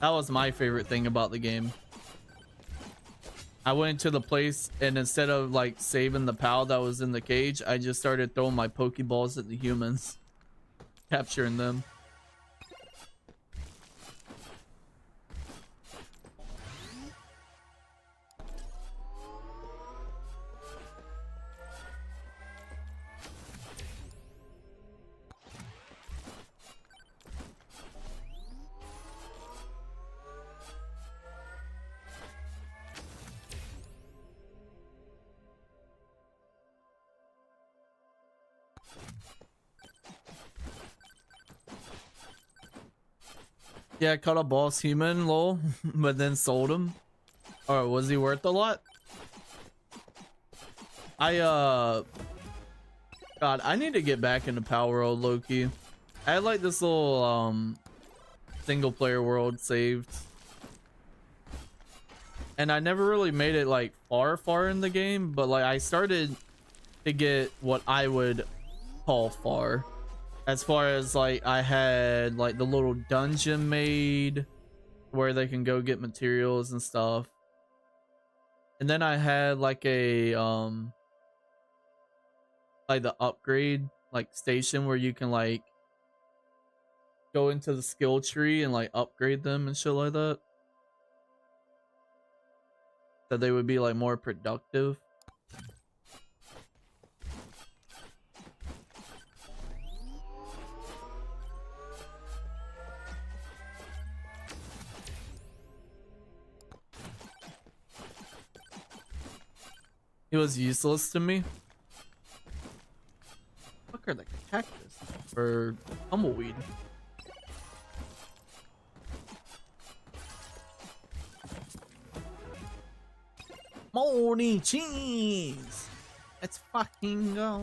A: That was my favorite thing about the game. I went to the place and instead of like saving the PAL that was in the cage, I just started throwing my Pokeballs at the humans, capturing them. Yeah, I caught a boss human, lol, but then sold him. Or was he worth a lot? God, I need to get back into Power World, low-key. I had like this little single player world saved, and I never really made it like far in the game, but like I started to get what I would call far, as far as like I had like the little dungeon made where they can go get materials and stuff, and then I had like a like the upgrade like station where you can like go into the skill tree and like upgrade them and shit like that, that they would be like more productive. It was useless to me. Fuck are the cactus or tumbleweed? Moldy cheese. Let's fucking go.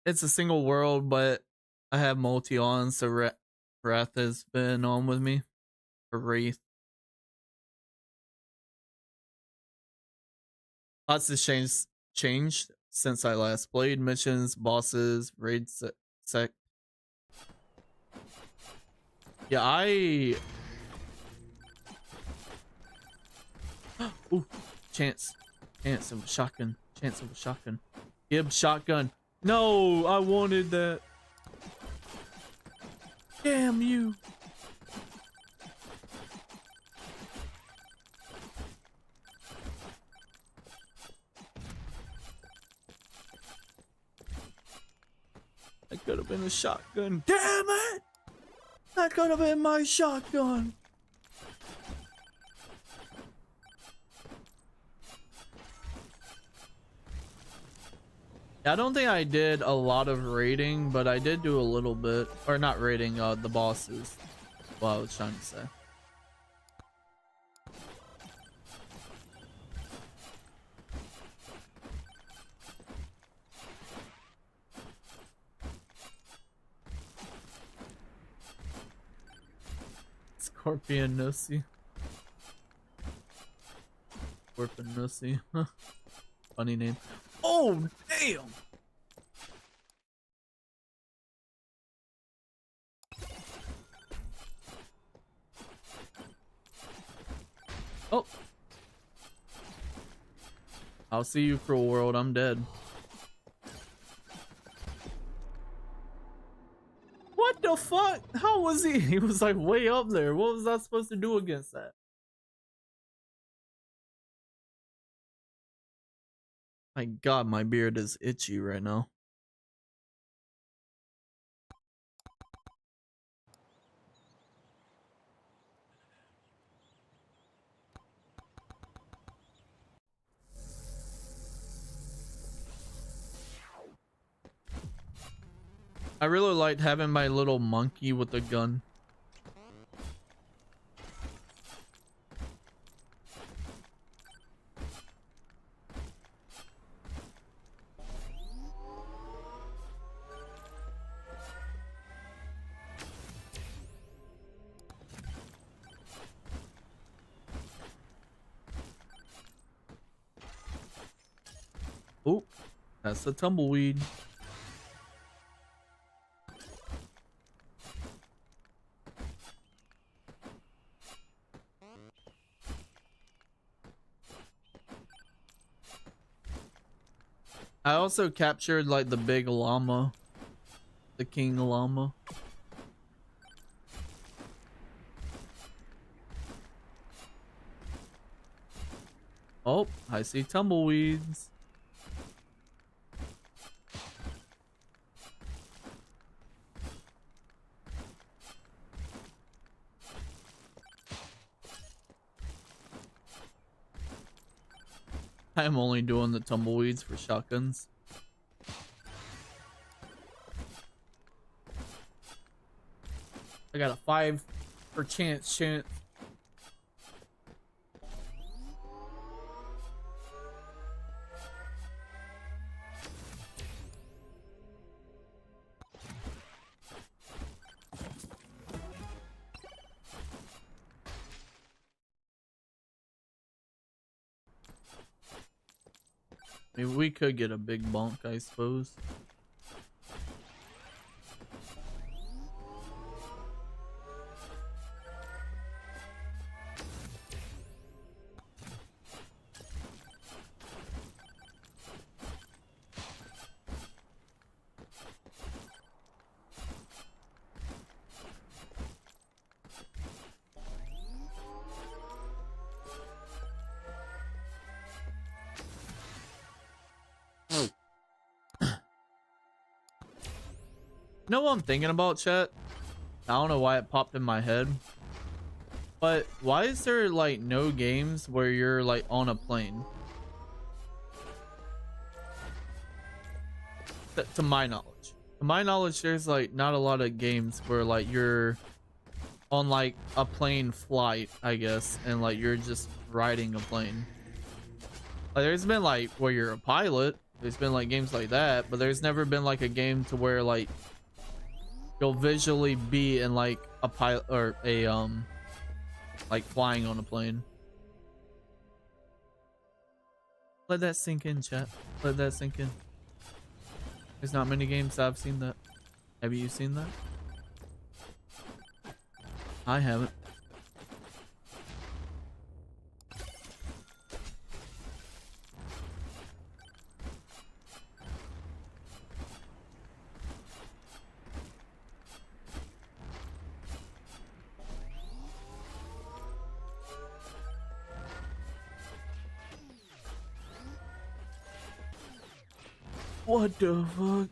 A: It's a single world, but I have multi on, so Wrath has been on with me. Or Wraith. Lots has changed since I last played. Missions, bosses, raid sec. Yeah, ooh, chance of a shotgun. Chance of a shotgun. Gib shotgun. No, I wanted that. Damn you. That could have been a shotgun. Damn it! That could have been my shotgun. I don't think I did a lot of raiding, but I did do a little bit. Or not raiding, the bosses. Well, I was trying to say. Scorpion Nussy. Scorpion Nussy. Funny name. Oh, damn! Oh. I'll see you, Cruel World. I'm dead. What the fuck? How was he? He was like way up there. What was I supposed to do against that? My god, my beard is itchy right now. I really liked having my little monkey with a gun. Oh, that's a tumbleweed. I also captured like the big llama, the king llama. Oh, I see tumbleweeds. I am only doing the tumbleweeds for shotguns. I got a 5% chance. I mean, we could get a big bonk, I suppose. You know what I'm thinking about, chat? I don't know why it popped in my head. But why is there like no games where you're like on a plane? To my knowledge. To my knowledge, there's like not a lot of games where like you're on like a plane flight, I guess, and like you're just riding a plane. Like there's been like where you're a pilot. There's been like games like that, but there's never been like a game to where like you'll visually be in like a pilot or a like flying on a plane. Let that sink in, chat. Let that sink in. There's not many games I've seen that. Have you seen that? I haven't. What the fuck?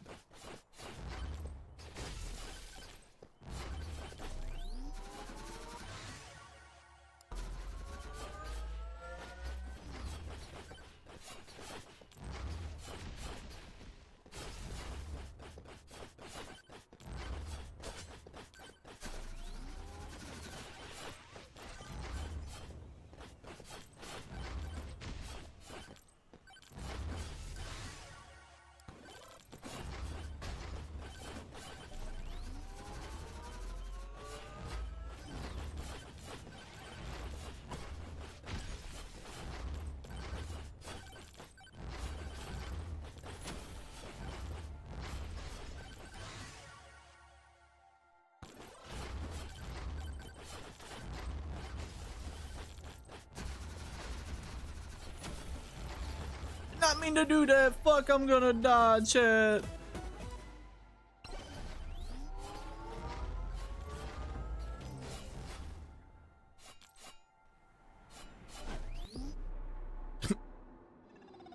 A: Not mean to do that. Fuck, I'm gonna die, chat.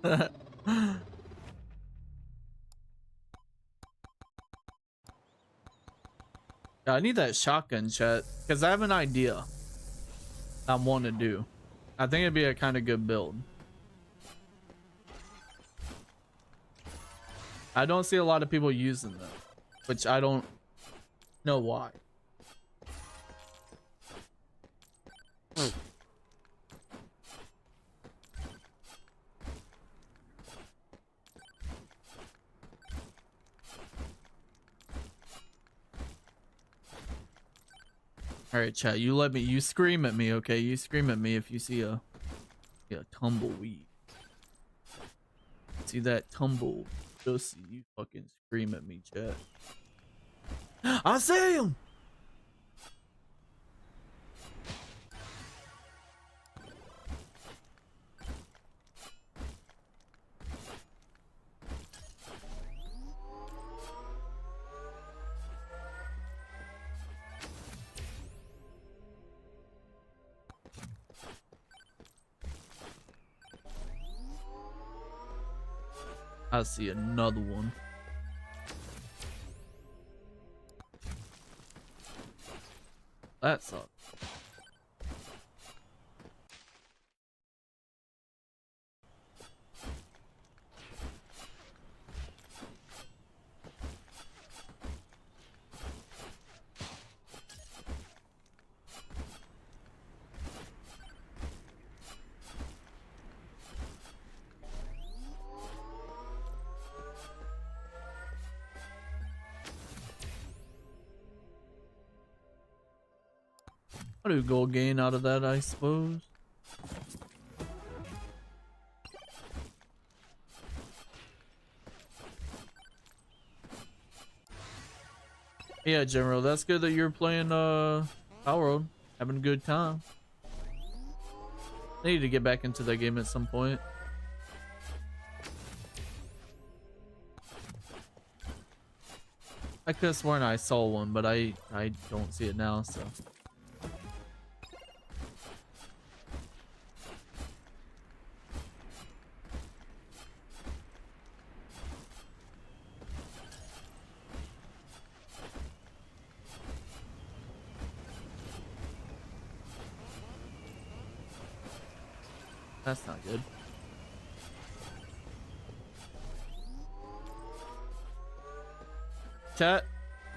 A: Yeah, I need that shotgun, chat, because I have an idea I want to do. I think it'd be a kind of good build. I don't see a lot of people using them, which I don't know why. All right, chat. You scream at me, okay? You scream at me if you see a tumbleweed. See that tumble? Just see you fucking scream at me, chat. I see him. I see another one. That sucks. I'll do gold gain out of that, I suppose. Yeah, General, that's good that you're playing Power World, having a good time. I need to get back into that game at some point. I could have sworn I saw one, but I don't see it now, so. That's not good. Chat,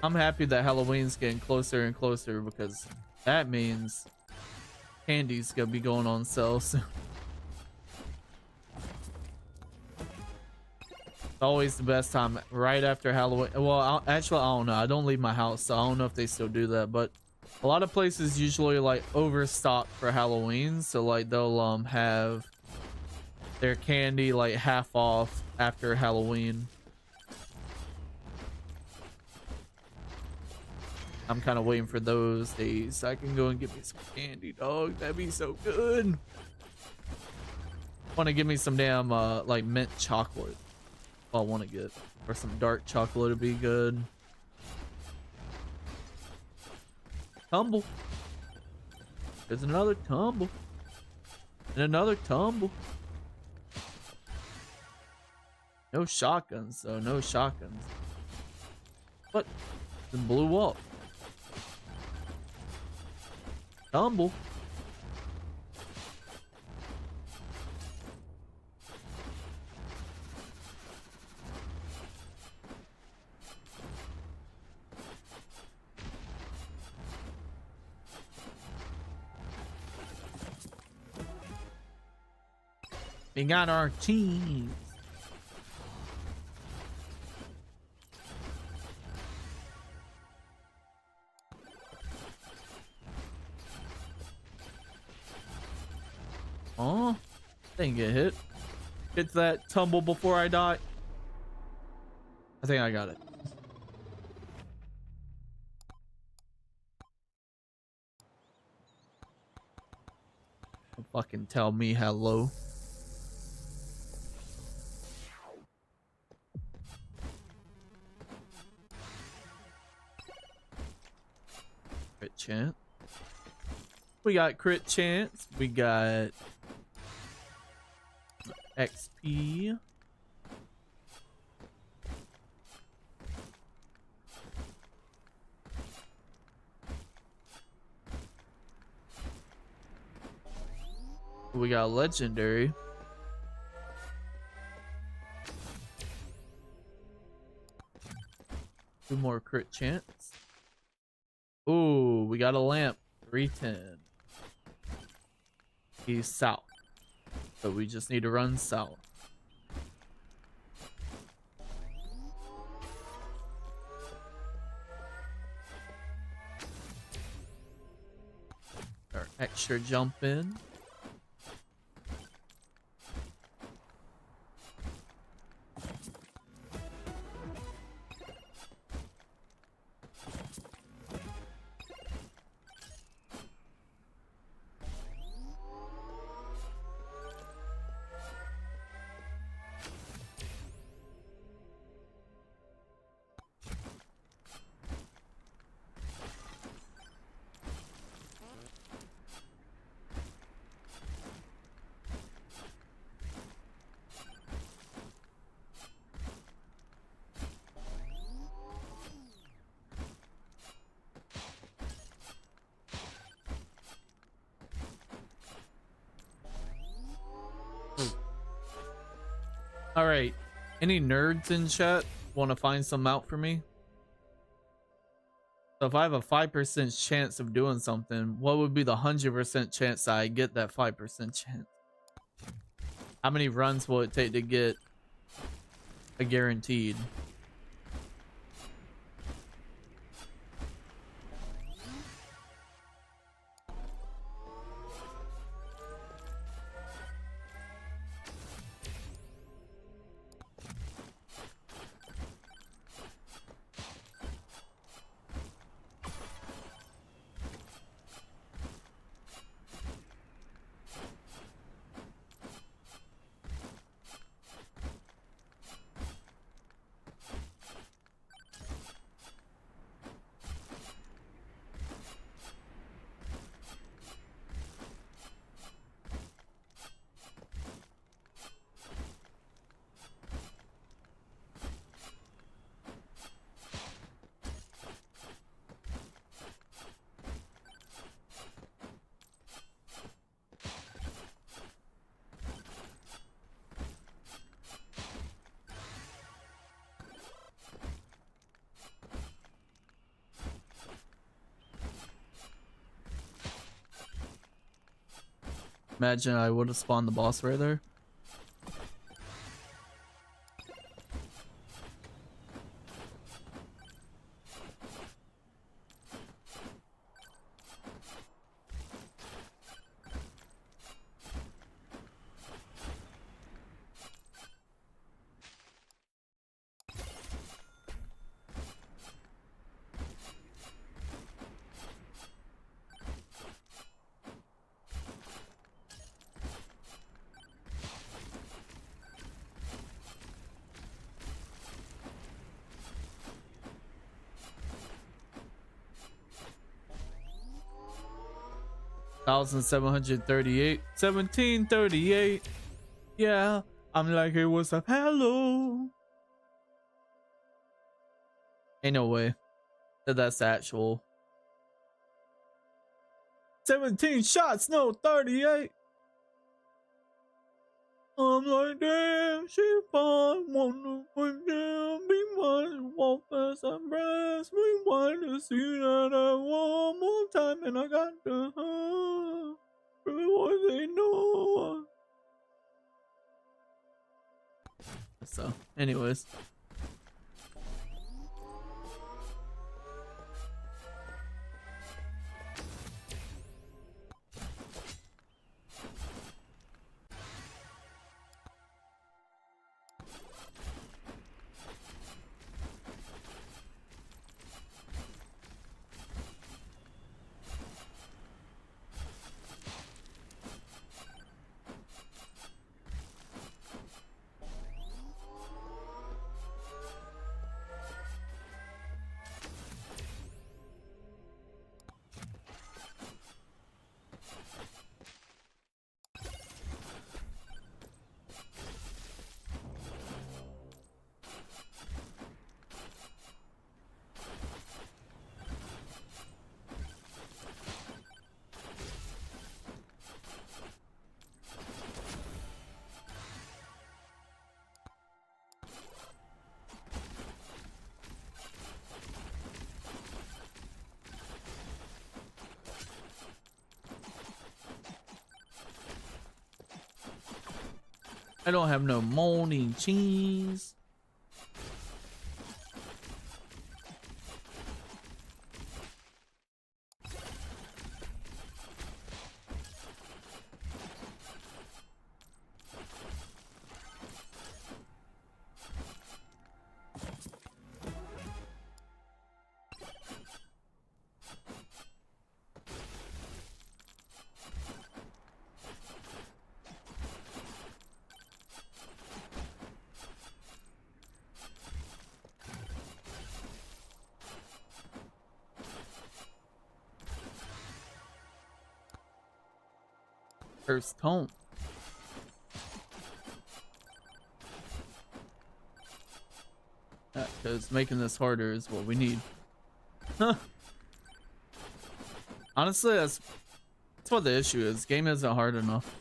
A: I'm happy that Halloween's getting closer and closer because that means candy's gonna be going on sale soon. It's always the best time right after Halloween. Well, actually, I don't know. I don't leave my house, so I don't know if they still do that, but a lot of places usually like overstock for Halloween, so like they'll have their candy like half off after Halloween. I'm kind of waiting for those days so I can go and get me some candy, dog. That'd be so good. Want to give me some damn like mint chocolate. I want to get, or some dark chocolate would be good. Tumble. There's another tumble. And another tumble. No shotguns, though. No shotguns. What? It blew up. Tumble. We got our team. Oh, didn't get hit. Get that tumble before I die. I think I got it. Don't fucking tell me hello. Crit chance. We got crit chance. We got XP. We got legendary. Two more crit chance. Ooh, we got a lamp. 310. He's south. So we just need to run south. Our extra jump in. All right, any nerds in chat want to find some out for me? So if I have a 5% chance of doing something, what would be the 100% chance that I get that 5% chance? How many runs will it take to get a guaranteed? Imagine I would have spawned the boss right there. $1,738, 1738. Yeah, I'm like, hey, what's up? Hello. Ain't no way that that's actual. 17 shots, no 38. I'm like, damn, she fine, wanna put down, be mine, walk fast and breast, we want to see that I one more time, and I got the what they know. So, anyways. I don't have no morning cheese. First home. Because making this harder is what we need. Honestly, that's what the issue is. Game isn't hard enough.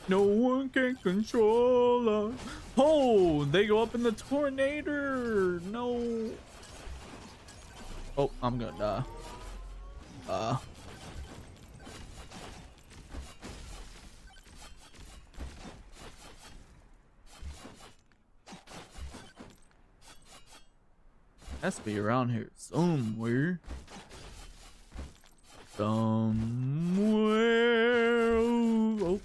A: No one can control us. Oh, they go up in the tornado. No. Oh, I'm gonna die. Has to be around here somewhere. Somewhere. Oh,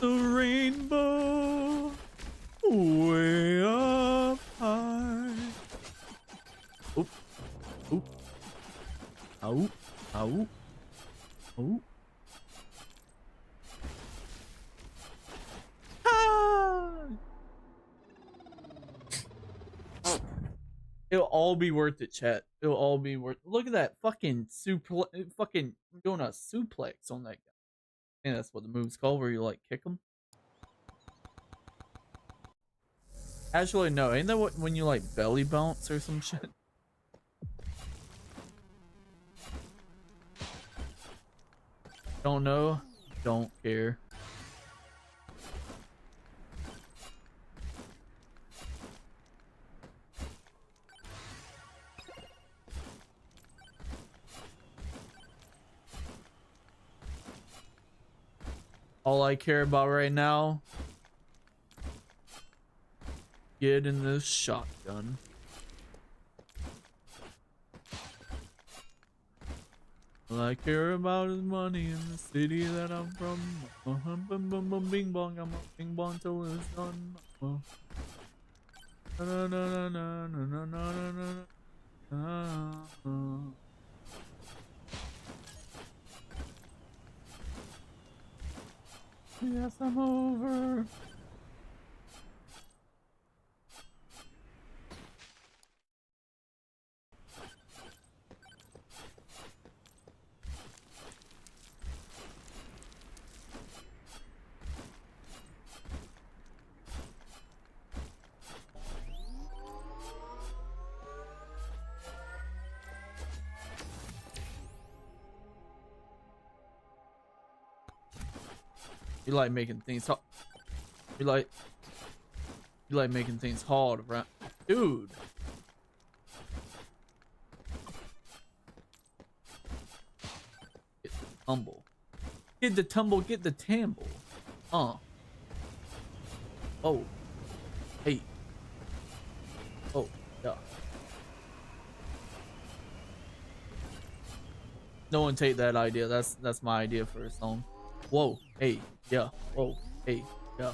A: the rainbow way up high. Oop, oop, oop, oop, oop. Ah! It'll all be worth it, chat. It'll all be worth. Look at that fucking fucking doing a suplex on that guy. And that's what the move's called, where you like kick him. Actually, no, ain't that what when you like belly bounce or some shit? Don't know, don't care. All I care about right now, get in this shotgun. All I care about is money in the city that I'm from. Bing bong, I'm a bing bong till it's done. Na, na, na, na, na, na, na, na. Yes, I'm over. You like making things hard. You like making things hard, right? Dude. Get the tumble. Get the tumble, get the tamble. Oh. Hey. Oh, yeah. No one take that idea. That's my idea for a song. Whoa, hey, yeah. Whoa, hey, yeah.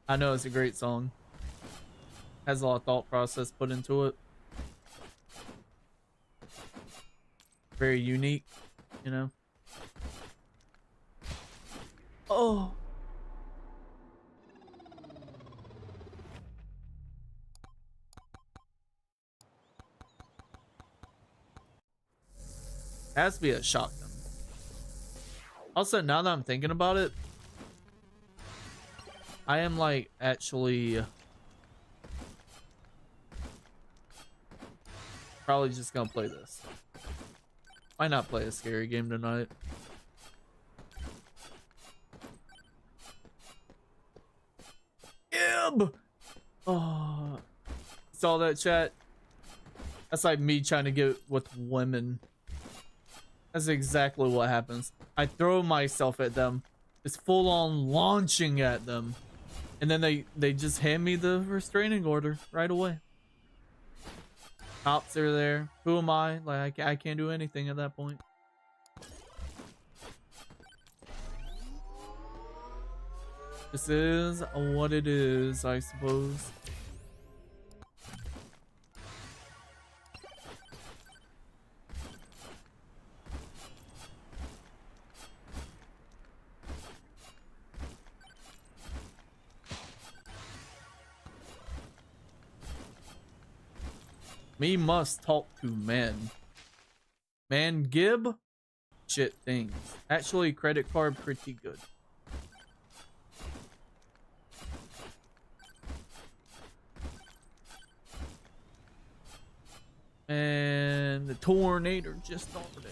A: I know it's a great song. Has a lot of thought process put into it. Very unique, you know. Oh. Has to be a shotgun. Also, now that I'm thinking about it, I am like actually probably just gonna play this. Why not play a scary game tonight? Gib! Oh, saw that, chat? That's like me trying to get with women. That's exactly what happens. I throw myself at them. It's full on launching at them. And then they just hand me the restraining order right away. Cops are there. Who am I? Like, I can't do anything at that point. This is what it is, I suppose. Me must talk to men. Man Gib? Shit things. Actually, credit card pretty good. And the tornado just started.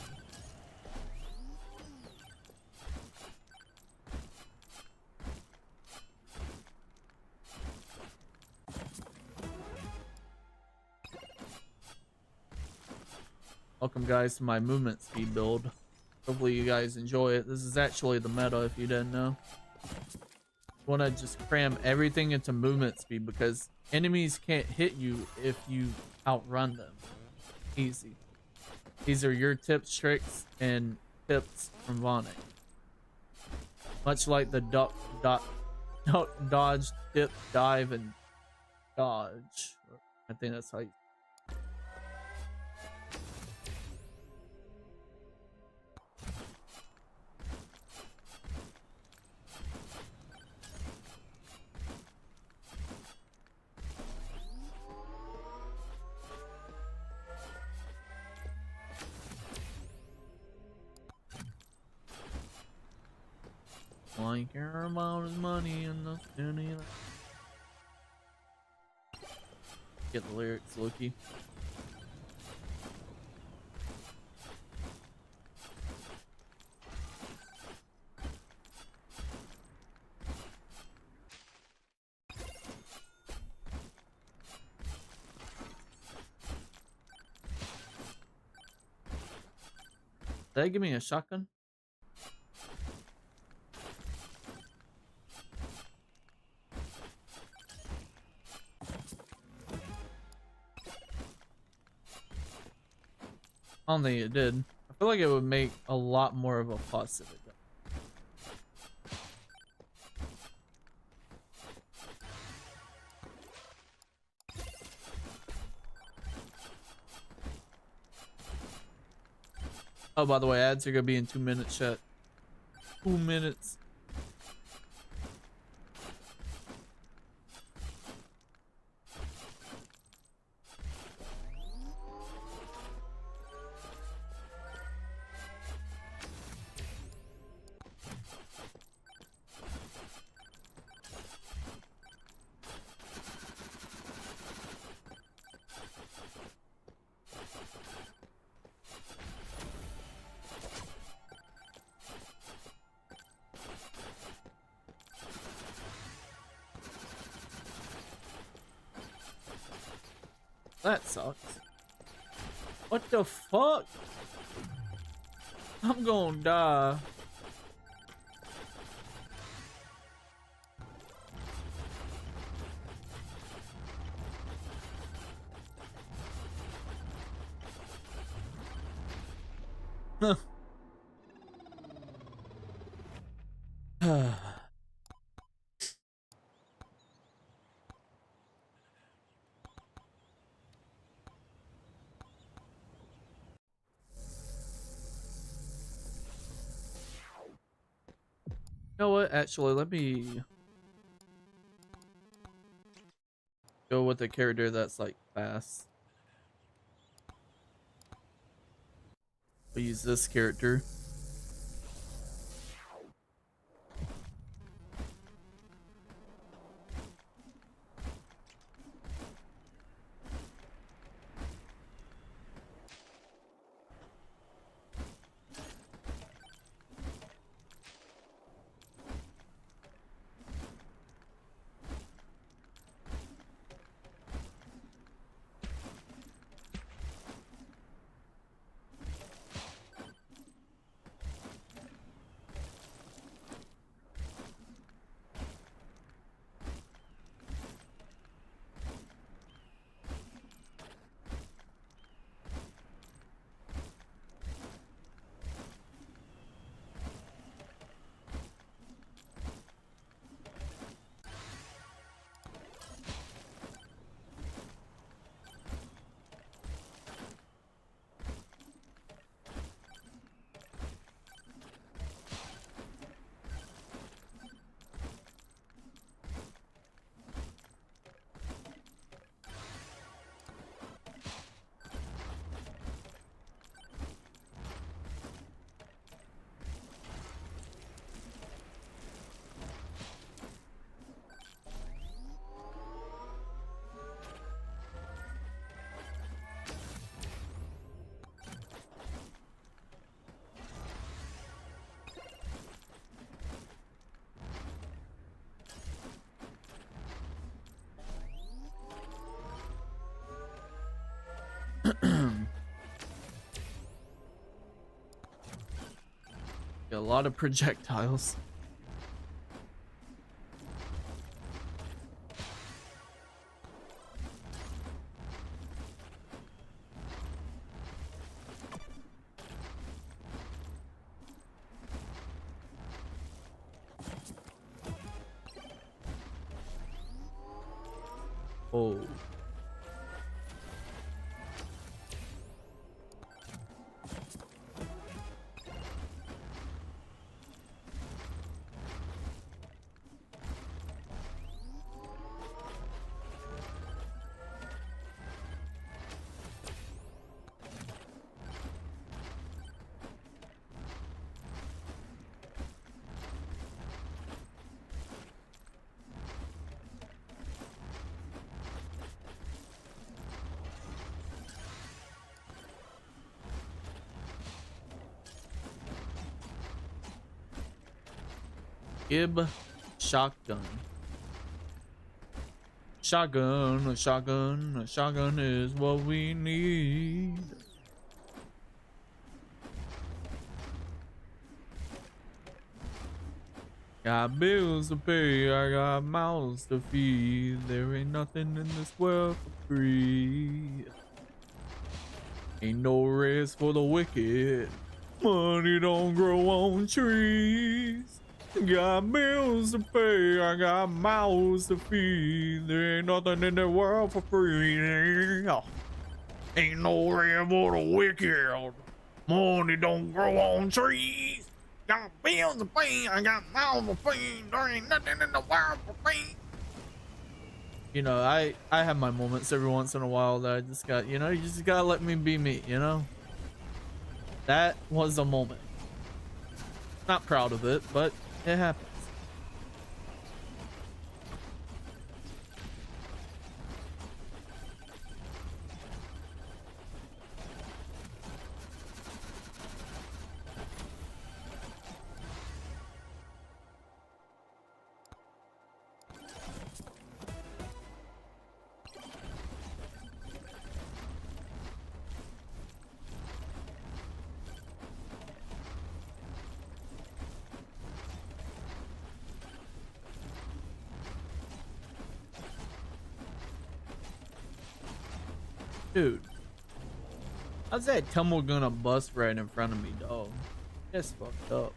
A: Welcome guys to my movement speed build. Hopefully you guys enjoy it. This is actually the meta if you didn't know. Want to just cram everything into movement speed because enemies can't hit you if you outrun them. Easy. These are your tips, tricks, and tips from Bonking. Much like the dodge, dip, dive, and dodge. I think that's how you. Like care about his money and the penny. Get the lyrics, Loki. Did they give me a shotgun? I don't think it did. I feel like it would make a lot more of a fuss if it did. Oh, by the way, ads are gonna be in 2 minutes, chat. 2 minutes. That sucks. What the fuck? I'm gonna die. You know what? Actually, let me go with a character that's like fast. I'll use this character. A lot of projectiles. Oh. Gib shotgun. Shotgun, a shotgun, a shotgun is what we need. Got bills to pay, I got mouths to feed. There ain't nothing in this world for free. Ain't no rest for the wicked. Money don't grow on trees. Got bills to pay, I got mouths to feed. There ain't nothing in the world for free. Ain't no rest for the wicked. Money don't grow on trees. Got bills to pay, I got mouths to feed. There ain't nothing in the world for free. You know, I have my moments every once in a while that I just got, you know, you just gotta let me be me, you know? That was a moment. Not proud of it, but it happens. Dude, how's that tumble gonna bust right in front of me, dog? That's fucked up.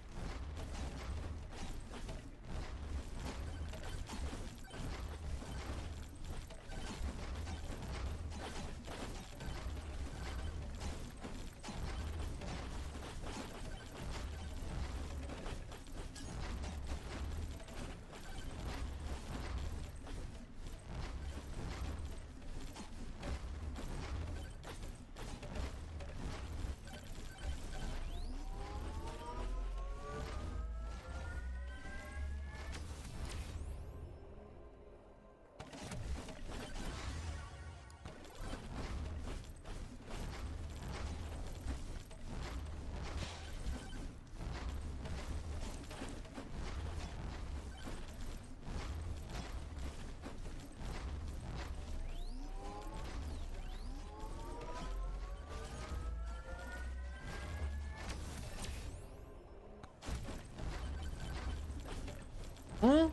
A: Huh?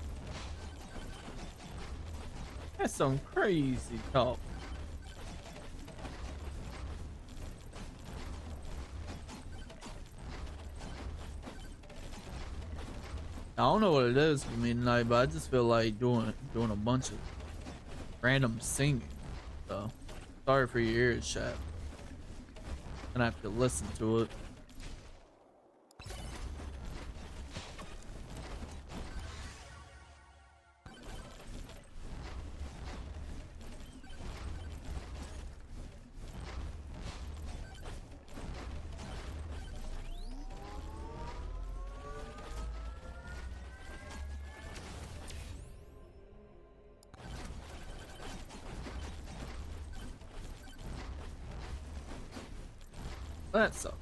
A: That's some crazy talk. I don't know what it is for me tonight, but I just feel like doing a bunch of random singing. So sorry for your ears, chat. Gonna have to listen to it. That sucks.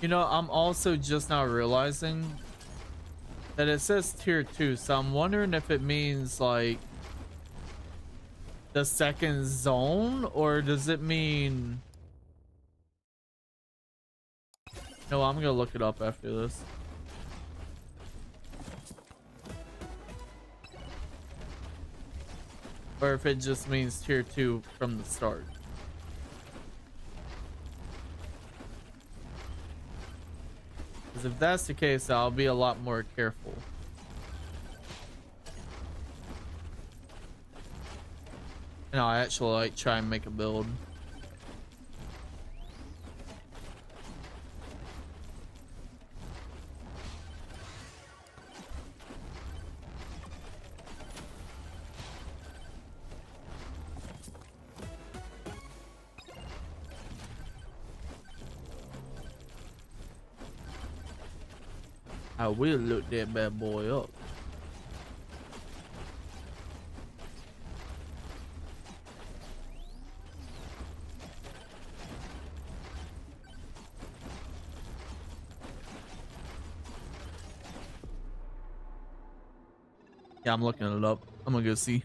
A: You know, I'm also just now realizing that it says tier 2, so I'm wondering if it means like the second zone, or does it mean... No, I'm gonna look it up after this. Or if it just means tier 2 from the start. Because if that's the case, I'll be a lot more careful. And I'll actually like try and make a build. I will look that bad boy up. Yeah, I'm looking it up. I'm gonna go see.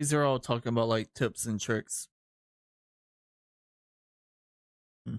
A: These are all talking about like tips and tricks. Hmm.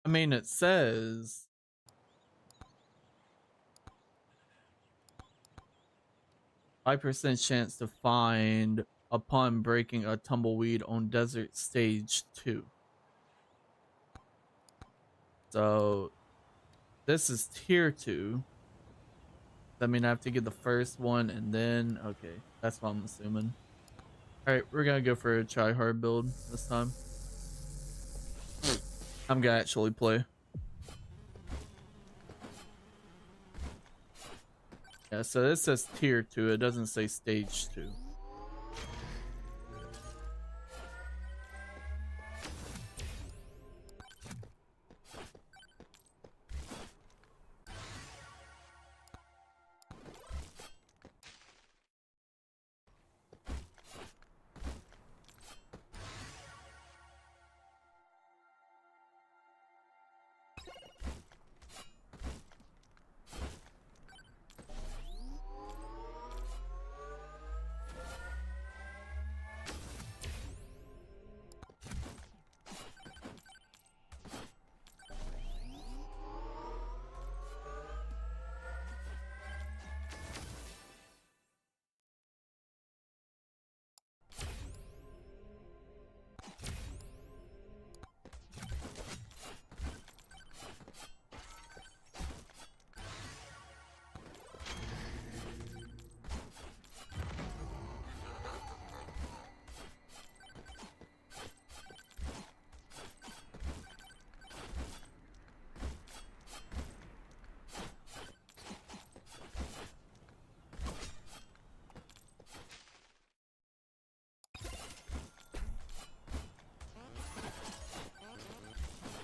A: I mean, it says 5% chance to find upon breaking a tumbleweed on desert stage 2. So this is tier 2. I mean, I have to get the first one and then okay, that's what I'm assuming. All right, we're gonna go for a try hard build this time. I'm gonna actually play. Yeah, so this says tier 2. It doesn't say stage 2.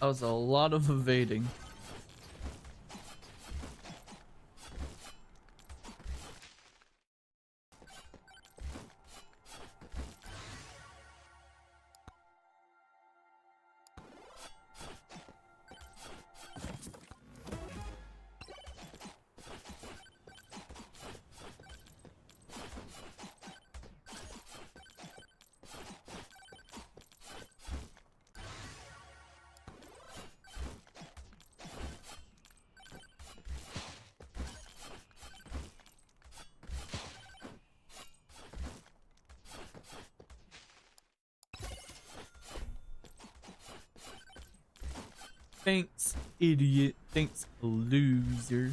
A: That was a lot of evading. Thanks, idiot. Thanks, loser.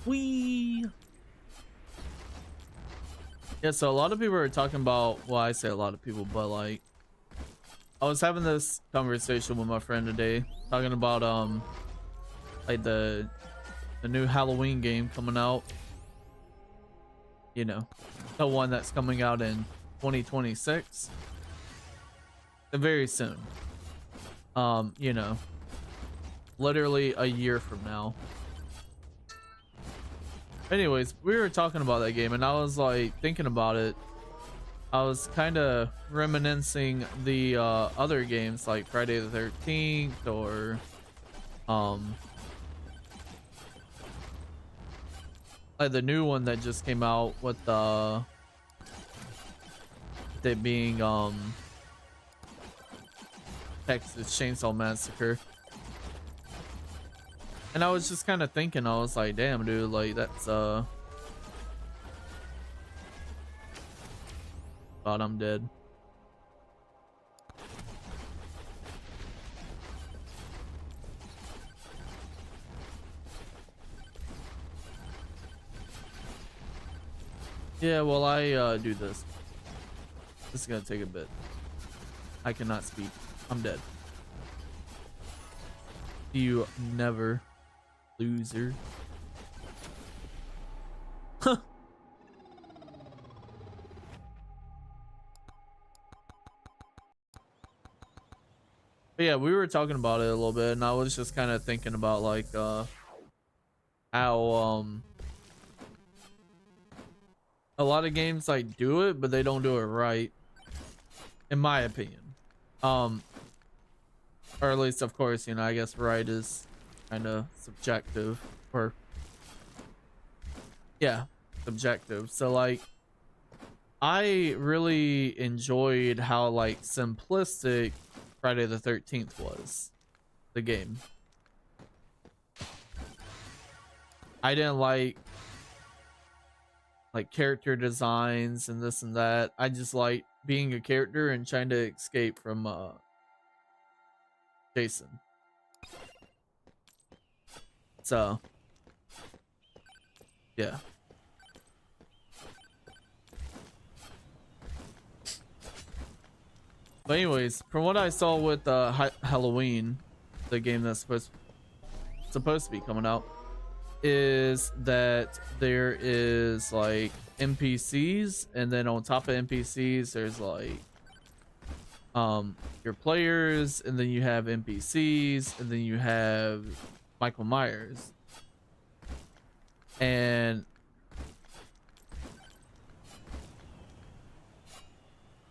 A: Wee. Yeah, so a lot of people are talking about, well, I say a lot of people, but like I was having this conversation with my friend today talking about like the new Halloween game coming out. You know, the one that's coming out in 2026. Very soon. You know, literally a year from now. Anyways, we were talking about that game and I was like thinking about it. I was kind of reminiscing the other games like Friday the 13th or like the new one that just came out with it being Texas Chainsaw Massacre. And I was just kind of thinking, I was like, damn, dude, like that's God, I'm dead. Yeah, well, I do this. This is gonna take a bit. I cannot speak. I'm dead. You never, loser. Huh. But yeah, we were talking about it a little bit, and I was just kind of thinking about like how a lot of games like do it, but they don't do it right, in my opinion. Or at least, of course, you know, I guess right is kind of subjective, or yeah, subjective. So like I really enjoyed how like simplistic Friday the 13th was, the game. I didn't like character designs and this and that. I just like being a character and trying to escape from Jason. So yeah. But anyways, from what I saw with Halloween, the game that's supposed to be coming out, is that there is like NPCs, and then on top of NPCs there's like your players, and then you have NPCs, and then you have Michael Myers. And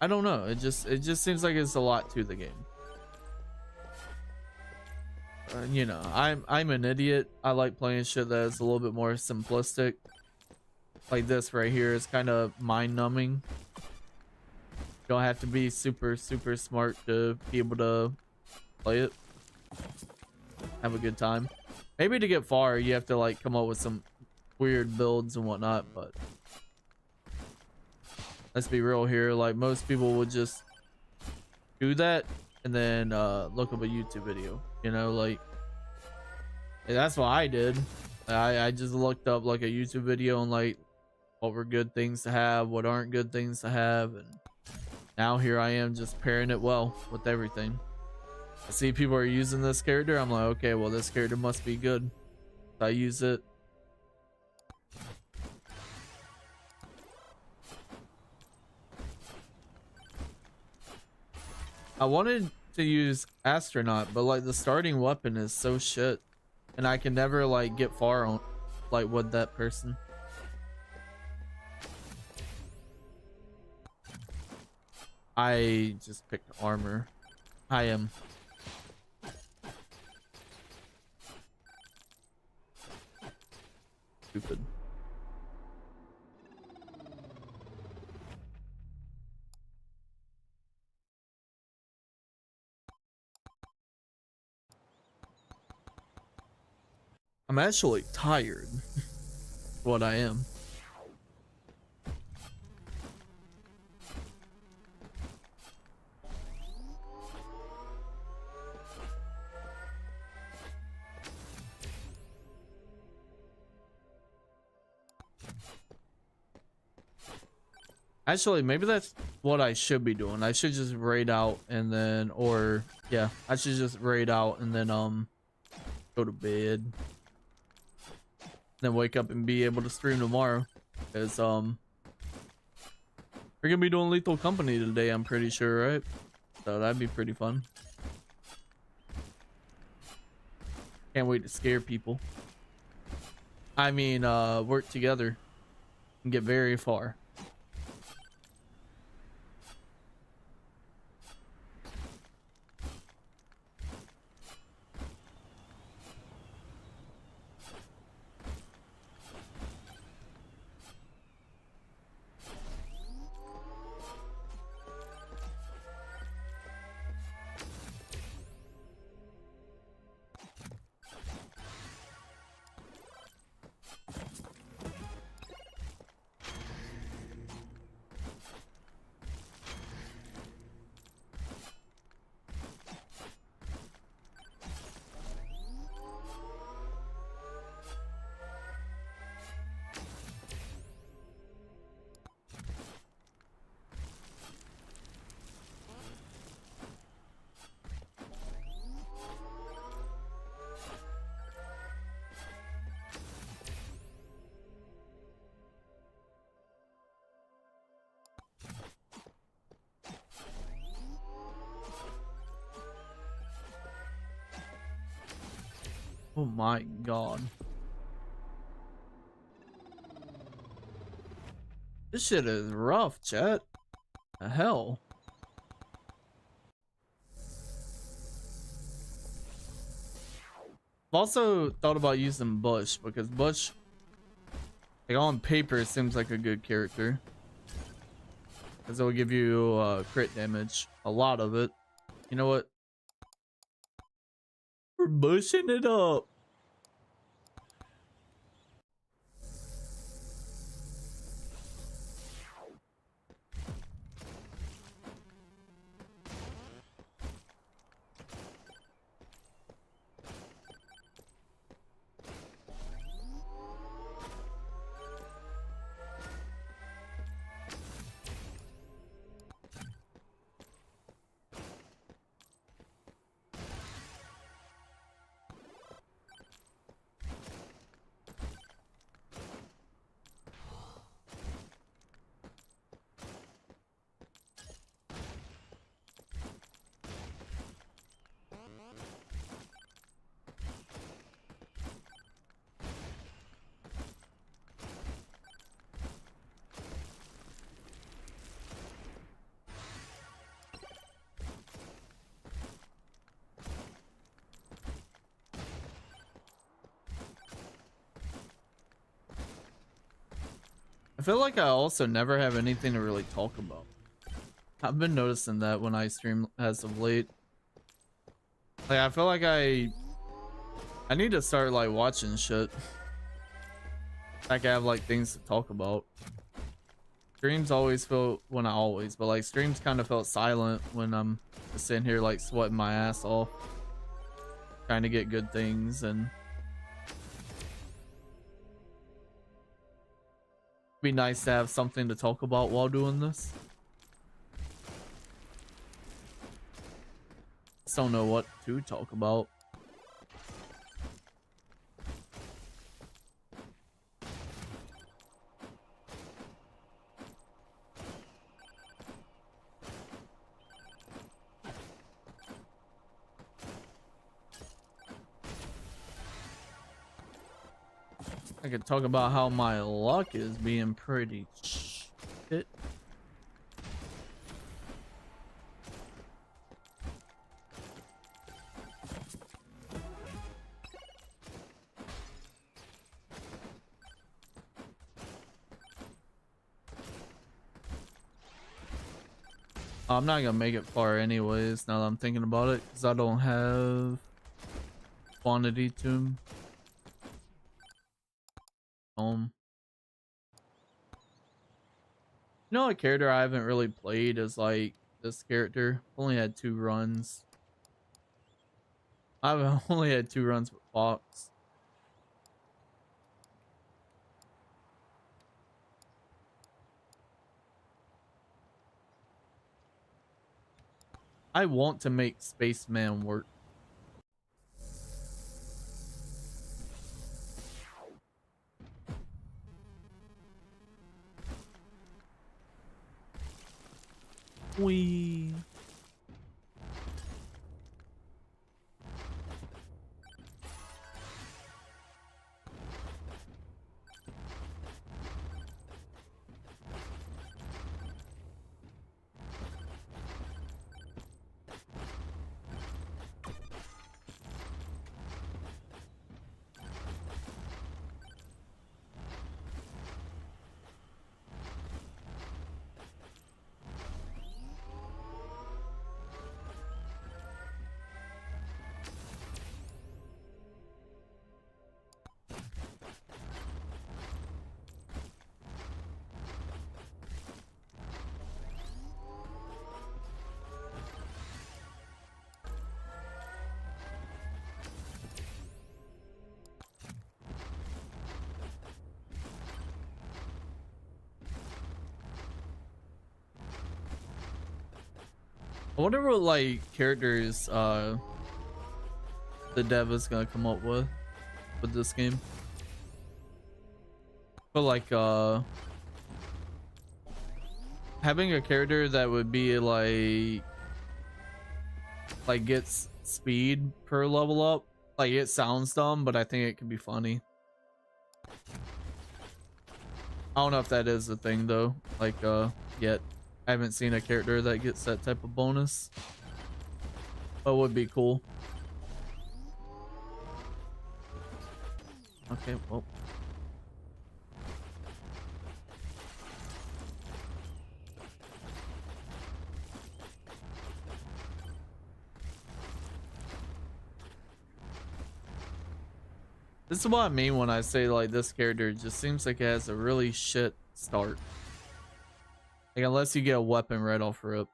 A: I don't know, it just seems like it's a lot to the game. You know, I'm an idiot. I like playing shit that is a little bit more simplistic. Like this right here is kind of mind-numbing. You don't have to be super smart to be able to play it. Have a good time. Maybe to get far, you have to like come up with some weird builds and whatnot, but let's be real here. Like most people would just do that and then look up a YouTube video, you know, like that's what I did. I just looked up like a YouTube video and like what were good things to have, what aren't good things to have, and now here I am just pairing it well with everything. I see people are using this character, I'm like, okay, well this character must be good. I use it. I wanted to use astronaut, but like the starting weapon is so shit, and I can never like get far on like with that person. I just picked armor. I am stupid. I'm actually tired. What I am. Actually, maybe that's what I should be doing. I should just raid out and then, or yeah, I should just raid out and then go to bed. Then wake up and be able to stream tomorrow. Because we're gonna be doing Lethal Company today, I'm pretty sure, right? So that'd be pretty fun. Can't wait to scare people. I mean, work together and get very far. Oh my god. This shit is rough, chat. The hell? I've also thought about using Bush because Bush, like on paper, seems like a good character. Because it will give you crit damage. A lot of it. You know what? We're bushing it up. I feel like I also never have anything to really talk about. I've been noticing that when I stream as of late. Like I feel like I need to start like watching shit. Like I have like things to talk about. Streams always feel, well not always, but like streams kind of felt silent when I'm just sitting here like sweating my ass off. Trying to get good things and Be nice to have something to talk about while doing this. Just don't know what to talk about. I could talk about how my luck is being pretty shit. I'm not gonna make it far anyways, now that I'm thinking about it, because I don't have quantity to you know, a character I haven't really played is like this character. Only had 2 runs. I've only had 2 runs with Fox. I want to make Spaceman work. Wee. I wonder what like characters the dev is gonna come up with this game. But like having a character that would be like gets speed per level up. Like it sounds dumb, but I think it could be funny. I don't know if that is a thing though, like yet. I haven't seen a character that gets that type of bonus. But would be cool. Okay, well. This is what I mean when I say like this character just seems like it has a really shit start. Like unless you get a weapon right off rip.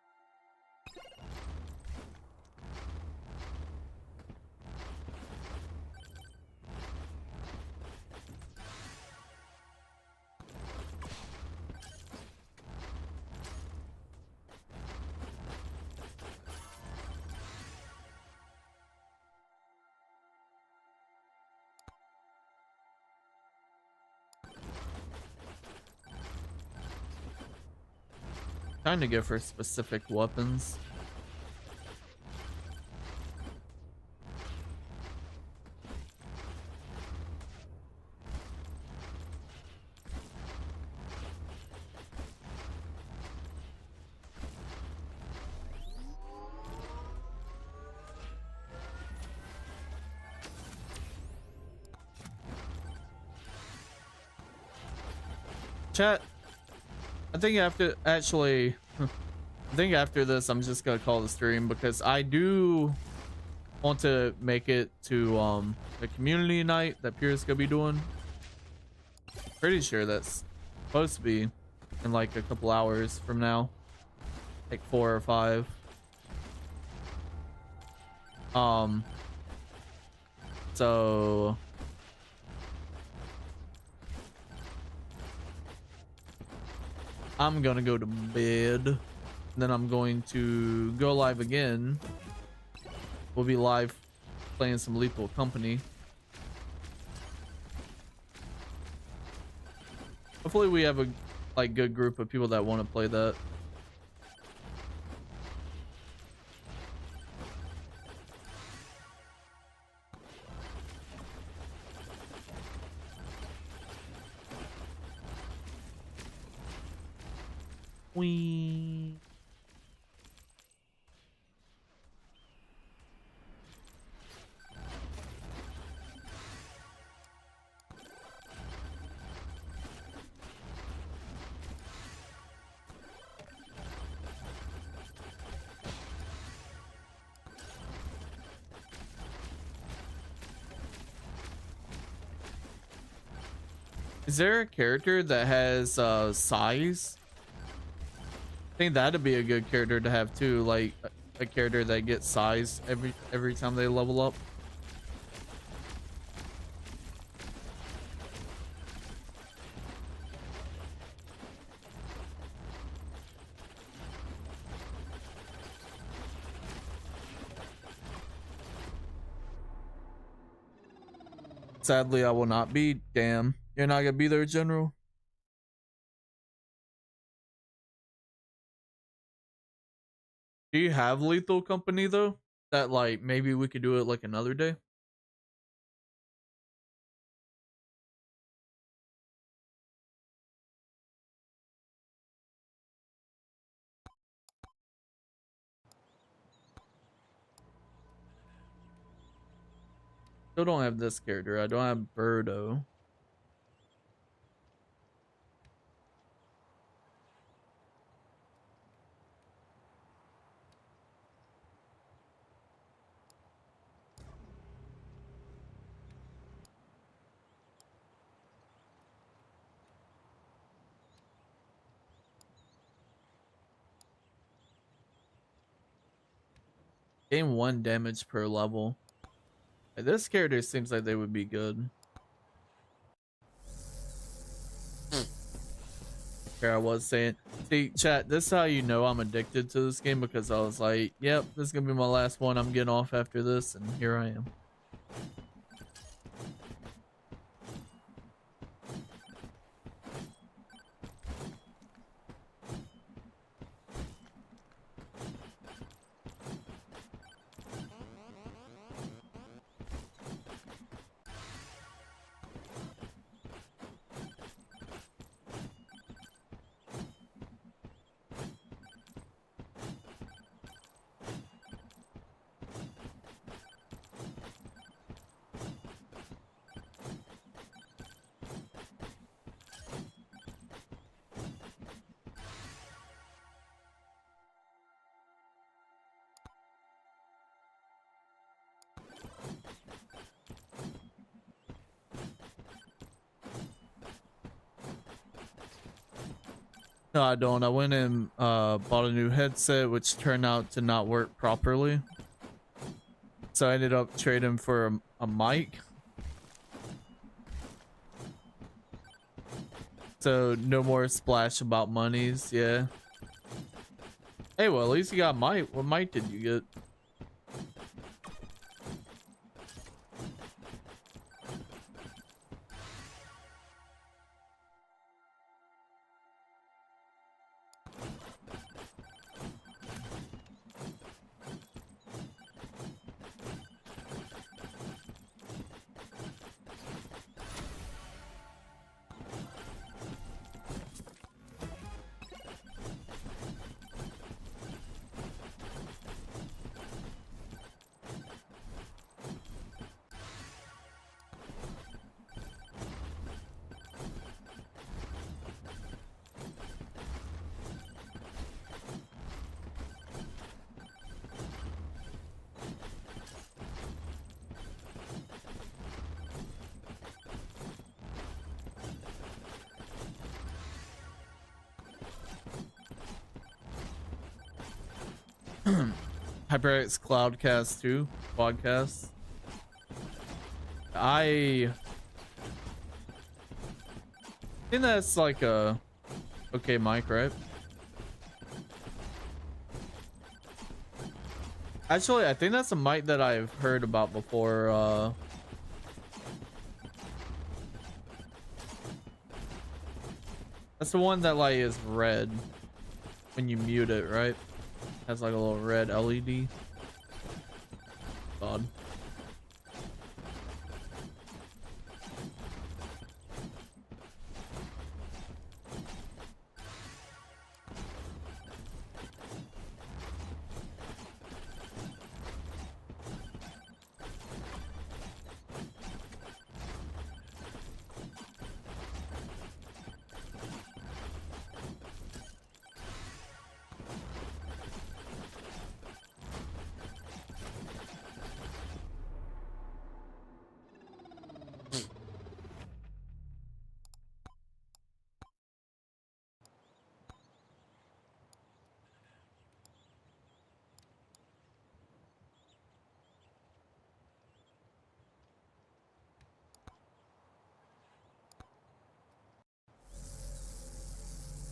A: Trying to go for specific weapons. Chat, I think after actually I think after this I'm just gonna call the stream because I do want to make it to the community night that Pierre's gonna be doing. Pretty sure that's supposed to be in like a couple hours from now, like 4 or 5. So I'm gonna go to bed. Then I'm going to go live again. We'll be live playing some Lethal Company. Hopefully we have a like good group of people that want to play that. Wee. Is there a character that has size? I think that'd be a good character to have too, like a character that gets size every time they level up. Sadly, I will not be. Damn, you're not gonna be there, General. Do you have Lethal Company though? That like maybe we could do it like another day. Still don't have this character. I don't have Birdo. Gain 1 damage per level. This character seems like they would be good. Here I was saying, see, chat, this is how you know I'm addicted to this game, because I was like, yep, this is gonna be my last one. I'm getting off after this, and here I am. No, I don't. I went and bought a new headset, which turned out to not work properly. So I ended up trading for a mic. So no more splash about monies, yeah. Hey, well, at least you got mic. What mic did you get? HyperX Cloudcast 2 podcast. I think that's like a Okay, mic, right? Actually, I think that's a mic that I've heard about before. That's the one that like is red when you mute it, right? Has like a little red LED. God.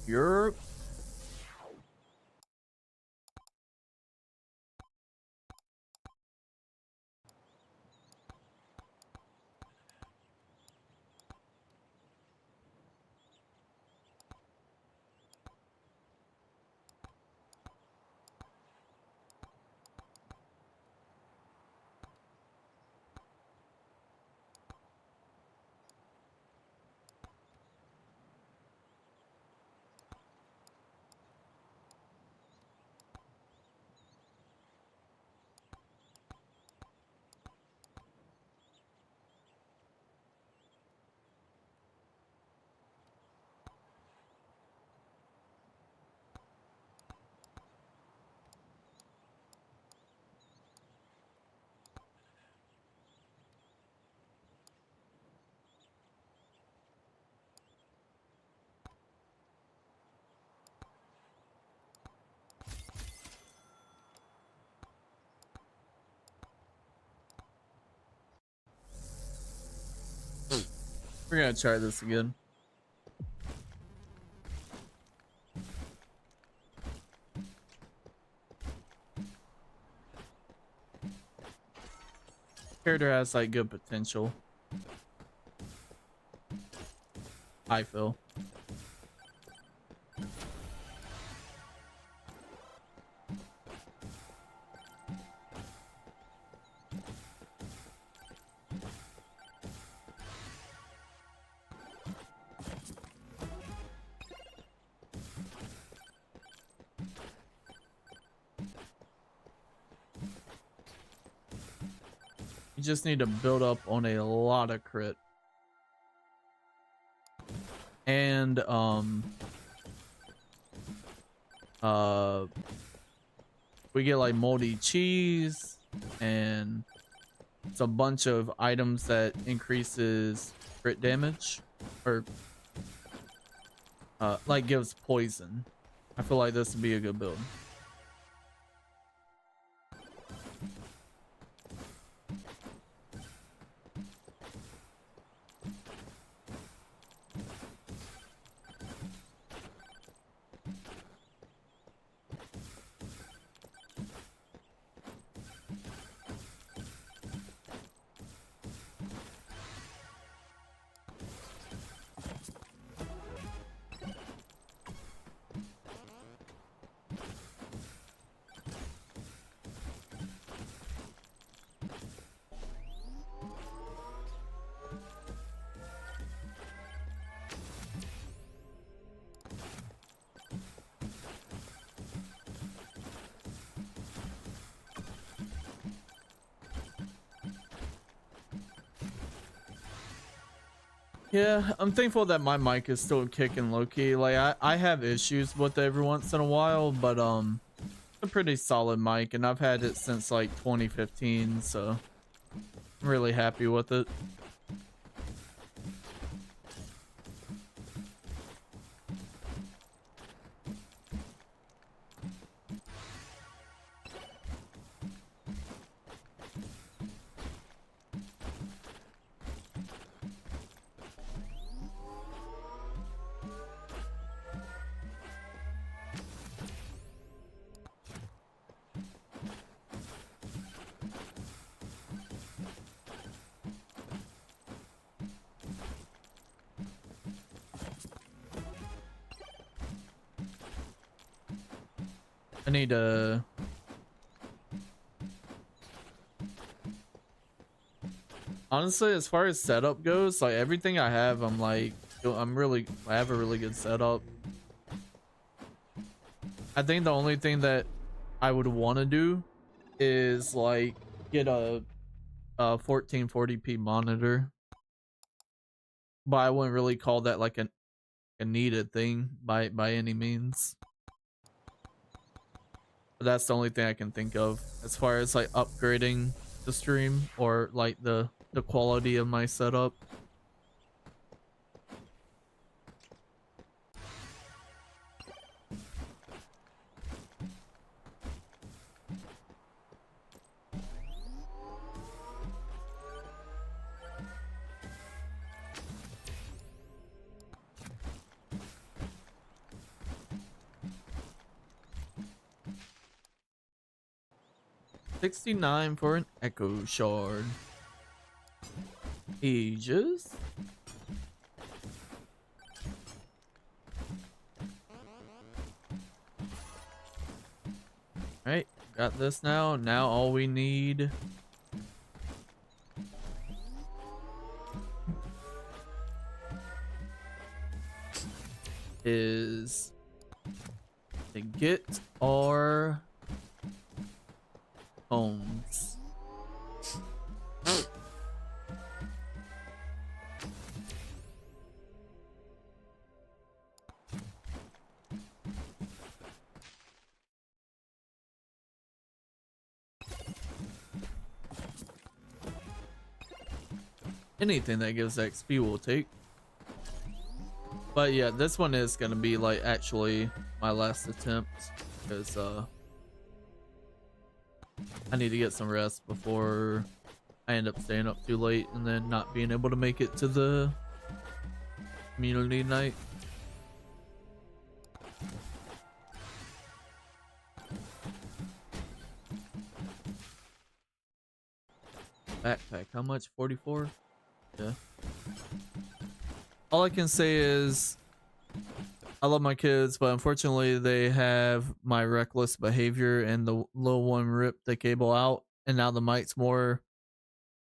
A: You're We're gonna try this again. Character has like good potential. I feel. You just need to build up on a lot of crit. And we get like moldy cheese and it's a bunch of items that increases crit damage or like gives poison. I feel like this would be a good build. Yeah, I'm thankful that my mic is still kicking low-key. Like I have issues with it every once in a while, but it's a pretty solid mic and I've had it since like 2015, so I'm really happy with it. I need to. Honestly, as far as setup goes, like everything I have, I'm like, I have a really good setup. I think the only thing that I would want to do is like get a 1440p monitor, but I wouldn't really call that like a needed thing by any means. But that's the only thing I can think of as far as like upgrading the stream or like the quality of my setup. 69 for an echo shard. Ages. Alright, got this now. Now all we need is to get our homes. Anything that gives XP will take. But yeah, this one is gonna be like actually my last attempt because I need to get some rest before I end up staying up too late and then not being able to make it to the community night. Backpack, how much? 44? Yeah. All I can say is I love my kids, but unfortunately they have my reckless behavior and the little one ripped the cable out and now the mic's more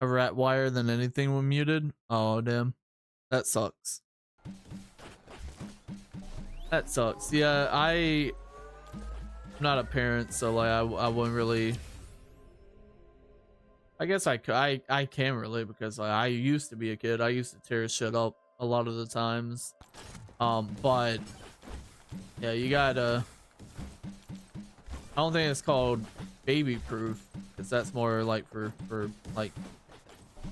A: a rat wire than anything when muted. Oh damn. That sucks. That sucks. Yeah, I'm not a parent, so like I wouldn't really. I guess I can really because like, I used to be a kid. I used to tear shit up a lot of the times. But yeah, you gotta. I don't think it's called baby proof because that's more like for like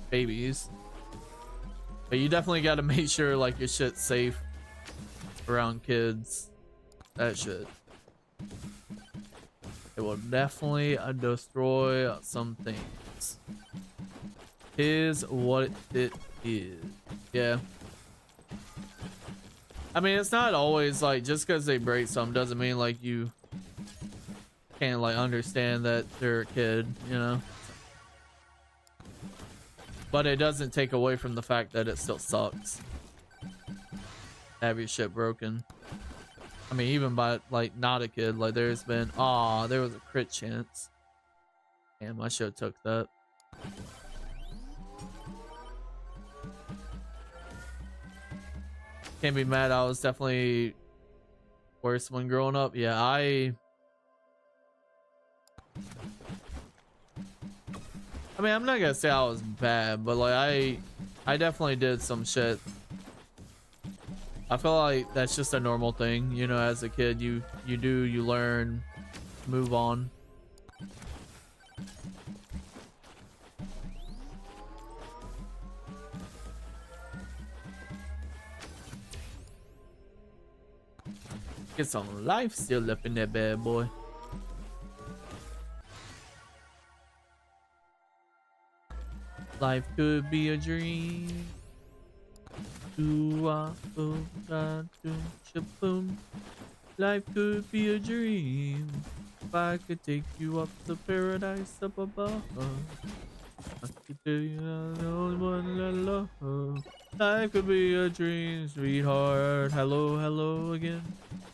A: babies. But you definitely got to make sure like your shit's safe around kids. That shit. It will definitely destroy some things. Is what it is. Yeah. I mean, it's not always like just because they break something doesn't mean like you can't like understand that they're a kid, you know? But it doesn't take away from the fact that it still sucks. Have your shit broken. I mean, even by like not a kid, like there's been there was a crit chance. Damn, I should have took that. Can't be mad. I was definitely worse when growing up. Yeah, I mean, I'm not gonna say I was bad, but like I definitely did some shit. I feel like that's just a normal thing, you know. As a kid, you learn, move on. Get some life still up in that bad boy. Life could be a dream. Life could be a dream. If I could take you up to paradise up above, I could tell you I know one love. Life could be a dream, sweetheart. Hello, hello again.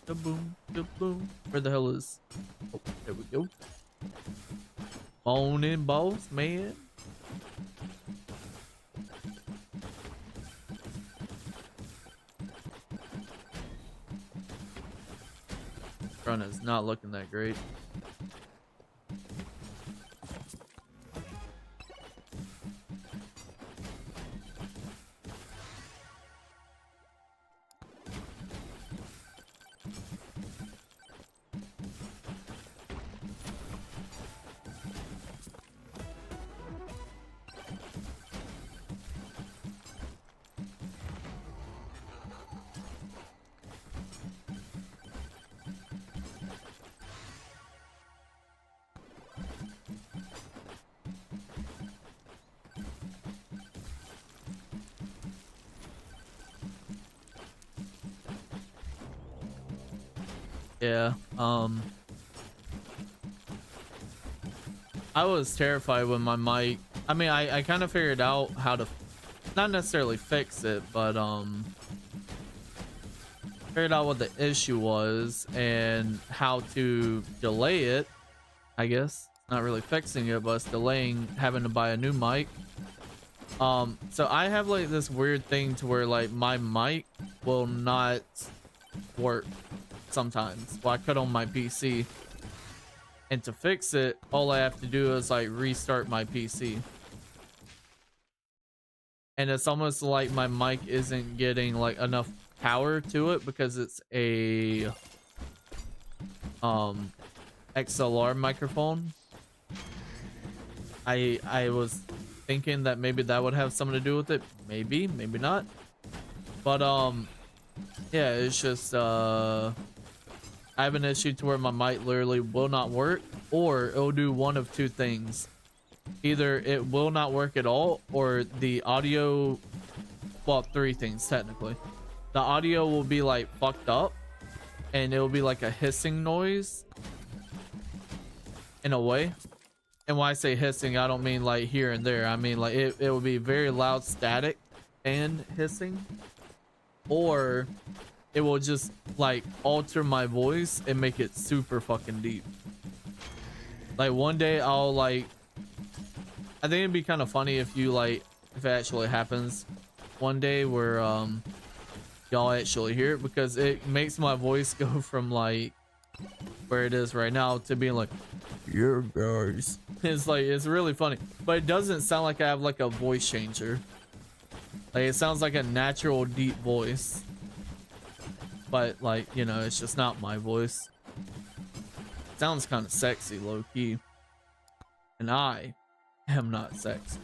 A: Kaboom, kaboom. Where the hell is? Oh, there we go. Morning, boss man. Front is not looking that great. Yeah, I was terrified when my mic, I mean, I kind of figured out how to, not necessarily fix it, but, figured out what the issue was and how to delay it, I guess. Not really fixing it, but it's delaying having to buy a new mic. So I have like this weird thing to where like my mic will not work sometimes. Well, I cut on my PC, and to fix it, all I have to do is like restart my PC. And it's almost like my mic isn't getting like enough power to it because it's a XLR microphone. I was thinking that maybe that would have something to do with it. Maybe, maybe not. But yeah, it's just I have an issue to where my mic literally will not work, or it'll do one of two things. Either it will not work at all, or the audio, well, three things technically. The audio will be like fucked up, and it will be like a hissing noise in a way. And when I say hissing, I don't mean like here and there. I mean like it will be very loud static and hissing. Or it will just like alter my voice and make it super fucking deep. Like one day I'll like, I think it'd be kind of funny if you like, if it actually happens one day where y'all actually hear it, because it makes my voice go from like where it is right now to being like, yeah guys. It's like, it's really funny, but it doesn't sound like I have like a voice changer. Like it sounds like a natural deep voice, but like, you know, it's just not my voice. It sounds kind of sexy low key, and I am not sexy.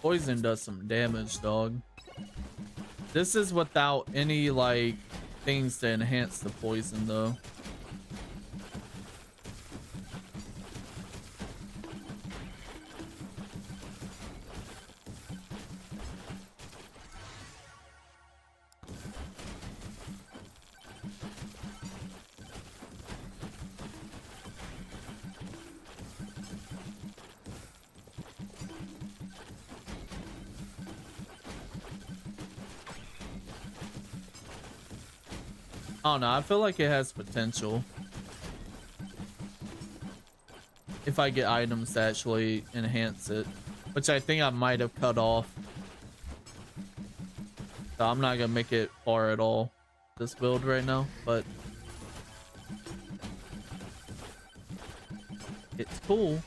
A: Poison does some damage, dog. This is without any like things to enhance the poison though. I don't know. I feel like it has potential if I get items to actually enhance it, which I think I might have cut off. So I'm not gonna make it far at all this build right now, but it's cool.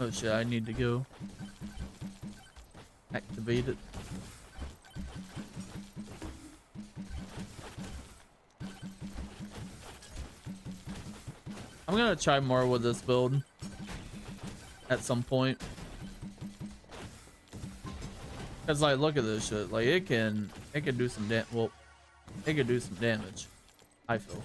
A: Oh shit, I need to go activate it. I'm gonna try more with this build at some point. Cause like, look at this shit. Like it can do some well, it could do some damage, I feel.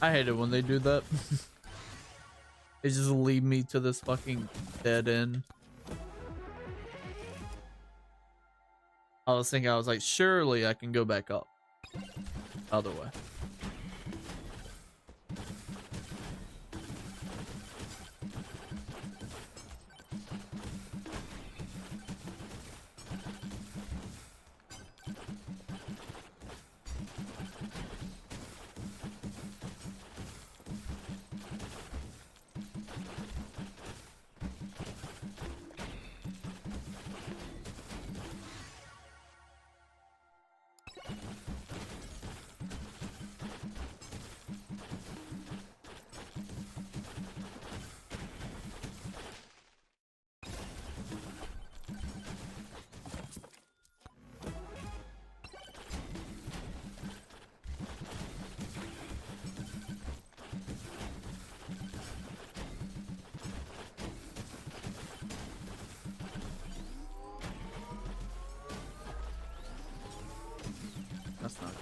A: I hate it when they do that. They just lead me to this fucking dead end. I was like, surely I can go back up. Other way.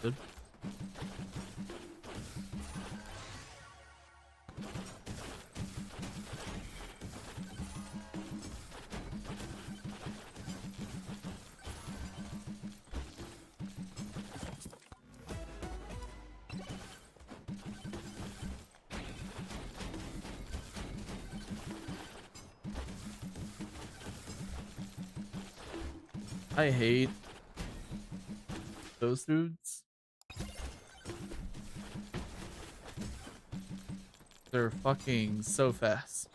A: Good. I hate those dudes. They're fucking so fast.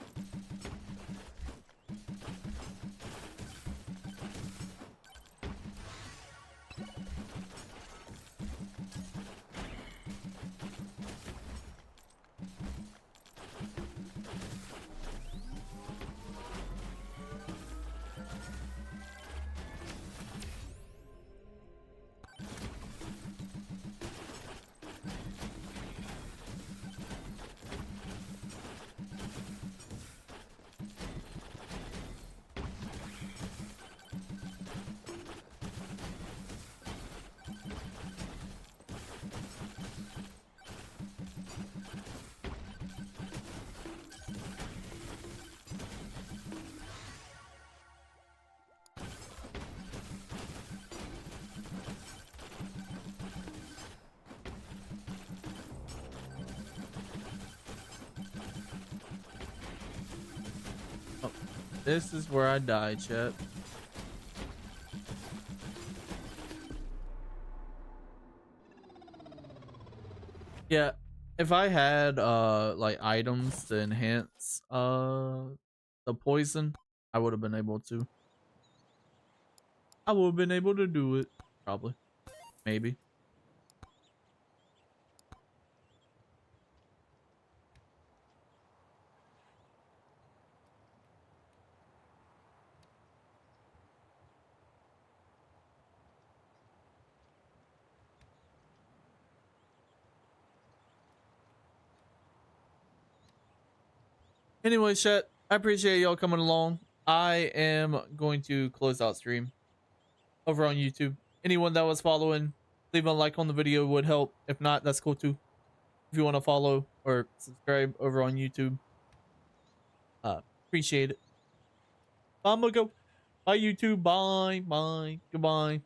A: Oh, this is where I die, chat. Yeah, if I had like items to enhance the poison, I would have been able to. I would have been able to do it. Probably. Maybe. Anyway, chat, I appreciate y'all coming along. I am going to close out stream over on YouTube. Anyone that was following, leave a like on the video would help. If not, that's cool too. If you want to follow or subscribe over on YouTube, appreciate it. I'm gonna go. Bye, YouTube. Bye. Bye. Goodbye.